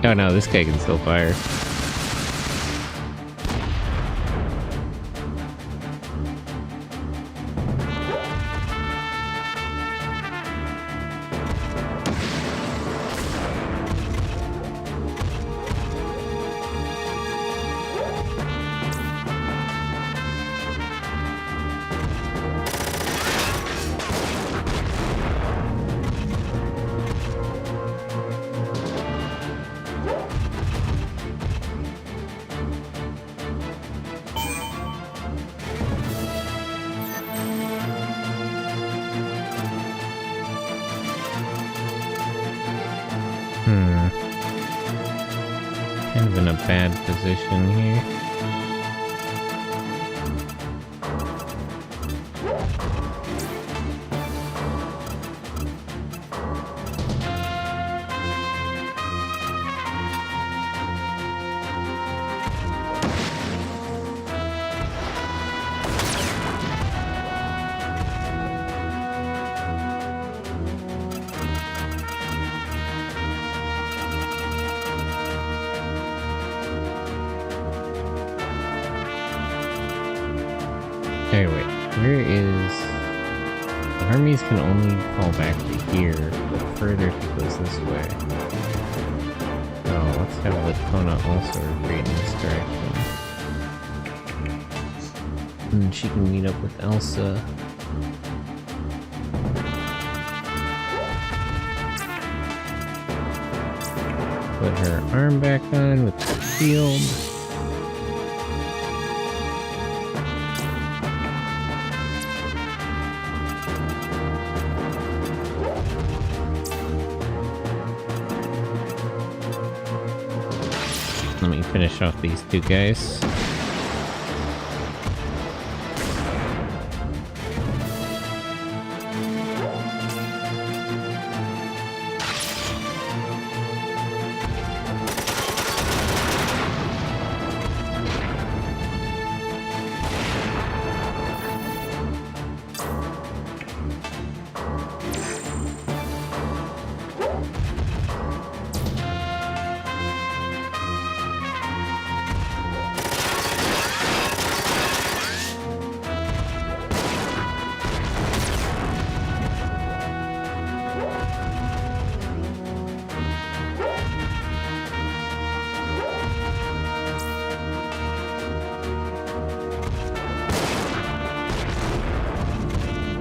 [SPEAKER 1] Oh no, this guy can still fire. Kind of in a bad position here. Okay, wait. Where is... The armies can only fall back to here, but further he goes this way. Oh, let's have Latona also retreat in this direction. And she can meet up with Elsa. Put her arm back on with the shield. Let me finish off these 2 guys.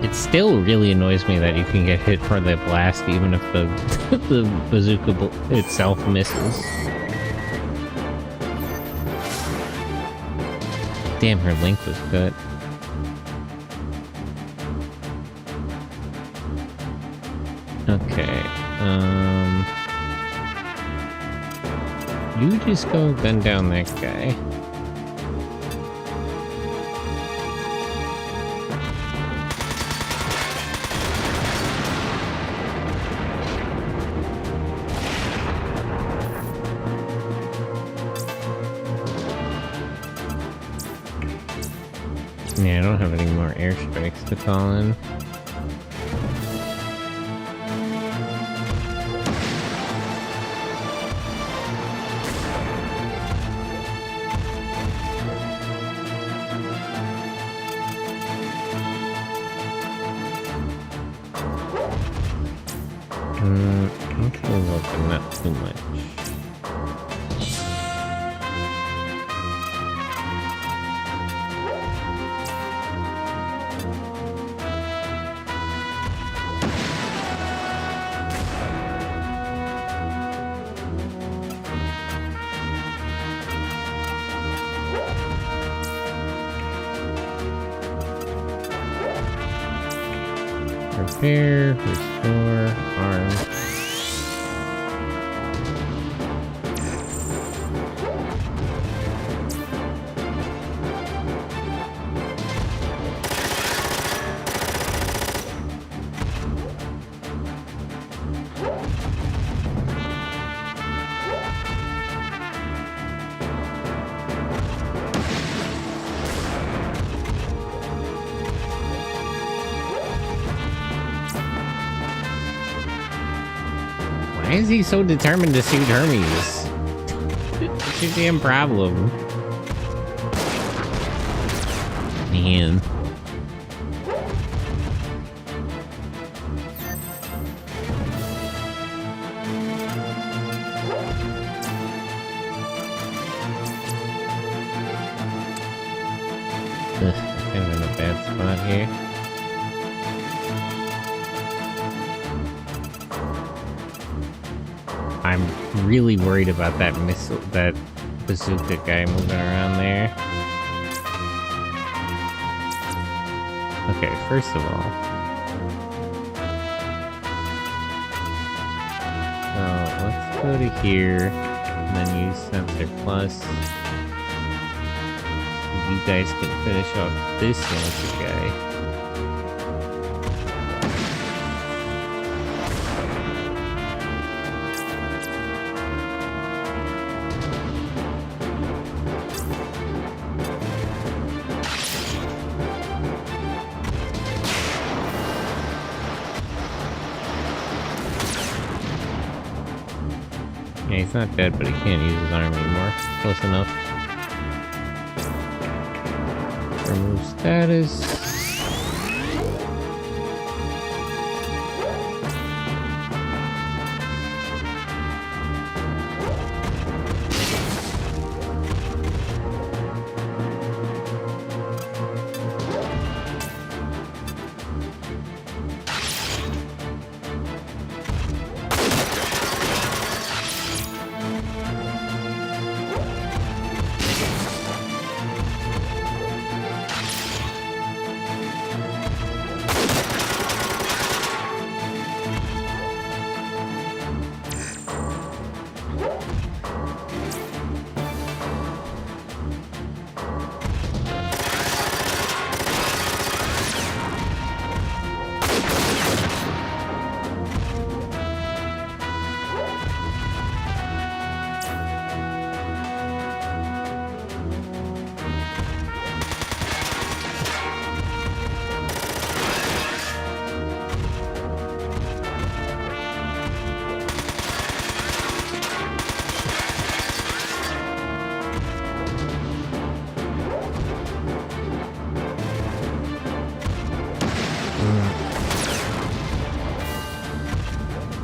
[SPEAKER 1] It still really annoys me that you can get hit for the blast even if the the bazooka itself misses. Damn, her link was good. Okay, you just go gun down that guy. Yeah, I don't have any more airstrikes to call in. Actually, welcome, not too much. Repair, restore, arm. Why is he so determined to shoot Hermes? What's your damn problem? Man. Kind of in a bad spot here. I'm really worried about that missile, that bazooka guy moving around there. Okay, first of all. So, let's go to here, and then use sensor plus. You guys can finish off this launcher guy. Yeah, he's not dead, but he can't use his arm anymore. Close enough. Remove status.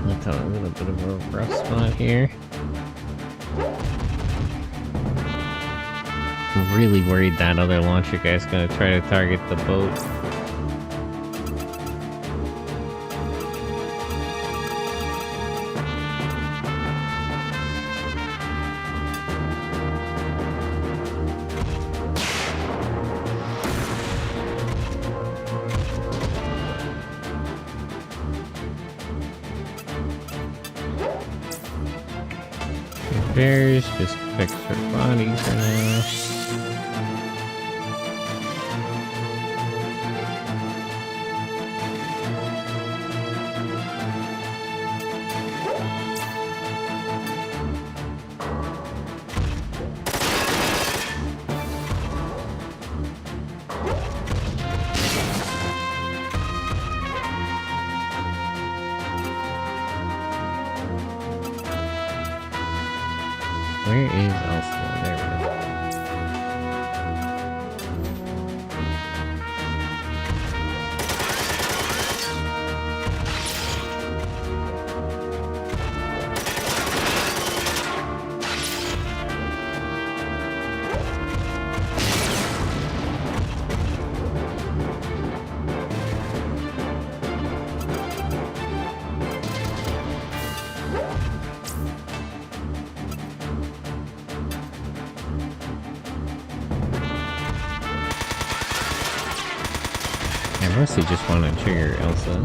[SPEAKER 1] That's a little bit of a rough spot here. I'm really worried that other launcher guy's gonna try to target the boat. Repairs, just fix her body for now. Where is Elsa? There we go. I mostly just want to trigger Elsa.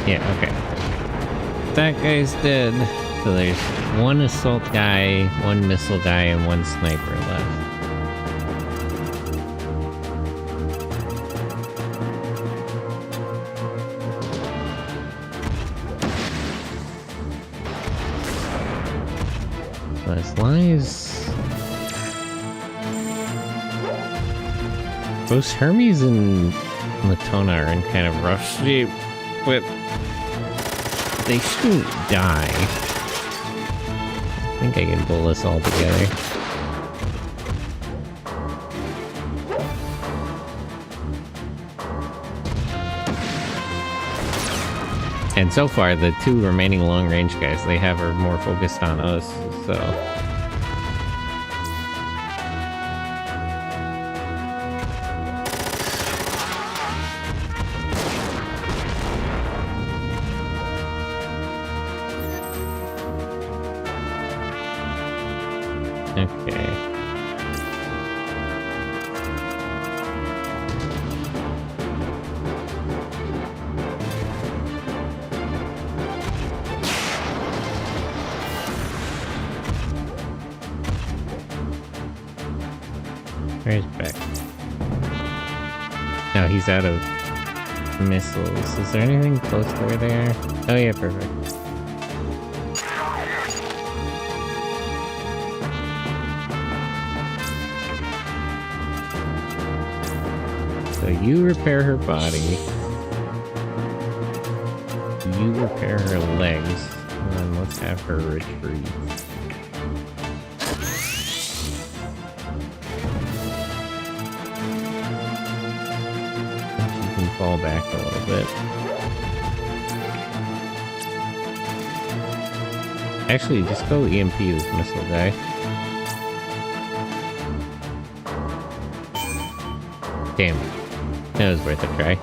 [SPEAKER 1] Yeah, okay. That guy's dead. So there's one assault guy, one missile guy, and one sniper left. So as long as both Hermes and Latona are in kind of rough shape, but They shouldn't die. I think I can pull this all together. And so far, the two remaining long-range guys they have are more focused on us, so... Okay. Where's Beck? No, he's out of missiles. Is there anything close to where they are? Oh yeah, perfect. So you repair her body. You repair her legs. And then let's have her retreat. She can fall back a little bit. Actually, just go EMP this missile guy. Damn. That was worth a try.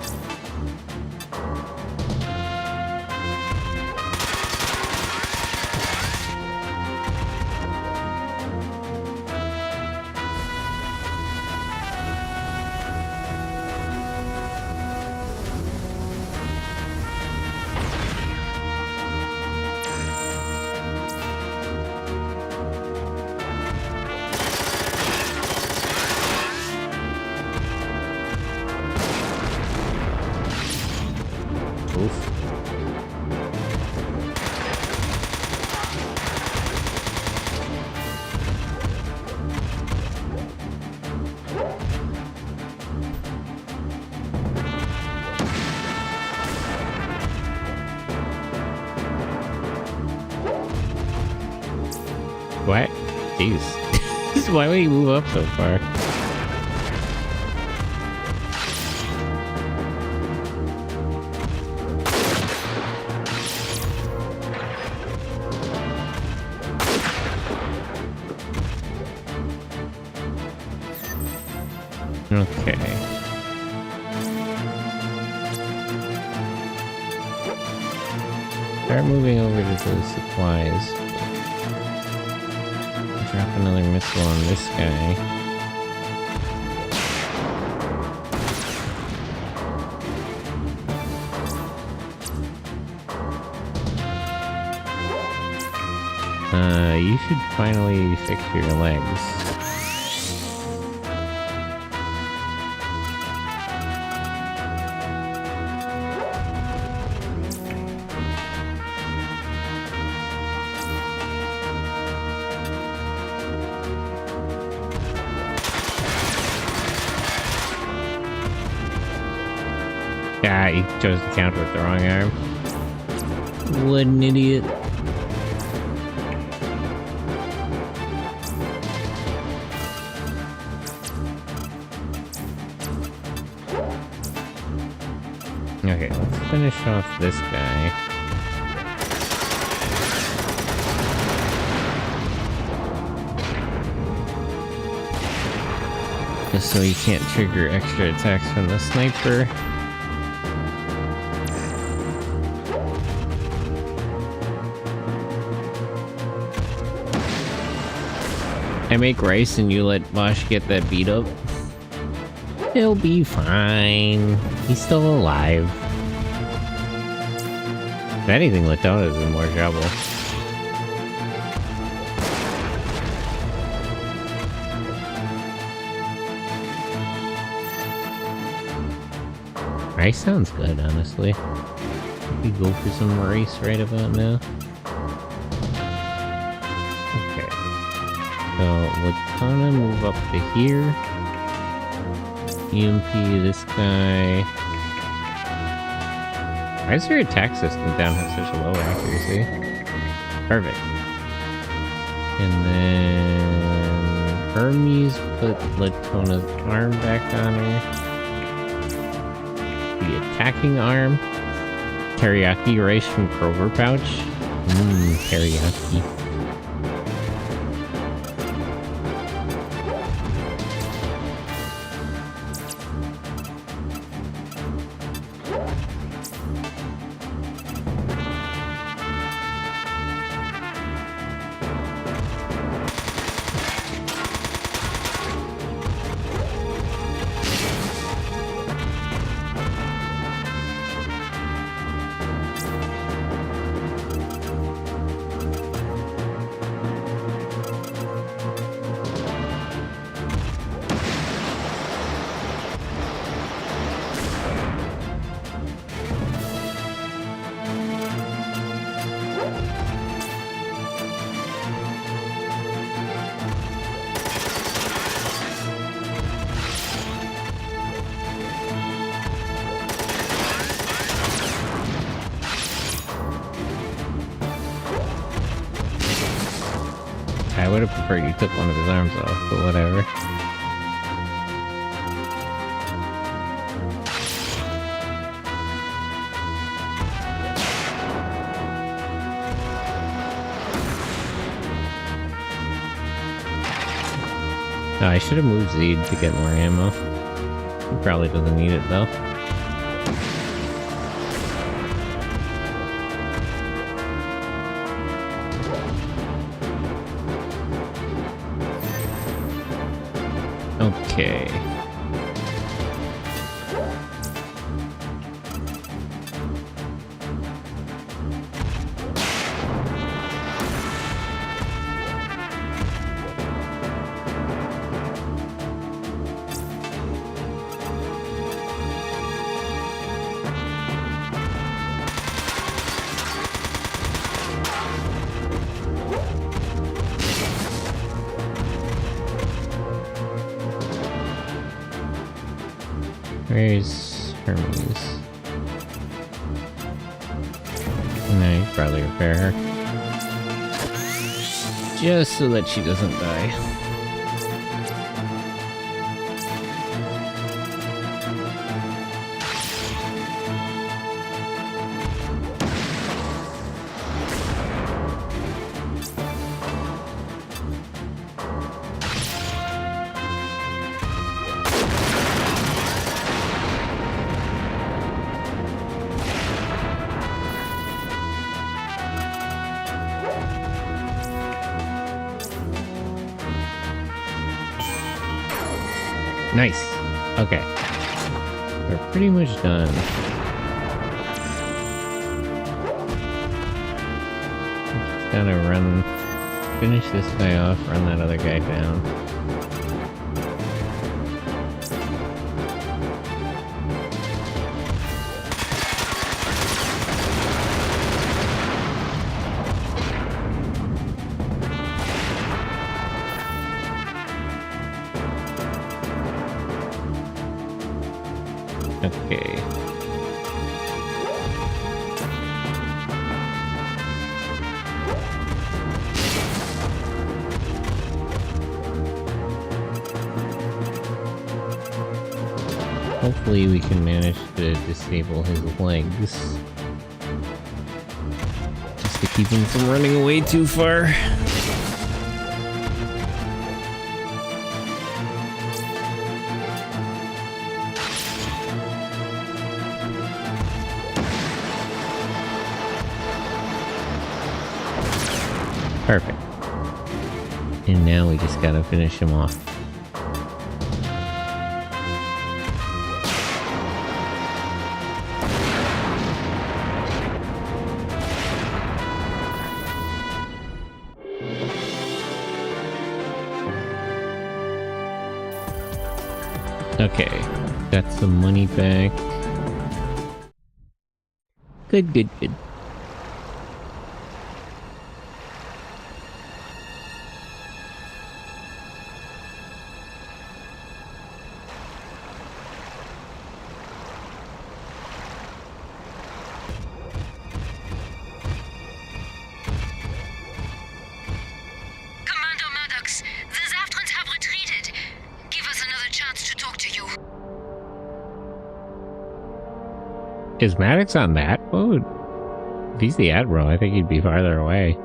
[SPEAKER 1] What? Jeez. Why would he move up so far? Okay. Start moving over to those supplies. Drop another missile on this guy. You should finally fix your legs. Ah, he chose to counter with the wrong arm. What an idiot. Okay, let's finish off this guy. Just so he can't trigger extra attacks from the sniper. I make rice and you let Mosh get that beat up. He'll be fine. He's still alive. If anything, Latona's in more trouble. Rice sounds good, honestly. We go for some rice right about now. Okay. So, Latona move up to here. EMP this guy. Why is your attack system down have such a low accuracy? Perfect. And then Hermes put Latona's arm back on her. The attacking arm. Teriyaki rice from Kroger pouch. Teriyaki. I would have preferred you took one of his arms off, but whatever. Oh, I should have moved Zed to get more ammo. He probably doesn't need it though. Okay. Where's Hermes? No, you probably repair her. Just so that she doesn't die. Nice. Okay. We're pretty much done. Just gotta finish this guy off, run that other guy down. Okay. Hopefully we can manage to disable his legs. Just to keep him from running away too far. Perfect. And now we just gotta finish him off. Okay, got some money back. Good, good, good.
[SPEAKER 3] Maddox, the Zaftrans have retreated. Give us another chance to talk to you.
[SPEAKER 1] Is Maddox on that boat? If he's the Admiral, I think he'd be farther away.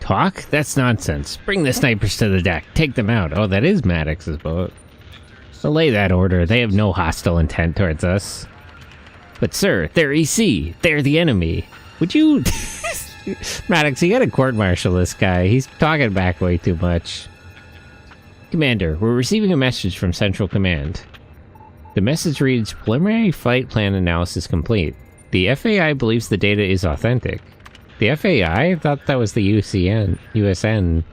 [SPEAKER 1] Talk? That's nonsense. Bring the snipers to the deck. Take them out. Oh, that is Maddox's boat. Belay that order. They have no hostile intent towards us. But sir, they're EC. They're the enemy. Would you... Maddox, you gotta court-martial this guy. He's talking back way too much. Commander, we're receiving a message from Central Command. The message reads, preliminary flight plan analysis complete. The FAI believes the data is authentic. The FAI? I thought that was the USN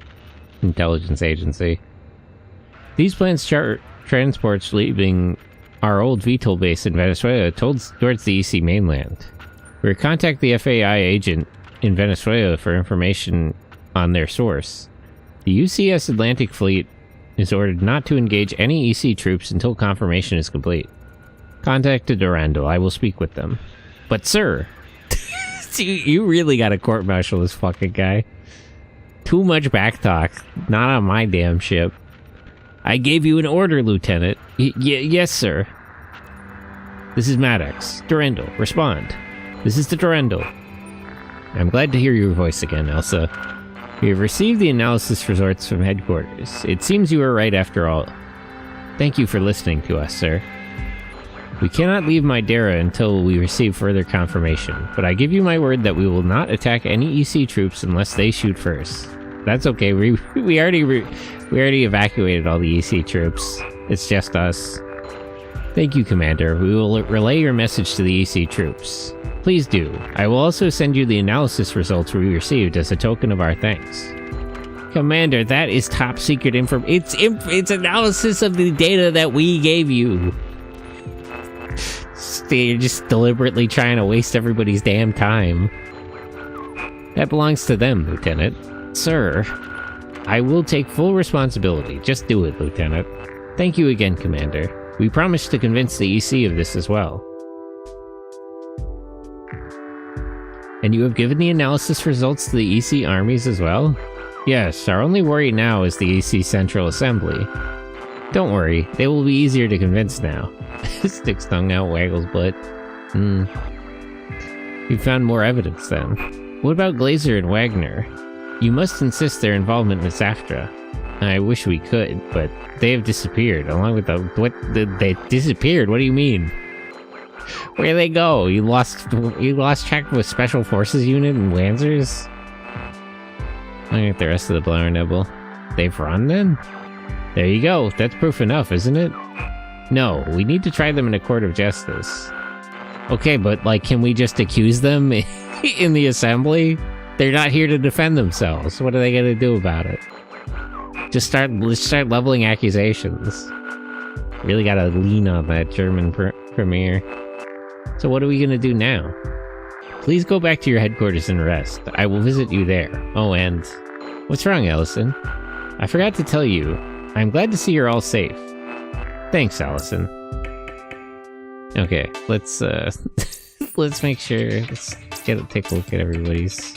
[SPEAKER 1] intelligence agency. These plans chart transports leaving our old VTOL base in Venezuela towards the EC mainland. We'll contact the FAI agent in Venezuela for information on their source. The UCS Atlantic Fleet is ordered not to engage any EC troops until confirmation is complete. Contact Durando. I will speak with them. But sir... You really gotta court-martial this fucking guy. Too much backtalk. Not on my damn ship. I gave you an order, Lieutenant. Yes, sir. This is Maddox. Durandal, respond. This is the Durandal. I'm glad to hear your voice again, Elsa. We have received the analysis results from headquarters. It seems you were right after all. Thank you for listening to us, sir. We cannot leave Madeira until we receive further confirmation, but I give you my word that we will not attack any EC troops unless they shoot first. That's okay. We already evacuated all the EC troops. It's just us. Thank you, Commander. We will relay your message to the EC troops. Please do. I will also send you the analysis results we received as a token of our thanks. Commander, that is top secret information. It's analysis of the data that we gave you. You're just deliberately trying to waste everybody's damn time. That belongs to them, Lieutenant. Sir, I will take full responsibility. Just do it, Lieutenant. Thank you again, Commander. We promise to convince the EC of this as well. And you have given the analysis results to the EC armies as well? Yes, our only worry now is the EC Central Assembly. Don't worry, they will be easier to convince now. Sticks tongue out, waggles butt. You found more evidence then. What about Glazer and Wagner? You must insist their involvement with Zaftra. I wish we could, but they have disappeared, along with they disappeared? What do you mean? Where'd they go? You lost track of a Special Forces unit in Lancers? Looking at the rest of the Blower Nibble. They've run then? There you go. That's proof enough, isn't it? No, we need to try them in a court of justice. Okay, but, like, can we just accuse them in the assembly? They're not here to defend themselves. What are they gonna do about it? Let's start leveling accusations. Really gotta lean on that German premier. So what are we gonna do now? Please go back to your headquarters and rest. I will visit you there. Oh, and... What's wrong, Allison? I forgot to tell you. I'm glad to see you're all safe. Thanks, Allison. Okay, let's let's make sure. Let's take a look at everybody's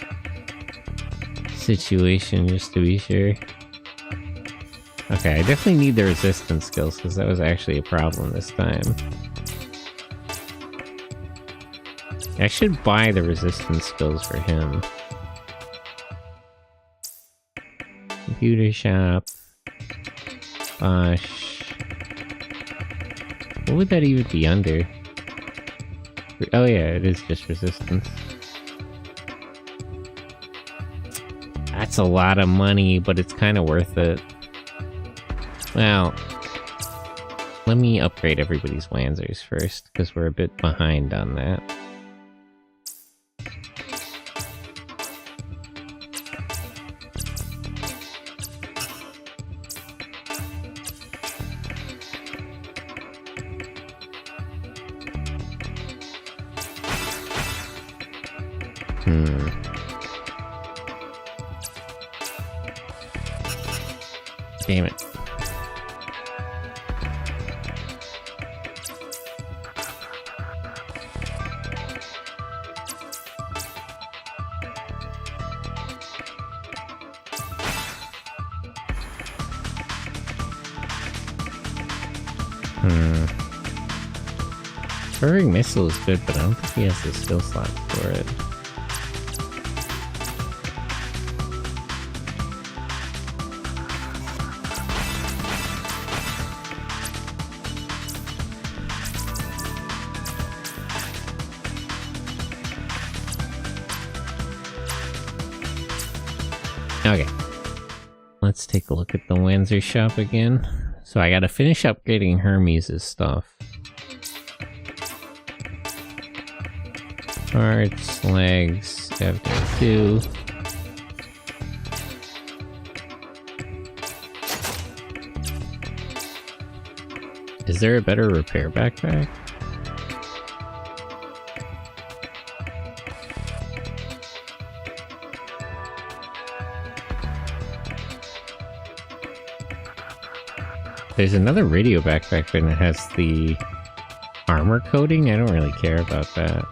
[SPEAKER 1] situation just to be sure. Okay, I definitely need the resistance skills because that was actually a problem this time. I should buy the resistance skills for him. Computer shop. Bosh. What would that even be under? Oh yeah, it is just resistance. That's a lot of money, but it's kind of worth it. Well, let me upgrade everybody's Lancers first, because we're a bit behind on that. Damn it. Throwing missile is good, but I don't think he has the skill slot for it. Okay. Let's take a look at the Wanzer shop again. So I gotta finish upgrading Hermes' stuff. Parts, legs, everything too. Is there a better repair backpack? There's another radio backpack, but it has the armor coating. I don't really care about that.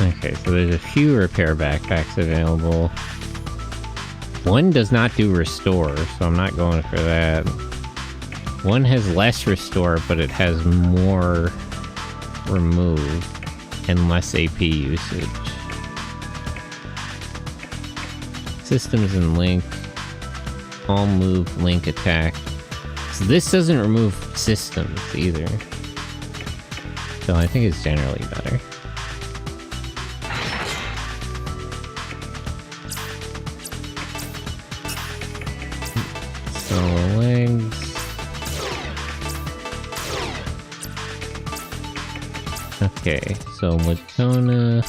[SPEAKER 1] Okay, so there's a few repair backpacks available. One does not do restore, so I'm not going for that. One has less restore, but it has more remove and less AP usage. Systems and link. All move, link, attack. So this doesn't remove systems either. So I think it's generally better. So legs. Okay, so Latona,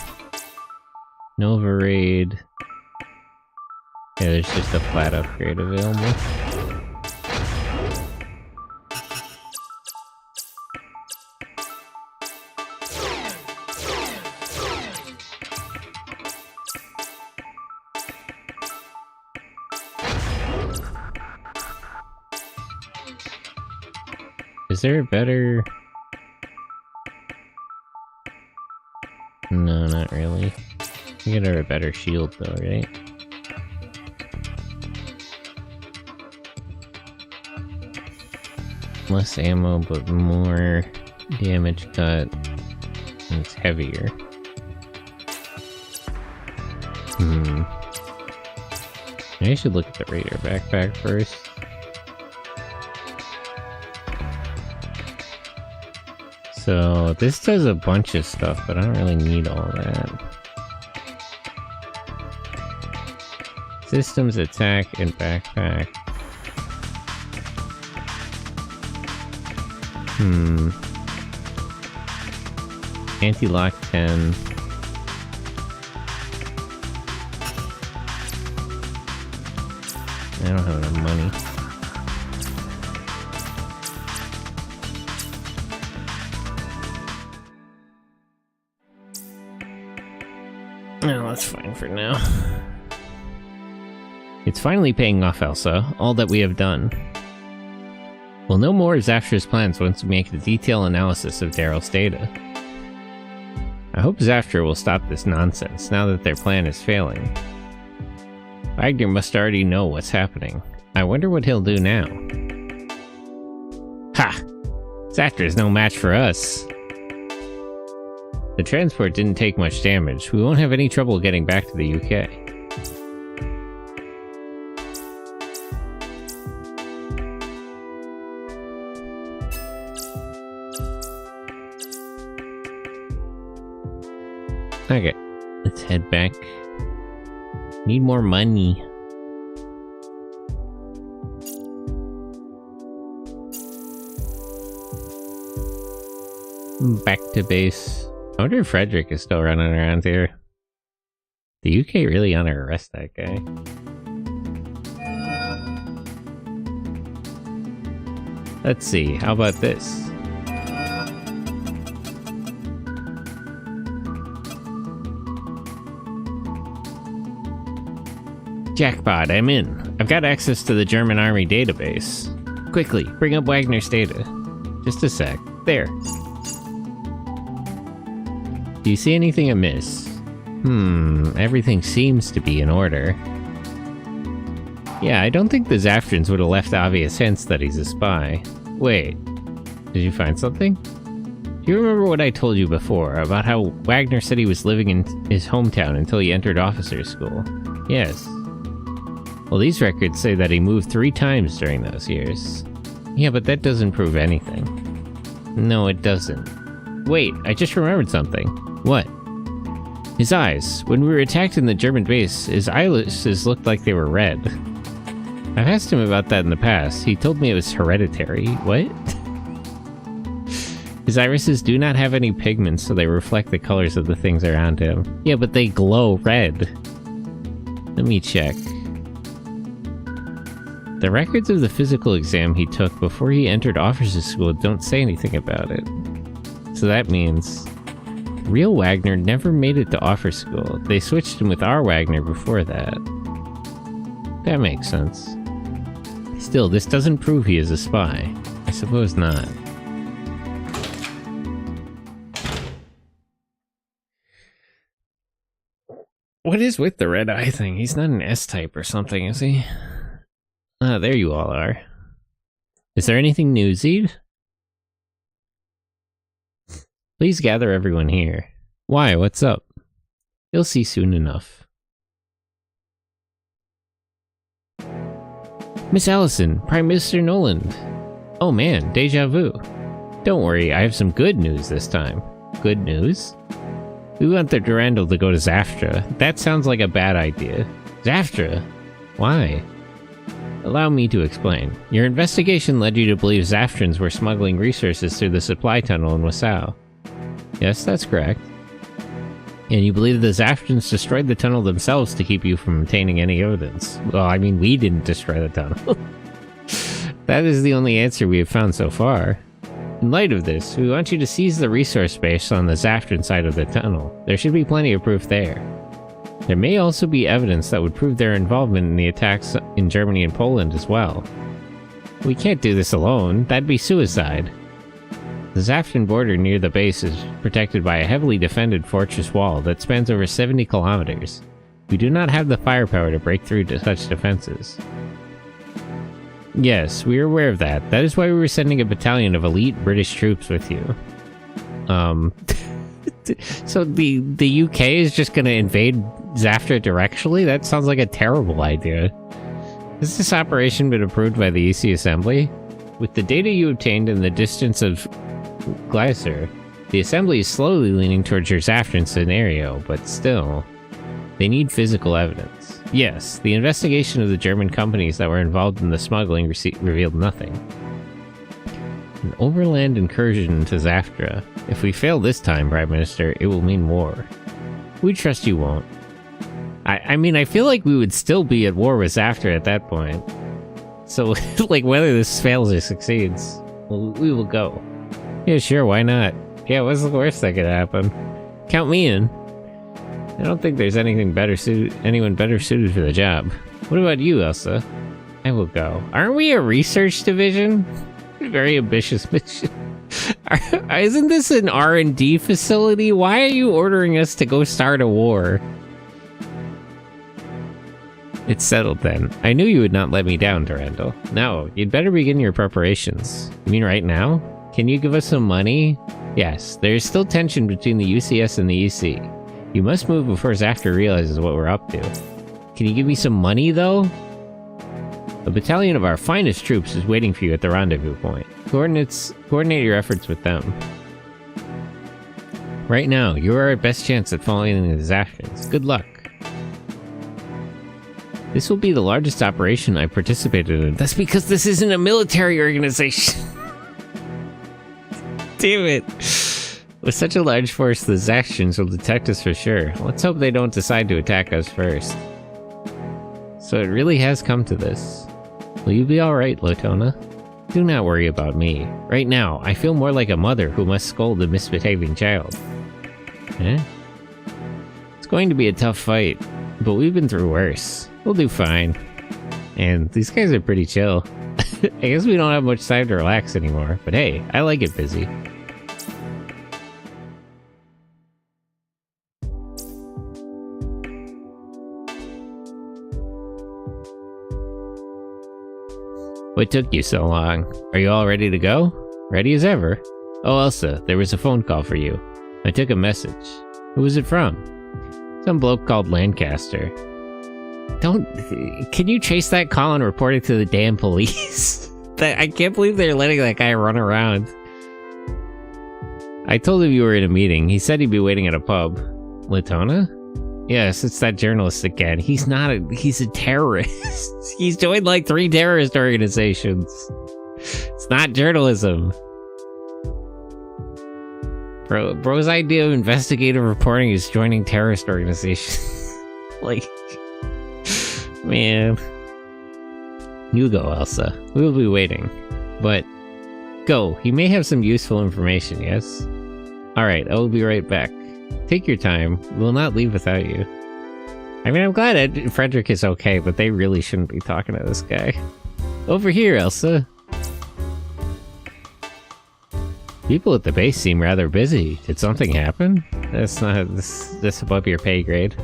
[SPEAKER 1] Nova Raid. Yeah, there's just a flat upgrade available. Is there a better... No, not really. You get her a better shield though, right? Less ammo, but more damage cut. And it's heavier. Maybe I should look at the Raider backpack first. So, this does a bunch of stuff, but I don't really need all that. Systems, attack, and backpack. Anti-lock 10. I don't have enough money. No, that's fine for now. It's finally paying off, Elsa. All that we have done. We'll know more of Zaftra's plans once we make the detailed analysis of Daryl's data. I hope Zaftra will stop this nonsense now that their plan is failing. Wagner must already know what's happening. I wonder what he'll do now. Ha! Zaftra's no match for us. The transport didn't take much damage. We won't have any trouble getting back to the UK. Okay, let's head back. Need more money. Back to base. I wonder if Frederick is still running around here. The UK really ought to arrest that guy. Let's see, how about this? Jackpot, I'm in. I've got access to the German army database. Quickly, bring up Wagner's data. Just a sec. There. Do you see anything amiss? Everything seems to be in order. Yeah, I don't think the Zaftrans would have left obvious hints that he's a spy. Wait, did you find something? Do you remember what I told you before, about how Wagner said he was living in his hometown until he entered officer school? Yes. Well, these records say that he moved 3 times during those years. Yeah, but that doesn't prove anything. No, it doesn't. Wait, I just remembered something. What? His eyes. When we were attacked in the German base, his irises looked like they were red. I've asked him about that in the past. He told me it was hereditary. What? His irises do not have any pigments, so they reflect the colors of the things around him. Yeah, but they glow red. Let me check. The records of the physical exam he took before he entered officers' school don't say anything about it. So that means real Wagner never made it to officer school. They switched him with our Wagner before that. That makes sense. Still, this doesn't prove he is a spy. I suppose not. What is with the red eye thing? He's not an S-type or something, is he? Ah, there you all are. Is there anything new, Zed? Please gather everyone here. Why? What's up? You'll see soon enough. Miss Allison, Prime Minister Noland. Oh man, deja vu. Don't worry, I have some good news this time. Good news? We want the Durandal to go to Zaftra. That sounds like a bad idea. Zaftra? Why? Allow me to explain. Your investigation led you to believe Zaftrans were smuggling resources through the supply tunnel in Wasau. Yes, that's correct. And you believe the Zaftrans destroyed the tunnel themselves to keep you from obtaining any evidence. Well, I mean, we didn't destroy the tunnel. That is the only answer we have found so far. In light of this, we want you to seize the resource base on the Zaftran side of the tunnel. There should be plenty of proof there. There may also be evidence that would prove their involvement in the attacks in Germany and Poland as well. We can't do this alone. That'd be suicide. The Zaftran border near the base is protected by a heavily defended fortress wall that spans over 70 kilometers. We do not have the firepower to break through to such defenses. Yes, we are aware of that. That is why we were sending a battalion of elite British troops with you. So the UK is just gonna invade Zaftra directly? That sounds like a terrible idea. Has this operation been approved by the EC Assembly? With the data you obtained and the distance of Glycer, the Assembly is slowly leaning towards your Zaftran scenario, but still, they need physical evidence. Yes, the investigation of the German companies that were involved in the smuggling revealed nothing. An overland incursion into Zaftra. If we fail this time, Prime Minister, it will mean war. We trust you won't. I mean, I feel like we would still be at war with Zaftra at that point. So, like, whether this fails or succeeds, we will go. Yeah, sure, why not? Yeah, what's the worst that could happen? Count me in. I don't think there's anyone better suited for the job. What about you, Elsa? I will go. Aren't we a research division? Very ambitious mission. Isn't this an R&D facility? Why are you ordering us to go start a war? It's settled then. I knew you would not let me down, Durandal. No, you'd better begin your preparations. You mean right now? Can you give us some money? Yes, there is still tension between the UCS and the EC. You must move before Zaftra realizes what we're up to. Can you give me some money, though? A battalion of our finest troops is waiting for you at the rendezvous point. Coordinate your efforts with them. Right now, you are our best chance at following the Zaftrans. Good luck. This will be the largest operation I participated in. That's because this isn't a military organization. Damn it. With such a large force, the Zaftrans will detect us for sure. Let's hope they don't decide to attack us first. So it really has come to this. Will you be alright, Lotona? Do not worry about me. Right now, I feel more like a mother who must scold a misbehaving child. Eh? It's going to be a tough fight. but we've been through worse. We'll do fine. And these guys are pretty chill. I guess we don't have much time to relax anymore, but hey, I like it busy. What took you so long? Are you all ready to go? Ready as ever. Oh, Elsa, there was a phone call for you. I took a message. Who was it from? Some bloke called Lancaster. Can you trace that call and report it to the damn police? I can't believe they're letting that guy run around. I told him you were in a meeting. He said he'd be waiting at a pub. Latona? Yes, it's that journalist again. He's a terrorist. He's joined like 3 terrorist organizations. It's not journalism. Bro's idea of investigative reporting is joining terrorist organizations. Like, man. You go, Elsa. We will be waiting. But, go. He may have some useful information, yes? Alright, I will be right back. Take your time. We will not leave without you. I mean, I'm glad Frederick is okay, but they really shouldn't be talking to this guy. Over here, Elsa. People at the base seem rather busy. Did something happen? That's not this above your pay grade.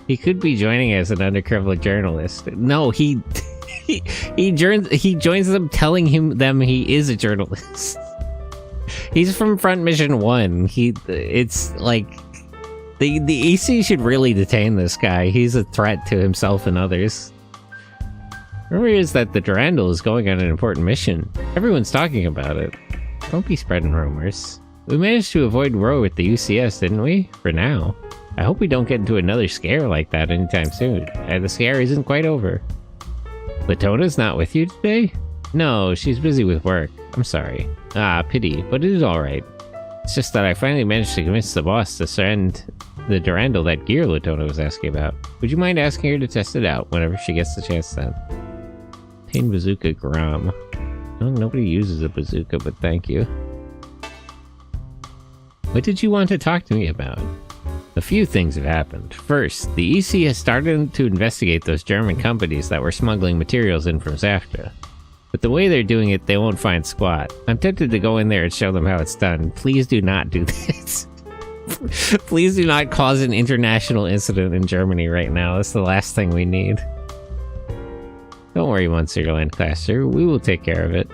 [SPEAKER 1] He could be joining as an undercover journalist. No, he joins them telling them he is a journalist. He's from Front Mission 1. It's like the EC should really detain this guy. He's a threat to himself and others. Rumor is that the Durandal is going on an important mission. Everyone's talking about it. Don't be spreading rumors. We managed to avoid war with the UCS, didn't we? For now. I hope we don't get into another scare like that anytime soon. And the scare isn't quite over. Latona's not with you today? No, she's busy with work. I'm sorry. Ah, pity, but it is alright. It's just that I finally managed to convince the boss to send the Durandal that gear Latona was asking about. Would you mind asking her to test it out whenever she gets the chance then? Pain Bazooka Grom. Oh, nobody uses a bazooka, but thank you. What did you want to talk to me about? A few things have happened. First, the EC has started to investigate those German companies that were smuggling materials in from Zafta. But the way they're doing it, they won't find squat. I'm tempted to go in there and show them how it's done. Please do not do this. Please do not cause an international incident in Germany right now. That's the last thing we need. Don't worry, Monsieur Lancaster. We will take care of it.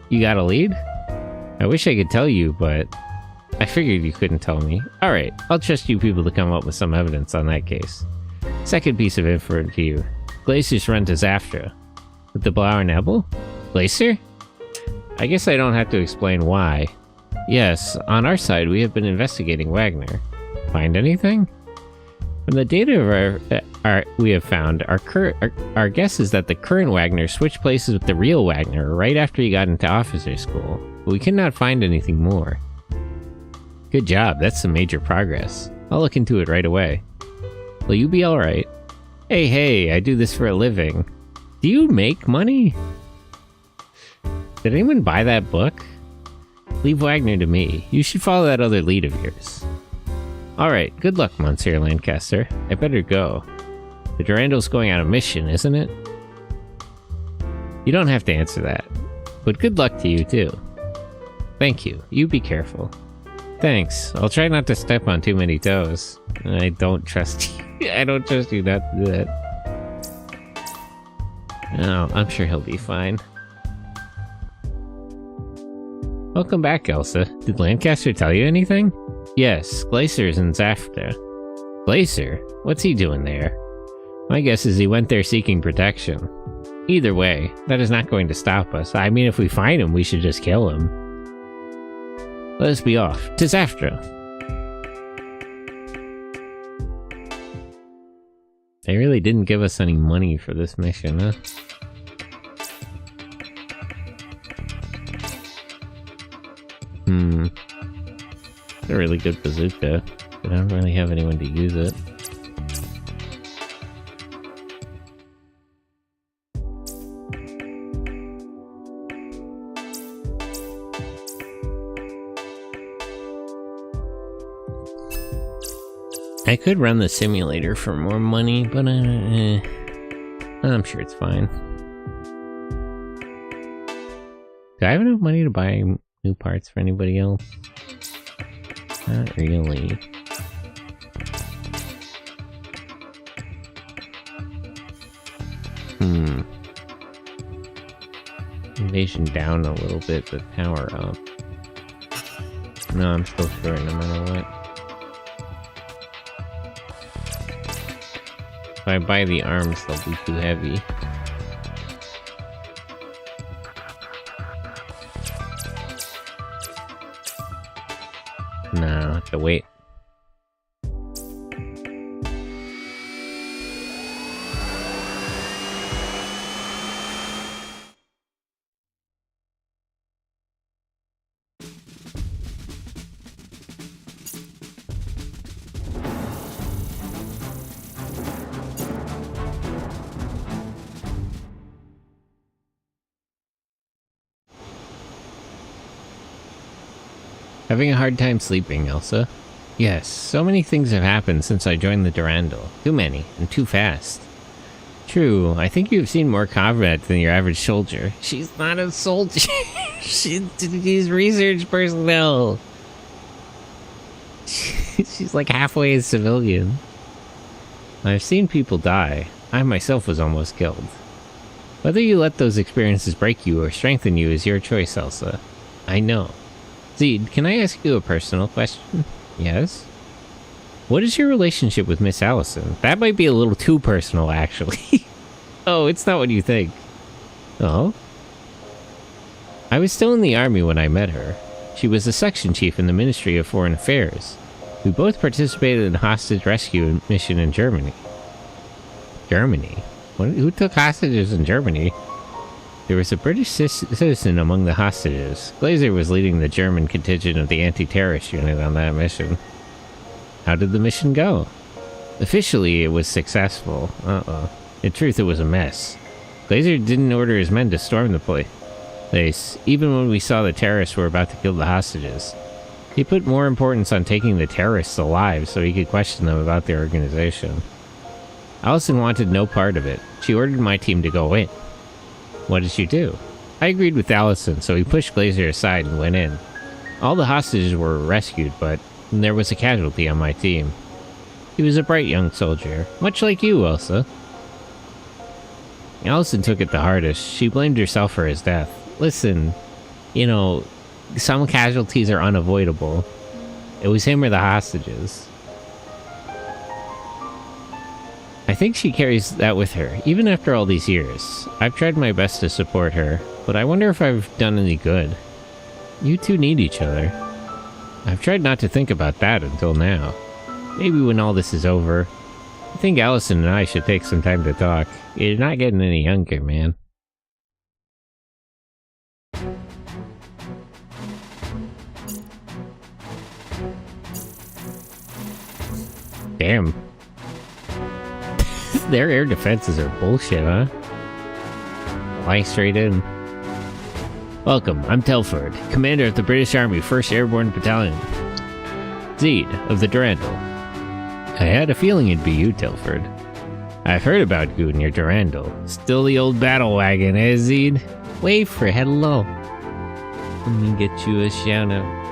[SPEAKER 1] You got a lead? I wish I could tell you, but I figured you couldn't tell me. Alright, I'll trust you people to come up with some evidence on that case. Second piece of info to you. Glacier's run to Zaftra. With the Blauer Nebel? Glacier? I guess I don't have to explain why. Yes, on our side we have been investigating Wagner. Find anything? From the data we have found, our guess is that the current Wagner switched places with the real Wagner right after he got into officer school, but we cannot find anything more. Good job, that's some major progress. I'll look into it right away. Will you be alright? Hey, I do this for a living. Do you make money? Did anyone buy that book? Leave Wagner to me. You should follow that other lead of yours. Alright, good luck, Monsieur Lancaster. I better go. The Durandal's going on a mission, isn't it? You don't have to answer that. But good luck to you, too. Thank you. You be careful. Thanks. I'll try not to step on too many toes. I don't trust you. I don't trust you not to do that. No, I'm sure he'll be fine. Welcome back, Elsa. Did Lancaster tell you anything? Yes, Glacier's in Zafta. Glacier? What's he doing there? My guess is he went there seeking protection. Either way, that is not going to stop us. I mean, if we find him, we should just kill him. Let us be off. To Zafta! They really didn't give us any money for this mission, huh? It's a really good bazooka, but I don't really have anyone to use it. I could run the simulator for more money, but I'm sure it's fine. Do I have enough money to buy new parts for anybody else? Not really. Invasion down a little bit, but power up. No, I'm still short no matter what. If I buy the arms, they'll be too heavy. No, I have to wait. Having a hard time sleeping, Elsa? Yes, so many things have happened since I joined the Durandal. Too many, and too fast. True, I think you've seen more combat than your average soldier. She's not a soldier. She's research personnel. She's like halfway a civilian. I've seen people die. I myself was almost killed. Whether you let those experiences break you or strengthen you is your choice, Elsa. I know. Zed, can I ask you a personal question? Yes? What is your relationship with Miss Allison? That might be a little too personal, actually. Oh, it's not what you think. Oh? I was still in the army when I met her. She was a section chief in the Ministry of Foreign Affairs. We both participated in a hostage rescue mission in Germany. Germany? Who took hostages in Germany? There was a British citizen among the hostages. Glazer was leading the German contingent of the anti-terrorist unit on that mission. How did the mission go? Officially, it was successful. In truth, it was a mess. Glazer didn't order his men to storm the place, even when we saw the terrorists were about to kill the hostages. He put more importance on taking the terrorists alive so he could question them about their organization. Allison wanted no part of it. She ordered my team to go in. What did you do? I agreed with Allison, so he pushed Glazer aside and went in. All the hostages were rescued, but there was a casualty on my team. He was a bright young soldier, much like you, Elsa. Allison took it the hardest. She blamed herself for his death. Listen, you know, some casualties are unavoidable. It was him or the hostages. I think she carries that with her, even after all these years. I've tried my best to support her, but I wonder if I've done any good. You two need each other. I've tried not to think about that until now. Maybe when all this is over. I think Allison and I should take some time to talk. You're not getting any younger, man. Damn. Their air defenses are bullshit, huh? Fly straight in. Welcome, I'm Telford, commander of the British Army 1st Airborne Battalion. Zed, of the Durandal. I had a feeling it'd be you, Telford. I've heard about you and your Durandal. Still the old battle wagon, eh, Zed? Wait for hello. Let me get you a shout out.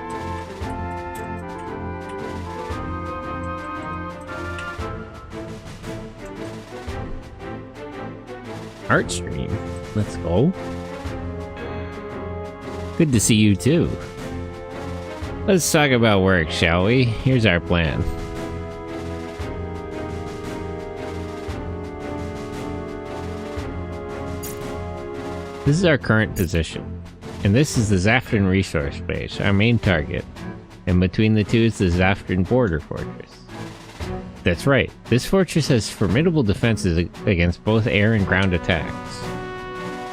[SPEAKER 1] Art stream. Let's go. Good to see you too. Let's talk about work, shall we? Here's our plan. This is our current position. And this is the Zafton resource base, our main target. And between the two is the Zafton border fortress. That's right, this fortress has formidable defenses against both air and ground attacks.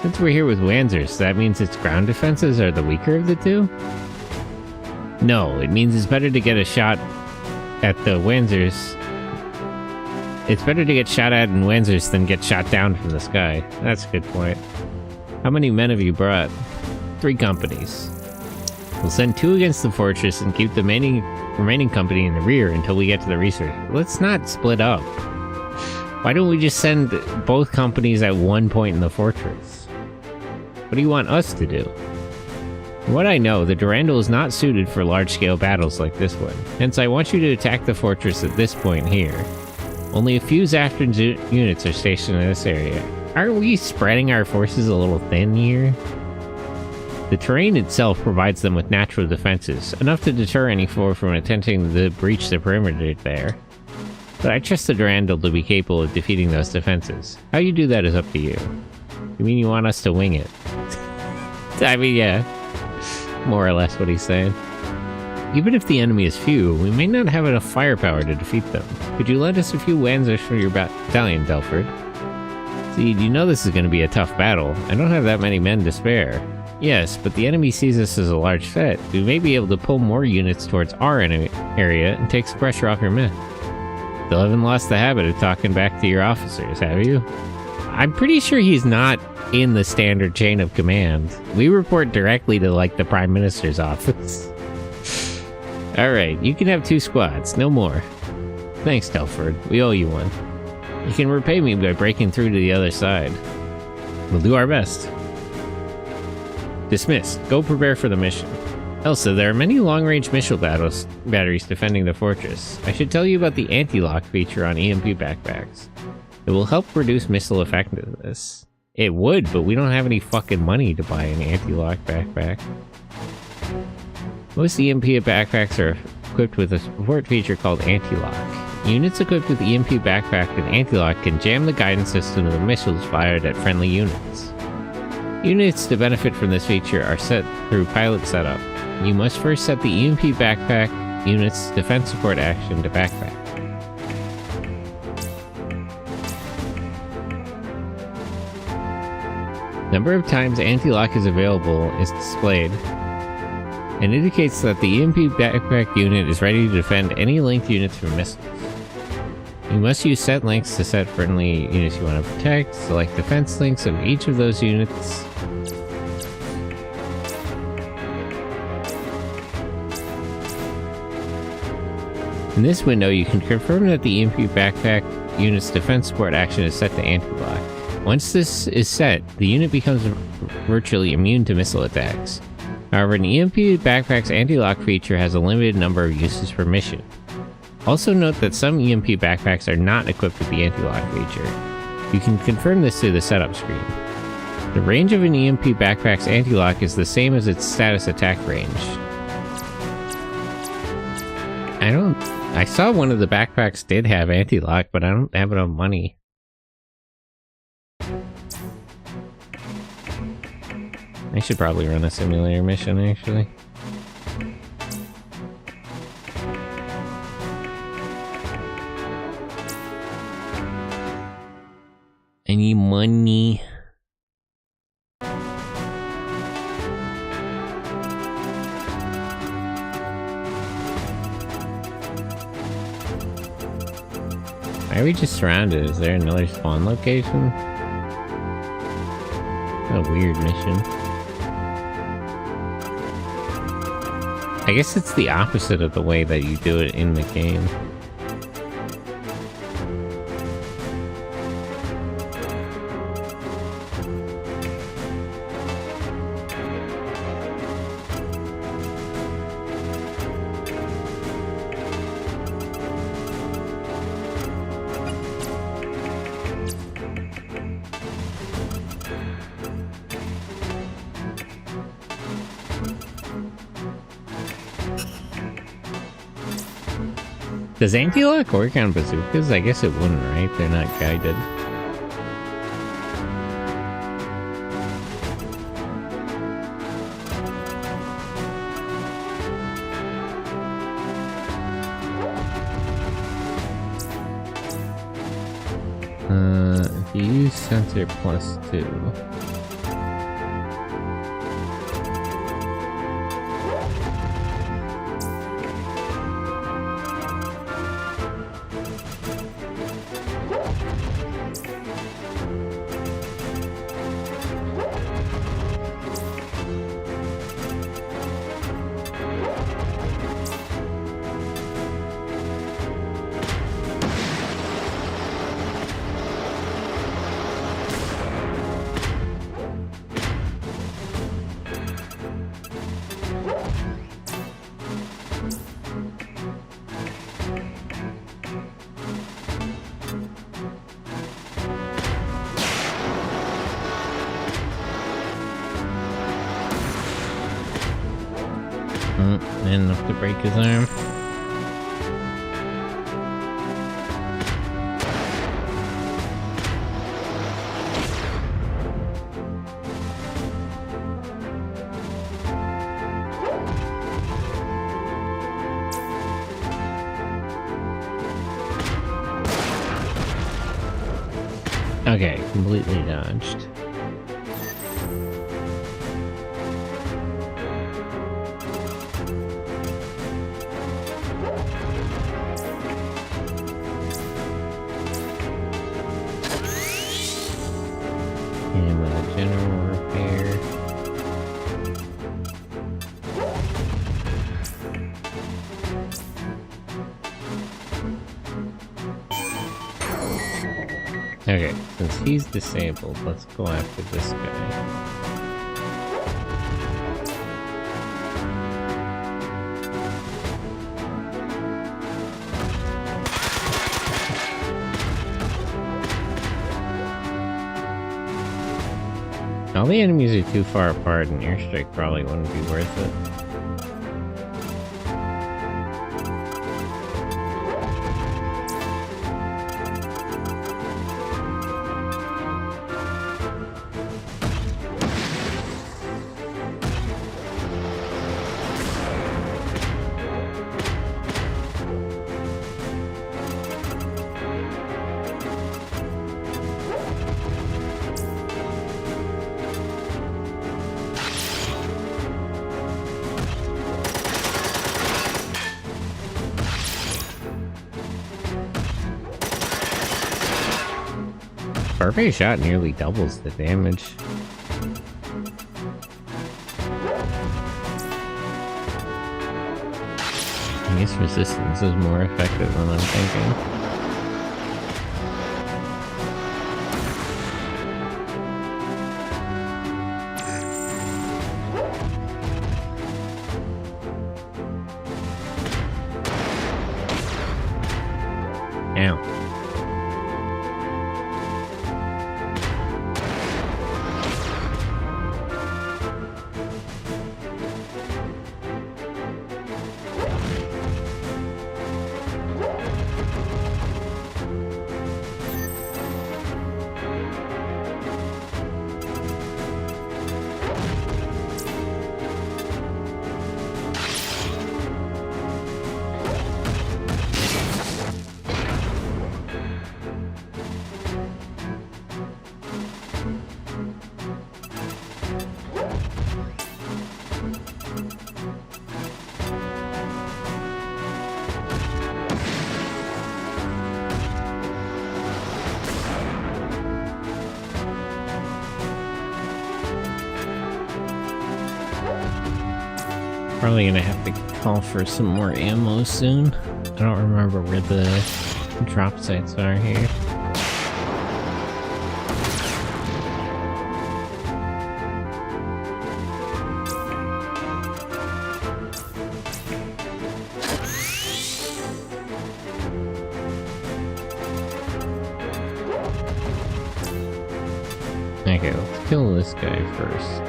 [SPEAKER 1] Since we're here with Wanzers, that means its ground defenses are the weaker of the two? No, it means it's better to get a shot at the Wanzers. It's better to get shot at in Wanzers than get shot down from the sky. That's a good point. How many men have you brought? 3 companies. We'll send 2 against the fortress and keep the remaining company in the rear until we get to the research. Let's not split up. Why don't we just send both companies at one point in the fortress? What do you want us to do? From what I know, the Durandal is not suited for large-scale battles like this one. Hence, I want you to attack the fortress at this point here. Only a few Zafton units are stationed in this area. Aren't we spreading our forces a little thin here? The terrain itself provides them with natural defenses, enough to deter any foe from attempting to breach the perimeter there. But I trust the Durandal to be capable of defeating those defenses. How you do that is up to you. You mean you want us to wing it? I mean, yeah. More or less what he's saying. Even if the enemy is few, we may not have enough firepower to defeat them. Could you lend us a few Wanzers for your battalion, Delford? See, you know this is going to be a tough battle. I don't have that many men to spare. Yes, but the enemy sees us as a large threat. We may be able to pull more units towards our enemy area and take some pressure off your men. Still haven't lost the habit of talking back to your officers, have you? I'm pretty sure he's not in the standard chain of command. We report directly to, like, the Prime Minister's office. Alright, you can have 2 squads, no more. Thanks, Delford. We owe you one. You can repay me by breaking through to the other side. We'll do our best. Dismissed. Go prepare for the mission. Elsa, there are many long-range missile batteries defending the fortress. I should tell you about the anti-lock feature on EMP backpacks. It will help reduce missile effectiveness. It would, but we don't have any fucking money to buy an anti-lock backpack. Most EMP backpacks are equipped with a support feature called anti-lock. Units equipped with EMP backpack and anti-lock can jam the guidance system of the missiles fired at friendly units. Units to benefit from this feature are set through pilot setup. You must first set the EMP backpack unit's defense support action to backpack. Number of times anti-lock is available is displayed and indicates that the EMP backpack unit is ready to defend any linked units from missiles. You must use set links to set friendly units you want to protect, select defense links of each of those units. In this window, you can confirm that the EMP backpack unit's defense support action is set to anti-lock. Once this is set, the unit becomes virtually immune to missile attacks. However, an EMP backpack's anti-lock feature has a limited number of uses per mission. Also note that some EMP backpacks are not equipped with the anti-lock feature. You can confirm this through the setup screen. The range of an EMP backpack's anti-lock is the same as its status attack range. I saw one of the backpacks did have anti-lock, but I don't have enough money. I should probably run a simulator mission, actually. Any money? Why are we just surrounded? Is there another spawn location? What a weird mission. I guess it's the opposite of the way that you do it in the game. Does anti-lock work on bazookas? I guess it wouldn't, right? They're not guided. If you use sensor +2. break his arm. Okay, completely dodged. And with a general repair. Okay, since he's disabled, let's go after this guy. All the enemies are too far apart, and airstrike probably wouldn't be worth it. Perfect shot nearly doubles the damage. I guess resistance is more effective than I'm thinking. Ow. Probably gonna have to call for some more ammo soon. I don't remember where the drop sites are here. Okay, let's kill this guy first.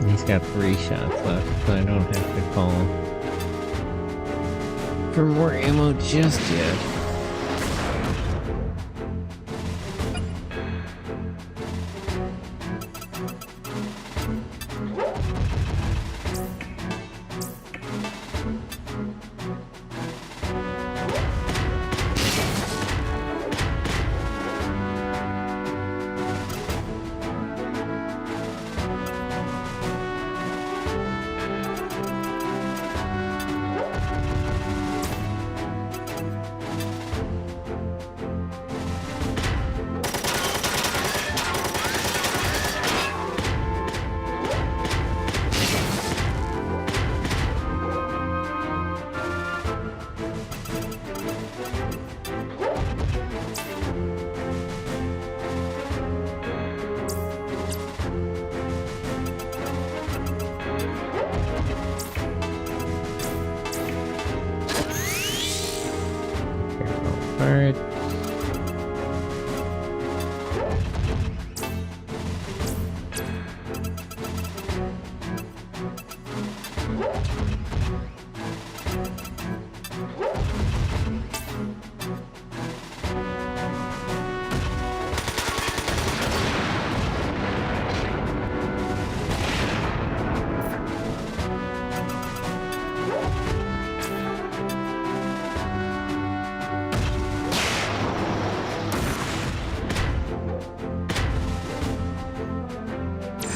[SPEAKER 1] He's got 3 shots left, so I don't have to call for more ammo just yet. turret.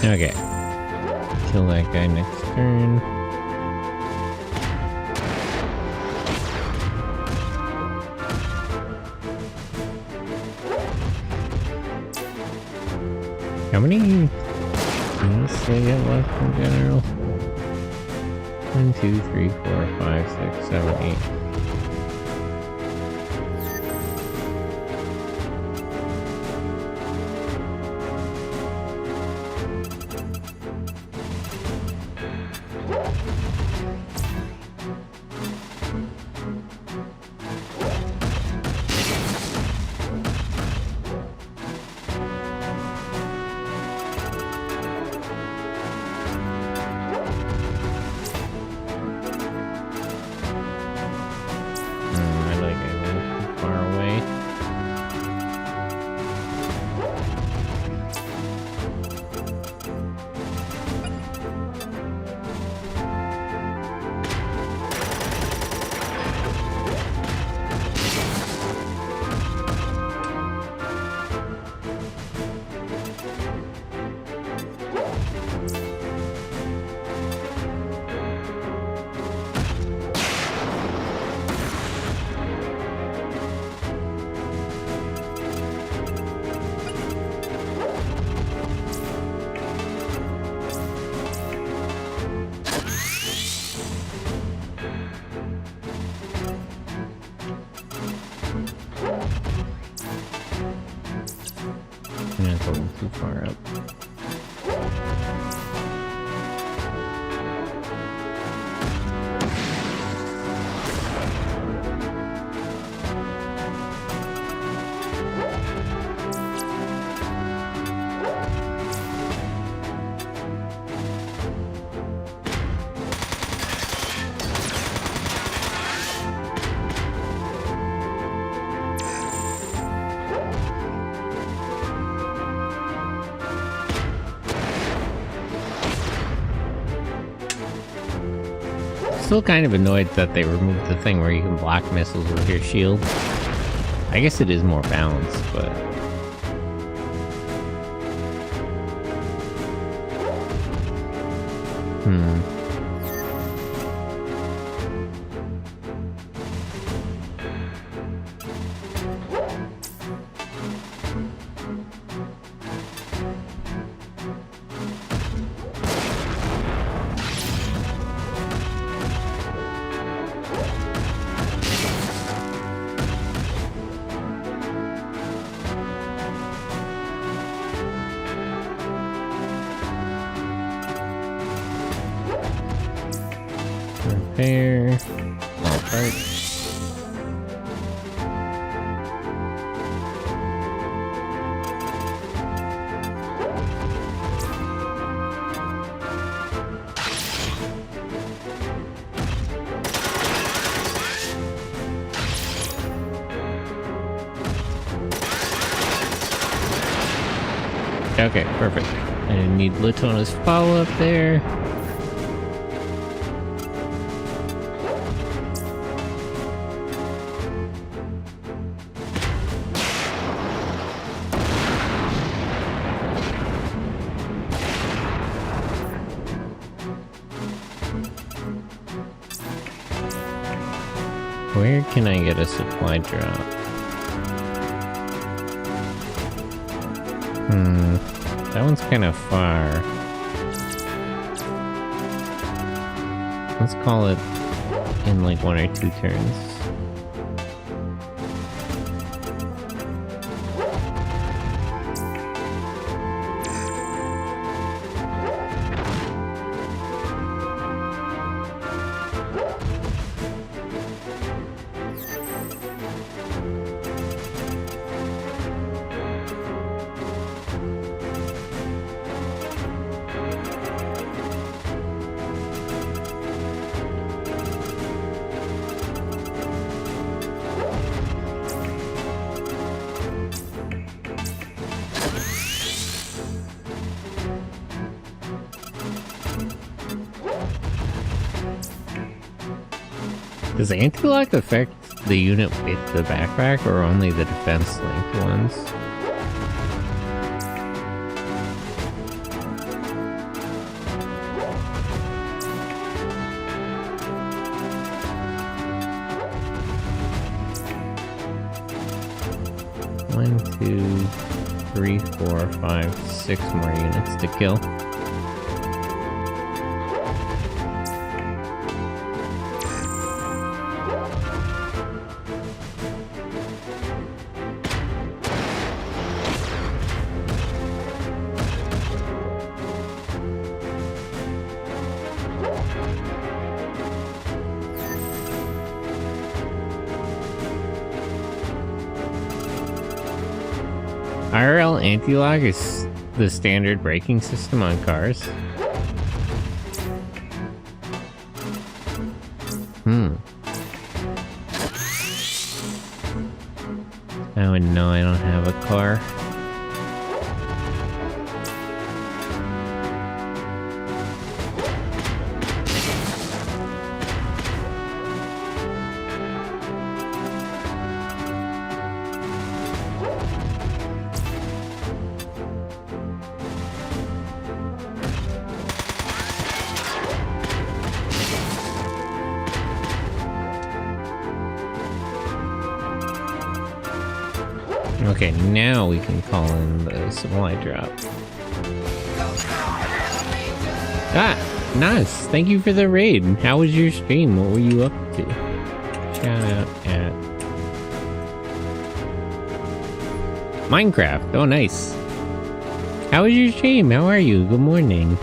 [SPEAKER 1] Okay. Kill that guy next turn. How many units do I get left in general? 1, 2, 3, 4, 5, 6, 7, 8. I like it a little too far away. Yeah, it's a little too far up. Still kind of annoyed that they removed the thing where you can block missiles with your shield. I guess it is more balanced, but... Repair. All parts. Okay, perfect. I didn't need Latona's follow-up there. Where can I get a supply drop? That one's kind of far. Let's call it in like 1 or 2 turns. Does anti-lock affect the unit with the backpack or only the defense-linked ones? One, two, three, 4, 5, 6 more units to kill. IRL anti-lock is the standard braking system on cars. Oh no, I don't have a car. Okay, now we can call in the supply drop. Ah, nice. Thank you for the raid. How was your stream? What were you up to? Shout out at Minecraft. Oh, nice. How was your stream? How are you? Good morning.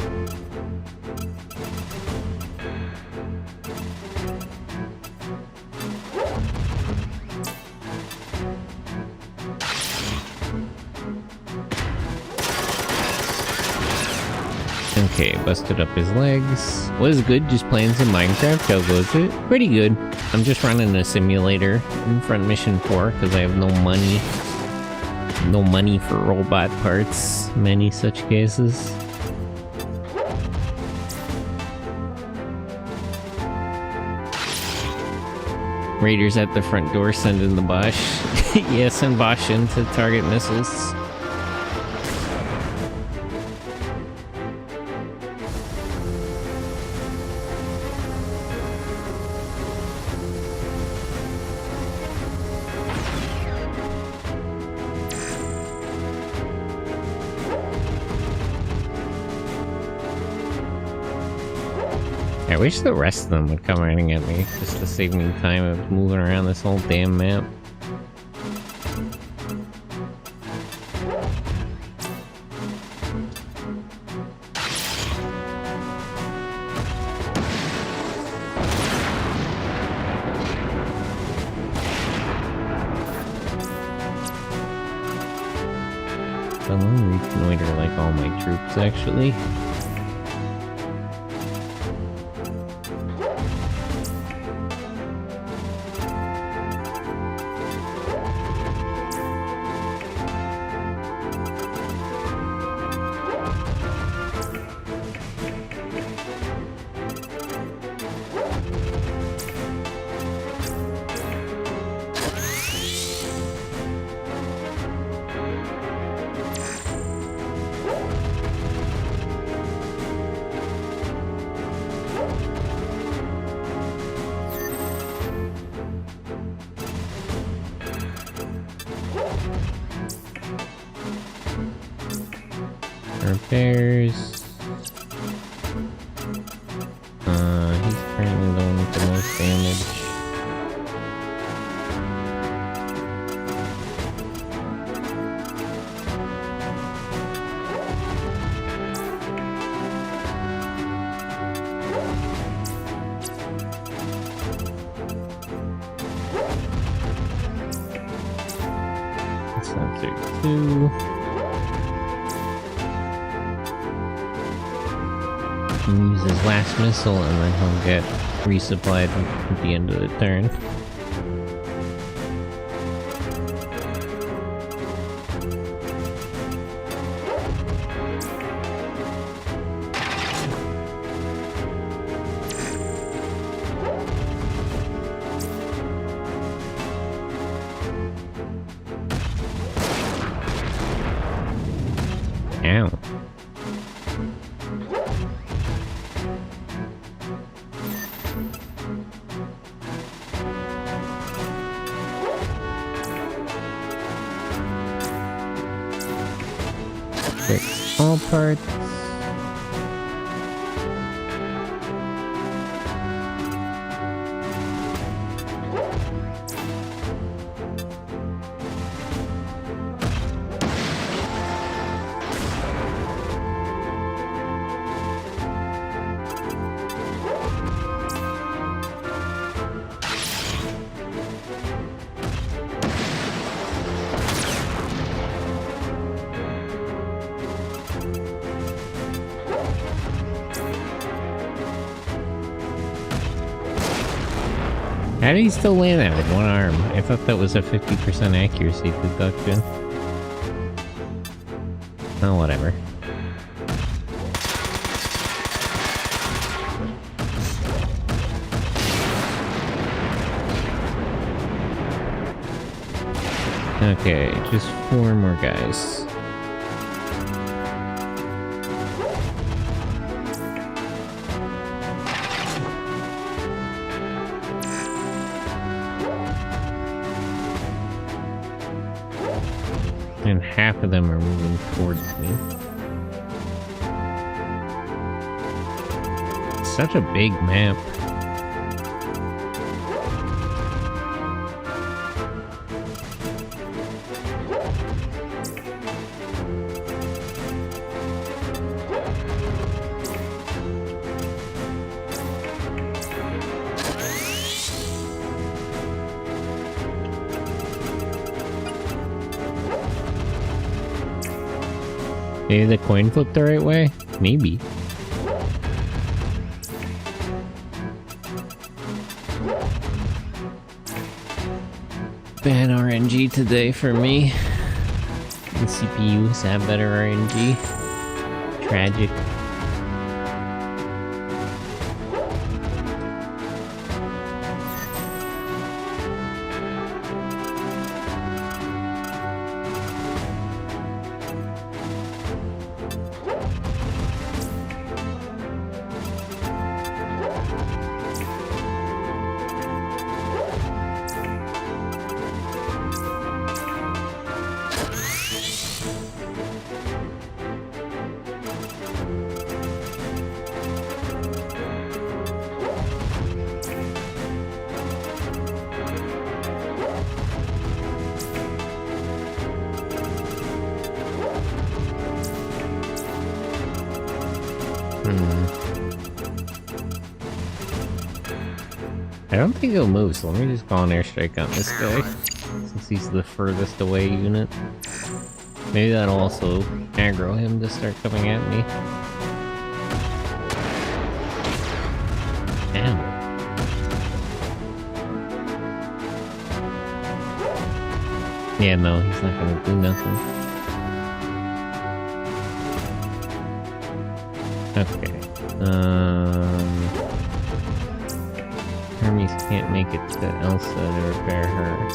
[SPEAKER 1] Okay, busted up his legs. Was good, just playing some Minecraft. How was it? Pretty good. I'm just running a simulator in Front Mission 4 because I have no money. No money for robot parts. Many such cases. Raiders at the front door sending the Bosch. Yeah, send Bosch in to target missiles. I wish the rest of them would come running at me, just to save me time of moving around this whole damn map. So let me reconnoiter like all my troops actually. Repairs. He's currently the one with the most damage. That's not 32. Use his last missile and then he'll get resupplied at the end of the turn. Fix all parts. How did he still land that with one arm? I thought that was a 50% accuracy deduction. Oh, whatever. Okay, just 4 more guys. And half of them are moving towards me. It's such a big map. Maybe the coin flipped the right way? Maybe. Bad RNG today for me. The CPUs have better RNG. Tragic. I don't think he'll move, so let me just call an airstrike on this guy, since he's the furthest away unit. Maybe that'll also aggro him to start coming at me. Damn. Yeah, no, he's not gonna do nothing. Okay. Hermes can't make it to Elsa to repair her.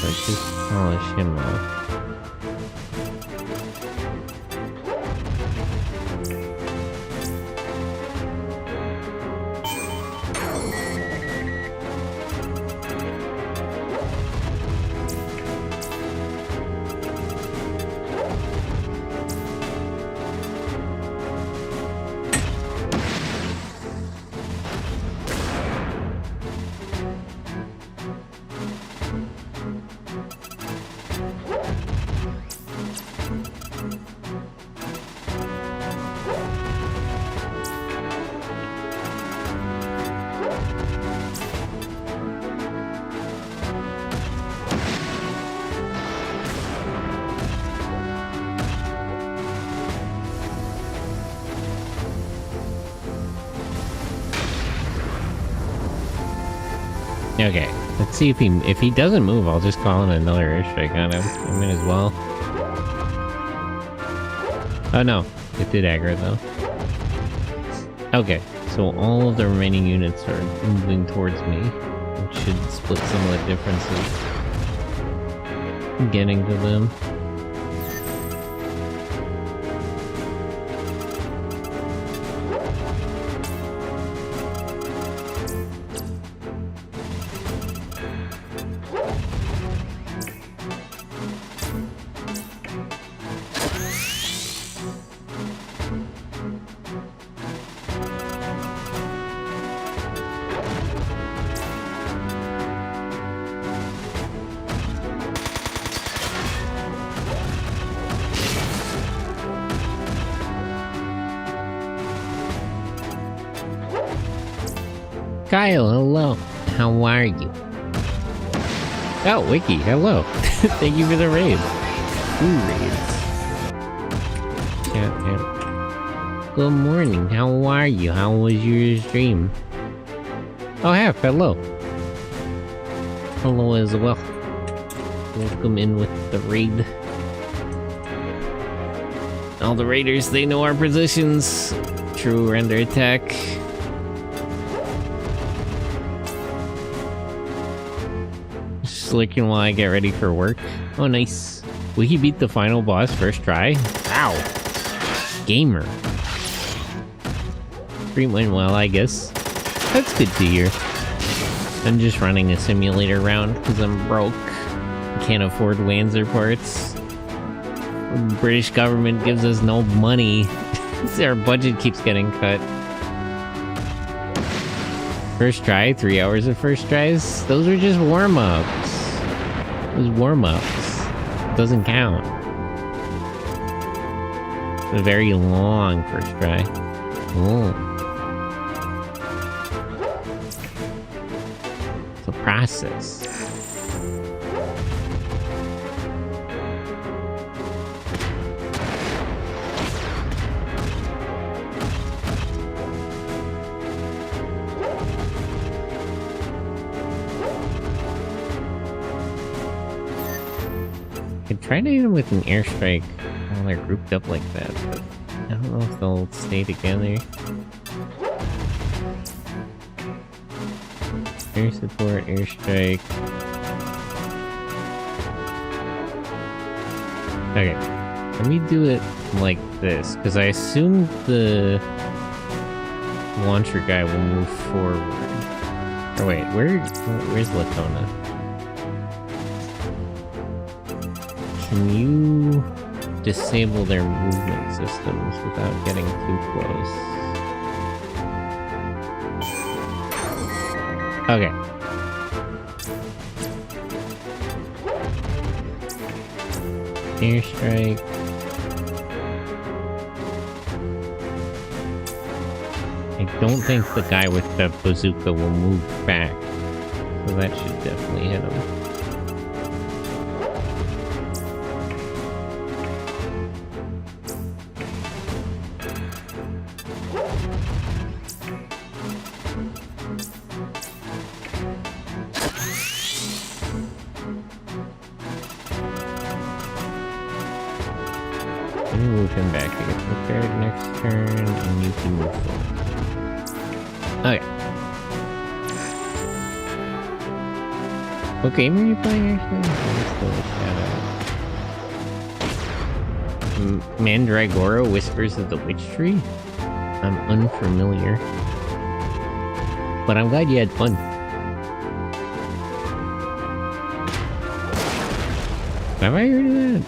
[SPEAKER 1] So just polish him off. Okay, let's see if he doesn't move, I'll just call in another airstrike on him. I might as well. Oh no, it did aggro though. Okay, so all of the remaining units are moving towards me, which should split some of the differences getting to them. Kyle, hello. How are you? Oh, Wiki, hello. Thank you for the raid. 2 raids. Yeah. Good morning, how are you? How was your stream? Oh, Hef, hello. Hello as well. Welcome in with the raid. All the raiders, they know our positions. True, we're under attack. Just looking while I get ready for work. Oh, nice. Will he beat the final boss first try? Ow. Gamer. Stream went well, I guess. That's good to hear. I'm just running a simulator round because I'm broke. Can't afford Wanzer parts. The British government gives us no money. Our budget keeps getting cut. First try, 3 hours of first tries. Those are just warm-ups. Those warm-ups. Doesn't count. A very long first try. Oh. It's a process. I tried to hit them with an airstrike while they're grouped up like that, but I don't know if they'll stay together. Air support, airstrike. Okay, let me do it like this, because I assume the launcher guy will move forward. Oh wait, where's Latona? Can you disable their movement systems without getting too close? Okay. Airstrike. I don't think the guy with the bazooka will move back, so that should definitely hit him. Move him back to get prepared next turn, and you can move forward. Okay. What game are you playing actually? Mandragora Whispers of the Witch Tree? I'm unfamiliar. But I'm glad you had fun. Have I heard of that?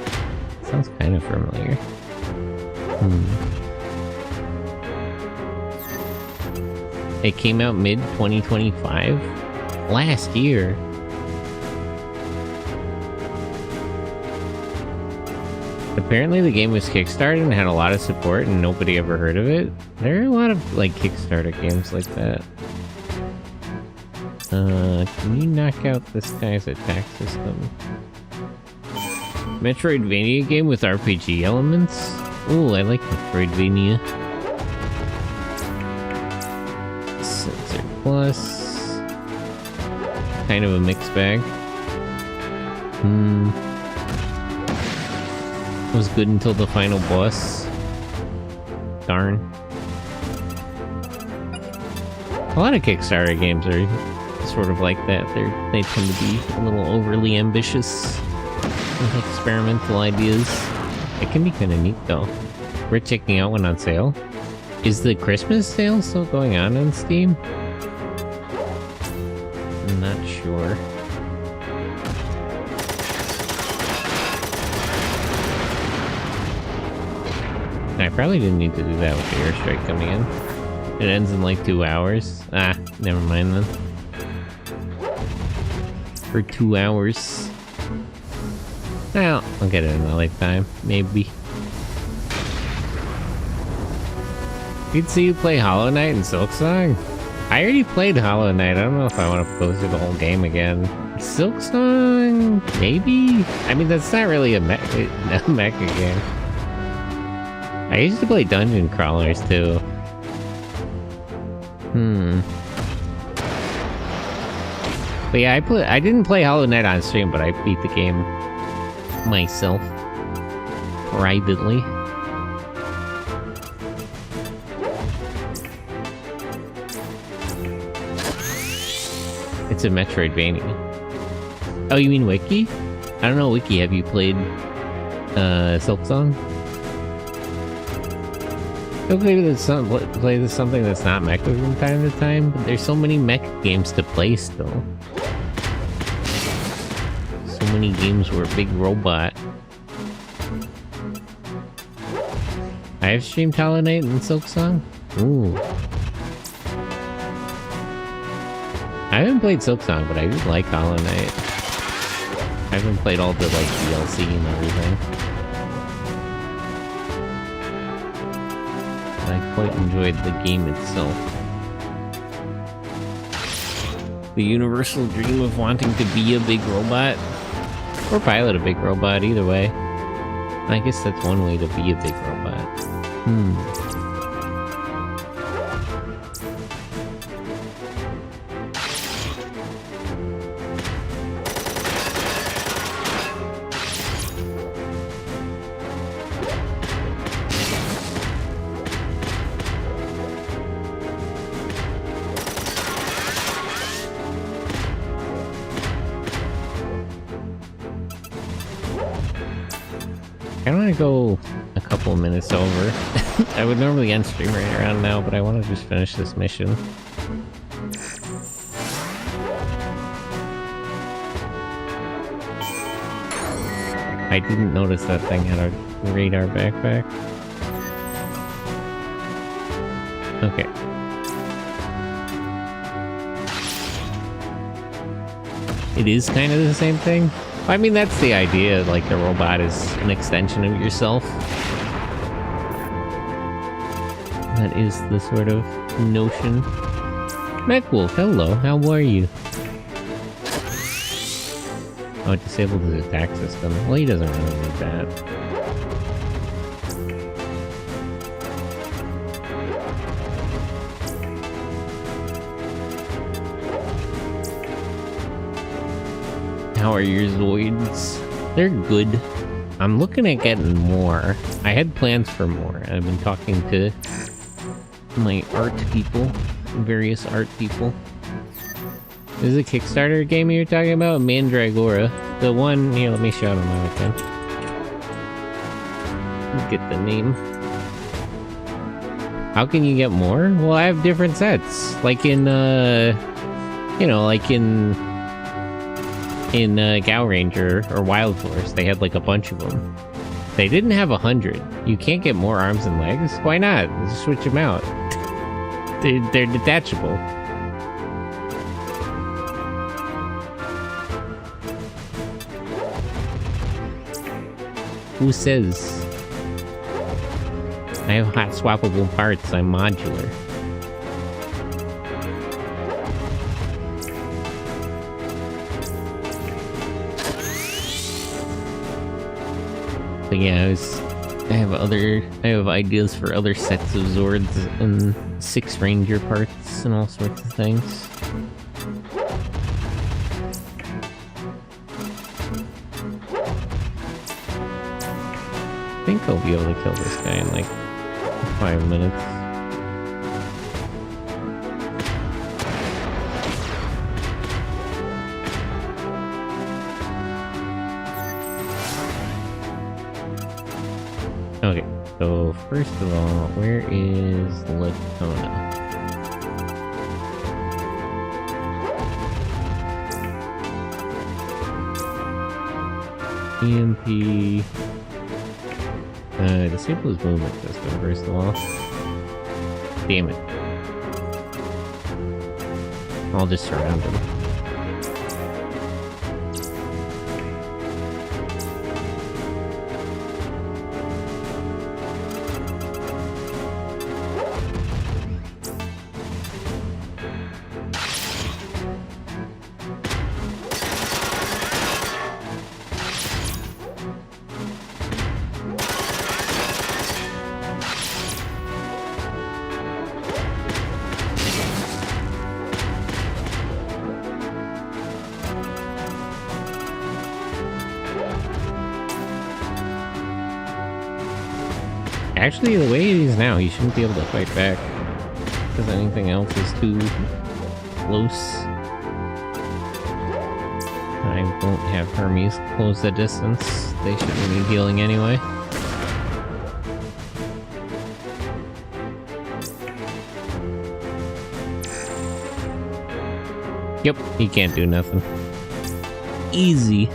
[SPEAKER 1] Sounds kind of familiar. It came out mid-2025? Last year. Apparently the game was Kickstarted and had a lot of support and nobody ever heard of it. There are a lot of, like, Kickstarter games like that. Can you knock out this guy's attack system? Metroidvania game with RPG elements? Ooh, I like Metroidvania. Sensor Plus. Kind of a mixed bag. Was good until the final boss. Darn. A lot of Kickstarter games are sort of like that. They tend to be a little overly ambitious with experimental ideas. It can be kind of neat though. We're checking out one on sale. Is the Christmas sale still going on Steam? I'm not sure. I probably didn't need to do that with the airstrike coming in. It ends in like 2 hours. Ah, never mind then. For 2 hours. Well, I'll get it another time, maybe. You'd see you play Hollow Knight and Silksong? I already played Hollow Knight. I don't know if I want to go through the whole game again. Silk Song, maybe? I mean, that's not really a mecha game. I used to play dungeon crawlers too. But yeah, I didn't play Hollow Knight on stream, but I beat the game myself privately. It's a Metroidvania. Oh, you mean Wiki? I don't know, Wiki. Have you played Silk Song? I'll play this something that's not mecha from time to time, but there's so many mecha games to play still. So many games where a big robot. I have streamed Hollow Knight and Silk Song. Ooh. I haven't played Silk Song, but I do like Hollow Knight. I haven't played all the like DLC and everything. I quite enjoyed the game itself. The universal dream of wanting to be a big robot. Or pilot a big robot, either way. I guess that's one way to be a big robot. I want to go a couple minutes over. I would normally end stream right around now, but I want to just finish this mission. I didn't notice that thing had a radar backpack. Okay. It is kind of the same thing. I mean, that's the idea, like the robot is an extension of yourself. That is the sort of notion. MechWolf, hello, how are you? Oh, it disabled his attack system. Well, he doesn't really need that. How are your Zoids? They're good. I'm looking at getting more. I had plans for more. I've been talking to my art people, various art people. This is a Kickstarter game you're talking about? Mandragora. The one... Here, let me shout them out again. Get the name. How can you get more? Well, I have different sets. Like in, you know, like in Gal Ranger or Wild Force, they had like a bunch of them. They didn't have 100. You can't get more arms and legs? Why not? Just switch them out. They're detachable. Who says? I have hot swappable parts. I'm modular. But yeah, I have ideas for other sets of Zords and 6 Ranger parts and all sorts of things. I think I'll be able to kill this guy in like 5 minutes. Okay, so first of all, where is Latona? EMP... disable his movement system, first of all. Damn it. I'll just surround him. Actually, the way he is now, he shouldn't be able to fight back. Because anything else is too close. I won't have Hermes close the distance. They shouldn't need healing anyway. Yep, he can't do nothing. Easy.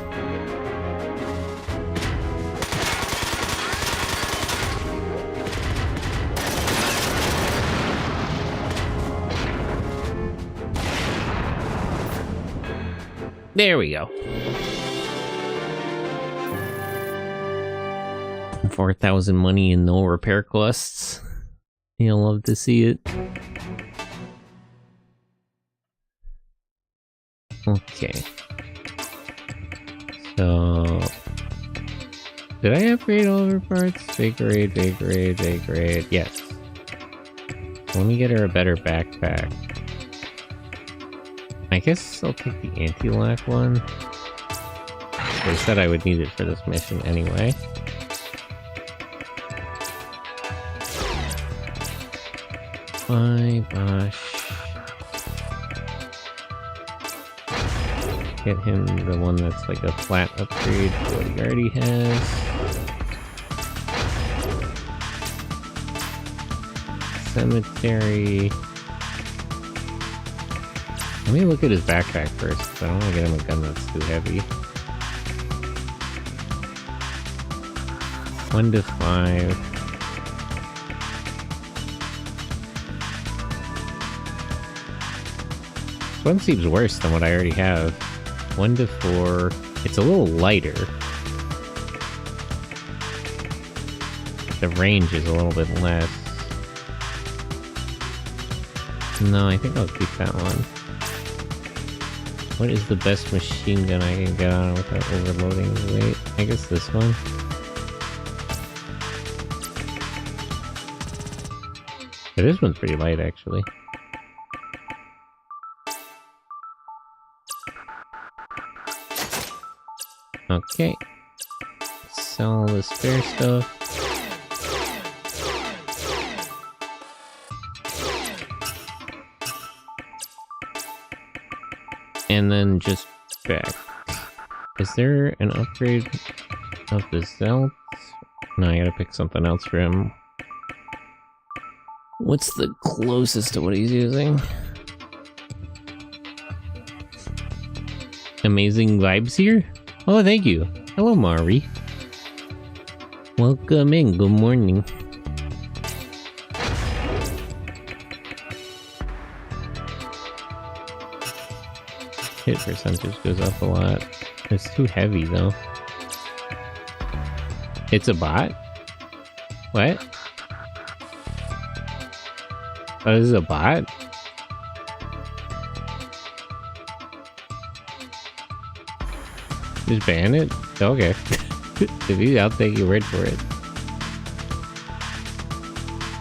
[SPEAKER 1] There we go. 4,000 money and no repair costs. You'll love to see it. Okay. So... did I upgrade all of her parts? Big raid, big raid, big raid. Yes. Let me get her a better backpack. I guess I'll take the anti-lock one. They said I would need it for this mission anyway. Bye, Bosh. Get him the one that's like a flat upgrade to what he already has. Cemetery. Let me look at his backpack first, because I don't want to get him a gun that's too heavy. 1 to 5. This one seems worse than what I already have. 1 to 4. It's a little lighter. The range is a little bit less. No, I think I'll keep that one. What is the best machine gun I can get on without overloading the weight? I guess this one. But this one's pretty light, actually. Okay. Sell all the spare stuff. And then just back. Is there an upgrade of the Zelt? No, I gotta pick something else for him. What's the closest to what he's using? Amazing vibes here? Oh, thank you. Hello, Mari. Welcome in. Good morning. Hit percentage goes up a lot. It's too heavy, though. It's a bot? What? Oh, this is a bot? Just ban it? Okay. I'll take your word for it.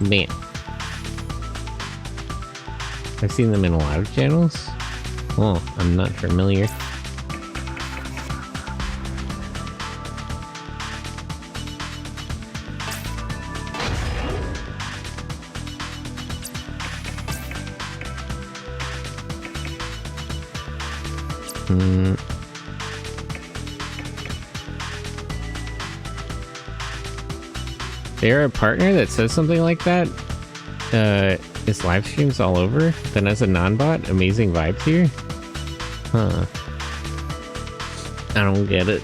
[SPEAKER 1] Man. I've seen them in a lot of channels. Oh, I'm not familiar. They're a partner that says something like that. It's live streams all over. Then as a non-bot, amazing vibes here. Huh. I don't get it.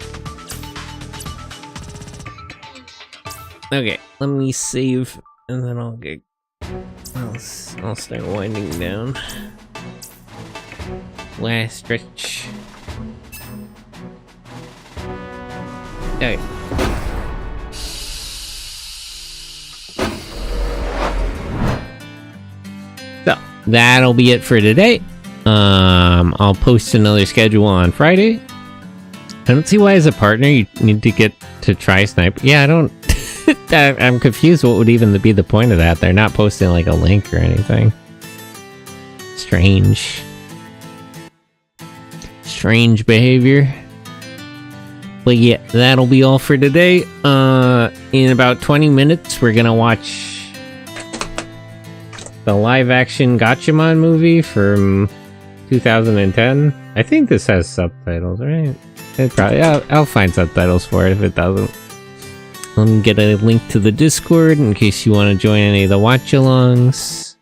[SPEAKER 1] Okay, let me save, and then I'll start winding down. Last stretch. Okay. So, that'll be it for today. I'll post another schedule on Friday. I don't see why as a partner you need to get to try sniper. Yeah, I don't... I'm confused what would even be the point of that. They're not posting like a link or anything. Strange. Strange behavior. But yeah, that'll be all for today. in about 20 minutes, we're gonna watch the live-action Gatchaman movie from 2010. I think this has subtitles, right? It probably. I'll find subtitles for it if it doesn't. Let me get a link to the Discord in case you want to join any of the watch-alongs.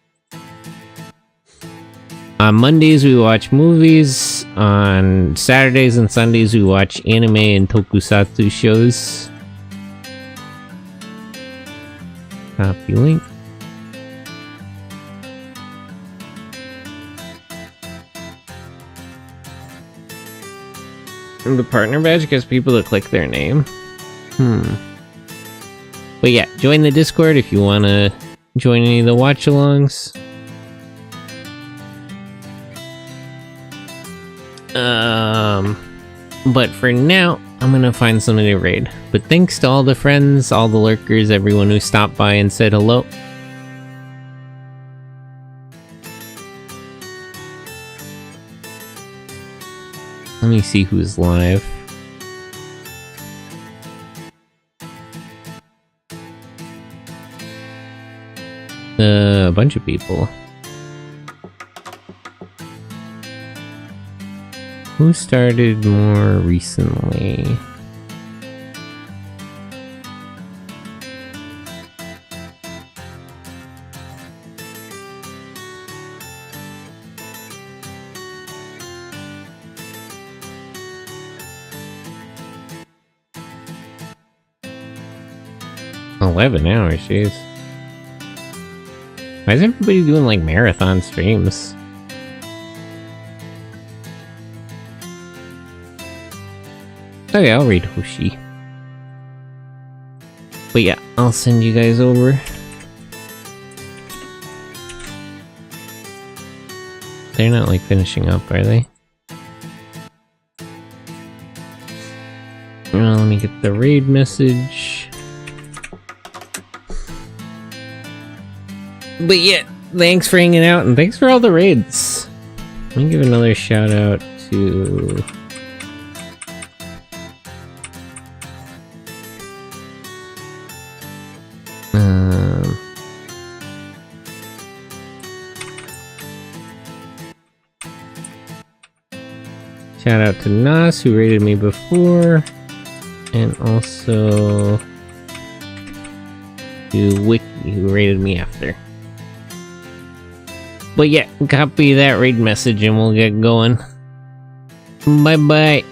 [SPEAKER 1] On Mondays, we watch movies. On Saturdays and Sundays, we watch anime and tokusatsu shows. Copy link. And the partner badge gives people to click their name. But yeah, join the Discord if you want to join any of the watch-alongs. But for now, I'm gonna find somebody to raid. But thanks to all the friends, all the lurkers, everyone who stopped by and said hello. Let me see who's live. A bunch of people. Who started more recently? $11, jeez. Why is everybody doing like marathon streams? Okay, I'll read Hoshi. But yeah, I'll send you guys over. They're not like finishing up, are they? Well, let me get the raid message. But yeah, thanks for hanging out and thanks for all the raids. Let me give another shout out to shout out to Nas who raided me before, and also to Wiki who raided me after. But yeah, copy that raid message and we'll get going. Bye bye.